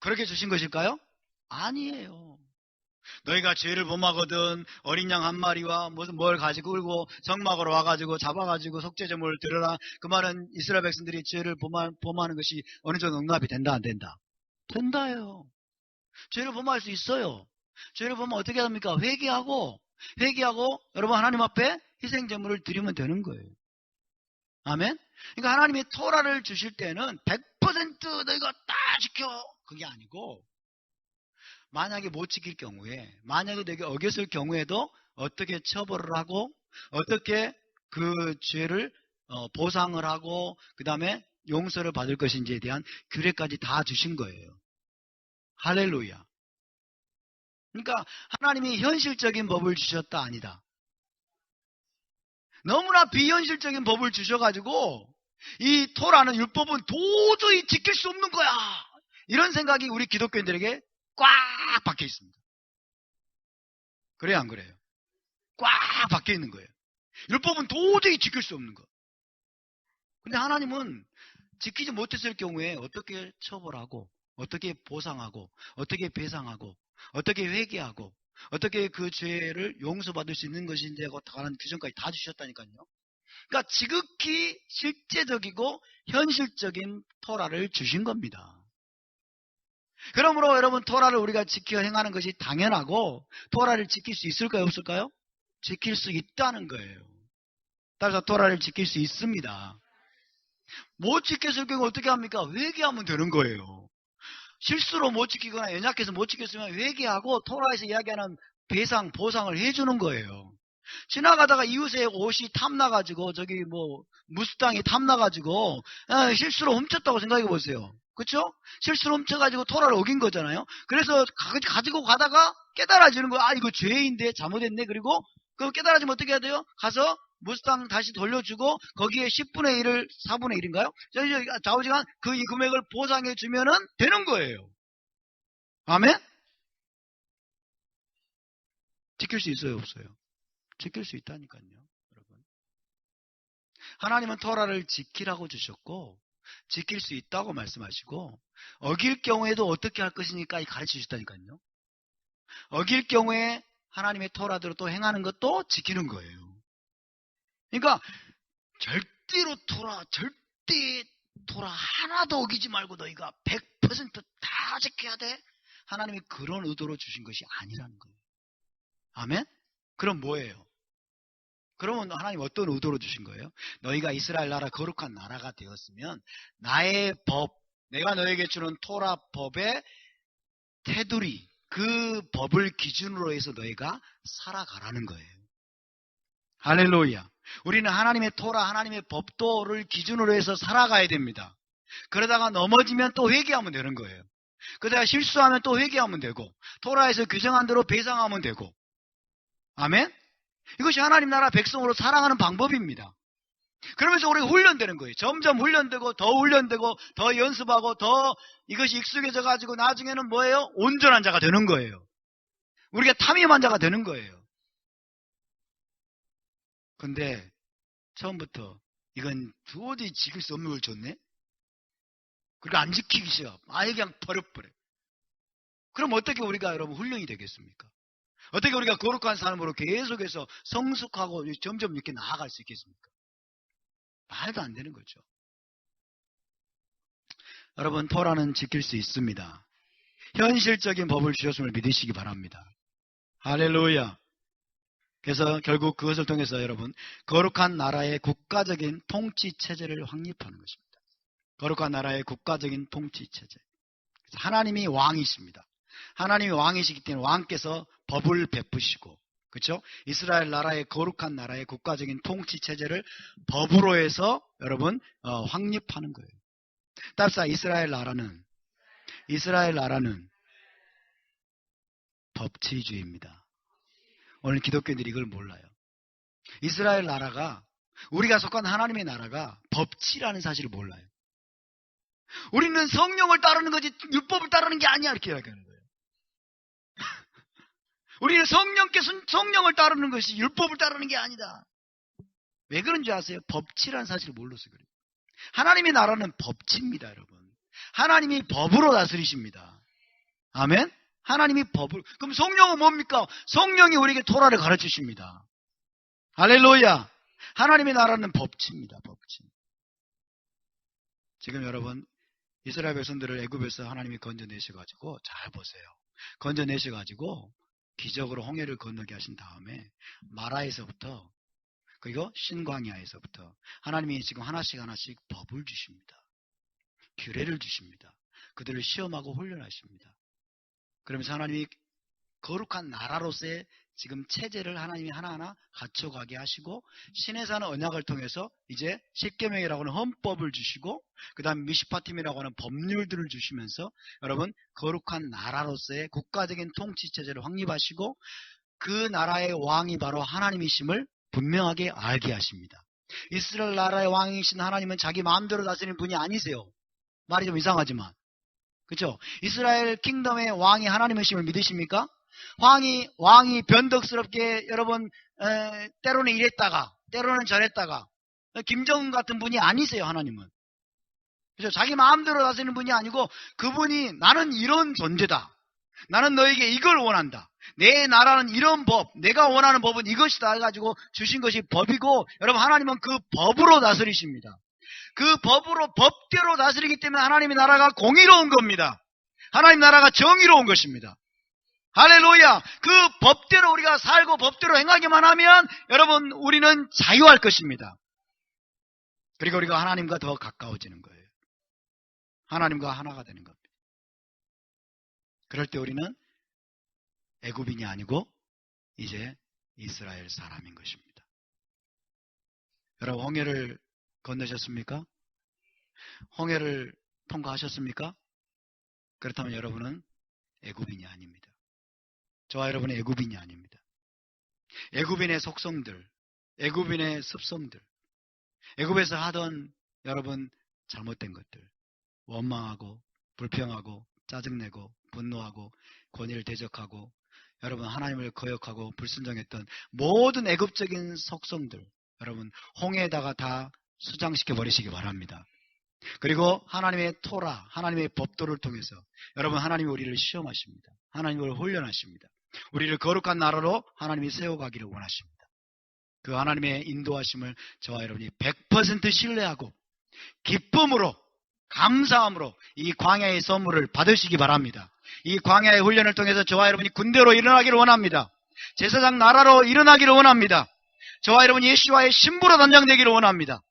그렇게 주신 것일까요? 아니에요. 너희가 죄를 범하거든 어린 양 한 마리와 무슨 뭘 가지고 울고 성막으로 와가지고 잡아가지고 속죄제물을 드려라. 그 말은 이스라엘 백성들이 죄를 범하는 것이 어느 정도 응답이 된다 안 된다? 된다요. 죄를 범할 수 있어요. 죄를 범하면 어떻게 합니까? 회개하고 여러분 하나님 앞에 희생제물을 드리면 되는 거예요. 아멘. 그러니까 하나님이 토라를 주실 때는 100% 너희가 다 지켜 그게 아니고 만약에 못 지킬 경우에 만약에 너희가 어겼을 경우에도 어떻게 처벌을 하고 어떻게 그 죄를 보상을 하고 그 다음에 용서를 받을 것인지에 대한 규례까지 다 주신 거예요. 할렐루야. 그러니까 하나님이 현실적인 법을 주셨다 아니다. 너무나 비현실적인 법을 주셔가지고 이 토라는 율법은 도저히 지킬 수 없는 거야. 이런 생각이 우리 기독교인들에게 꽉 박혀 있습니다. 그래요 안 그래요? 꽉 박혀 있는 거예요. 율법은 도저히 지킬 수 없는 거. 근데 하나님은 지키지 못했을 경우에 어떻게 처벌하고 어떻게 보상하고 어떻게 배상하고 어떻게 회개하고 어떻게 그 죄를 용서받을 수 있는 것인지에 관한 규정까지 다 주셨다니까요. 그러니까 지극히 실제적이고 현실적인 토라를 주신 겁니다. 그러므로 여러분 토라를 우리가 지켜 행하는 것이 당연하고 토라를 지킬 수 있을까요 없을까요? 지킬 수 있다는 거예요. 따라서 토라를 지킬 수 있습니다. 못 지켰을 경우 어떻게 합니까? 회개하면 되는 거예요. 실수로 못 지키거나 연약해서 못 지켰으면 회개하고 토라에서 이야기하는 배상, 보상을 해주는 거예요. 지나가다가 이웃의 옷이 탐나가지고 저기 뭐 무스탕이 탐나가지고 실수로 훔쳤다고 생각해 보세요. 그렇죠? 실수로 훔쳐가지고 토라를 어긴 거잖아요. 그래서 가지고 가다가 깨달아지는 거야. 아, 이거 죄인데 잘못했네. 그리고 그 깨달아지면 어떻게 해야 돼요? 가서 무스탕 다시 돌려주고 거기에 10분의 1을 4분의 1인가요? 좌우지간 그 이 금액을 보상해 주면은 되는 거예요. 아멘? 지킬 수 있어요, 없어요? 지킬 수 있다니까요, 여러분. 하나님은 토라를 지키라고 주셨고 지킬 수 있다고 말씀하시고 어길 경우에도 어떻게 할 것이니까 가르쳐 주셨다니까요. 어길 경우에 하나님의 토라대로 또 행하는 것도 지키는 거예요. 그러니까 절대 토라 하나도 어기지 말고 너희가 100%다 지켜야 돼. 하나님이 그런 의도로 주신 것이 아니라는 거예요. 아멘? 그럼 뭐예요? 그러면 하나님 어떤 의도로 주신 거예요? 너희가 이스라엘 나라 거룩한 나라가 되었으면 나의 법, 내가 너에게 주는 토라 법의 테두리, 그 법을 기준으로 해서 너희가 살아가라는 거예요. 할렐루야. 우리는 하나님의 토라, 하나님의 법도를 기준으로 해서 살아가야 됩니다. 그러다가 넘어지면 또 회개하면 되는 거예요. 그러다가 실수하면 또 회개하면 되고 토라에서 규정한 대로 배상하면 되고. 아멘? 이것이 하나님 나라 백성으로 살아가는 방법입니다. 그러면서 우리가 훈련되는 거예요. 점점 훈련되고 더 훈련되고 더 연습하고 더 이것이 익숙해져 가지고 나중에는 뭐예요? 온전한 자가 되는 거예요. 우리가 탐임한 자가 되는 거예요. 근데 처음부터 이건 도저히 지킬 수 없는 걸 줬네? 그리고 안 지키기 시작. 아예 그냥 버려버려. 그럼 어떻게 우리가 여러분 훈련이 되겠습니까? 어떻게 우리가 거룩한 삶으로 계속해서 성숙하고 점점 이렇게 나아갈 수 있겠습니까? 말도 안 되는 거죠. 여러분, 토라는 지킬 수 있습니다. 현실적인 법을 주셨음을 믿으시기 바랍니다. 할렐루야. 그래서 결국 그것을 통해서 여러분 거룩한 나라의 국가적인 통치체제를 확립하는 것입니다. 거룩한 나라의 국가적인 통치체제. 하나님이 왕이십니다. 하나님이 왕이시기 때문에 왕께서 법을 베푸시고, 그렇죠? 이스라엘 나라의 거룩한 나라의 국가적인 통치체제를 법으로 해서 여러분 확립하는 거예요. 따라서 이스라엘 나라는 법치주의입니다. 오늘 기독교인들이 이걸 몰라요. 이스라엘 나라가, 우리가 속한 하나님의 나라가 법치라는 사실을 몰라요. 우리는 성령을 따르는 거지 율법을 따르는 게 아니야, 이렇게 이야기하는 거예요. 우리는 성령을 따르는 것이 율법을 따르는 게 아니다. 왜 그런지 아세요? 법치라는 사실을 몰라서 그래요. 하나님의 나라는 법치입니다, 여러분. 하나님이 법으로 다스리십니다. 아멘? 하나님이 법을. 그럼 성령은 뭡니까? 성령이 우리에게 토라를 가르치십니다. 할렐루야. 하나님의 나라는 법치입니다. 법치. 지금 여러분 이스라엘 백성들을 애굽에서 하나님이 건져내셔가지고, 잘 보세요. 건져내셔가지고 기적으로 홍해를 건너게 하신 다음에 마라에서부터, 그리고 신광야에서부터 하나님이 지금 하나씩 법을 주십니다. 규례를 주십니다. 그들을 시험하고 훈련하십니다. 그러면서 하나님이 거룩한 나라로서의 지금 체제를 하나님이 하나하나 갖춰가게 하시고, 시내산 언약을 통해서 이제 십계명이라고 하는 헌법을 주시고, 그 다음 미시파팀이라고 하는 법률들을 주시면서 여러분 거룩한 나라로서의 국가적인 통치체제를 확립하시고, 그 나라의 왕이 바로 하나님이심을 분명하게 알게 하십니다. 이스라엘 나라의 왕이신 하나님은 자기 마음대로 다스리는 분이 아니세요. 말이 좀 이상하지만, 그렇죠? 이스라엘 킹덤의 왕이 하나님이심을 믿으십니까? 왕이 변덕스럽게 여러분 때로는 이랬다가 때로는 저랬다가, 김정은 같은 분이 아니세요. 하나님은, 그렇죠? 자기 마음대로 다스리는 분이 아니고, 그분이 나는 이런 존재다, 나는 너에게 이걸 원한다, 내 나라는 이런 법, 내가 원하는 법은 이것이다 해가지고 주신 것이 법이고, 여러분 하나님은 그 법으로 다스리십니다. 그 법대로 다스리기 때문에 하나님의 나라가 공의로운 겁니다. 하나님 나라가 정의로운 것입니다. 할렐루야. 그 법대로 우리가 살고 법대로 행하기만 하면 여러분 우리는 자유할 것입니다. 그리고 우리가 하나님과 더 가까워지는 거예요. 하나님과 하나가 되는 겁니다. 그럴 때 우리는 애굽인이 아니고 이제 이스라엘 사람인 것입니다. 여러분, 홍해를 건너셨습니까? 홍해를 통과하셨습니까? 그렇다면 여러분은 애굽인이 아닙니다. 저와 여러분은 애굽인이 아닙니다. 애굽인의 속성들, 애굽인의 습성들, 애굽에서 하던 여러분 잘못된 것들, 원망하고 불평하고 짜증내고 분노하고 권위를 대적하고 여러분 하나님을 거역하고 불순종했던 모든 애굽적인 속성들, 여러분 홍해에다가 다 수장시켜 버리시기 바랍니다. 그리고 하나님의 토라, 하나님의 법도를 통해서 여러분 하나님이 우리를 시험하십니다. 하나님을 훈련하십니다. 우리를 거룩한 나라로 하나님이 세워가기를 원하십니다. 그 하나님의 인도하심을 저와 여러분이 100% 신뢰하고 기쁨으로 감사함으로 이 광야의 선물을 받으시기 바랍니다. 이 광야의 훈련을 통해서 저와 여러분이 군대로 일어나기를 원합니다. 제사장 나라로 일어나기를 원합니다. 저와 여러분이 예수와의 신부로 단장되기를 원합니다.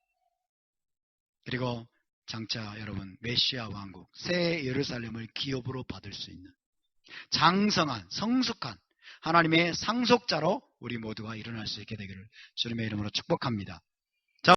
그리고 장차 여러분 메시아 왕국 새 예루살렘을 기업으로 받을 수 있는 장성한 성숙한 하나님의 상속자로 우리 모두가 일어날 수 있게 되기를 주님의 이름으로 축복합니다.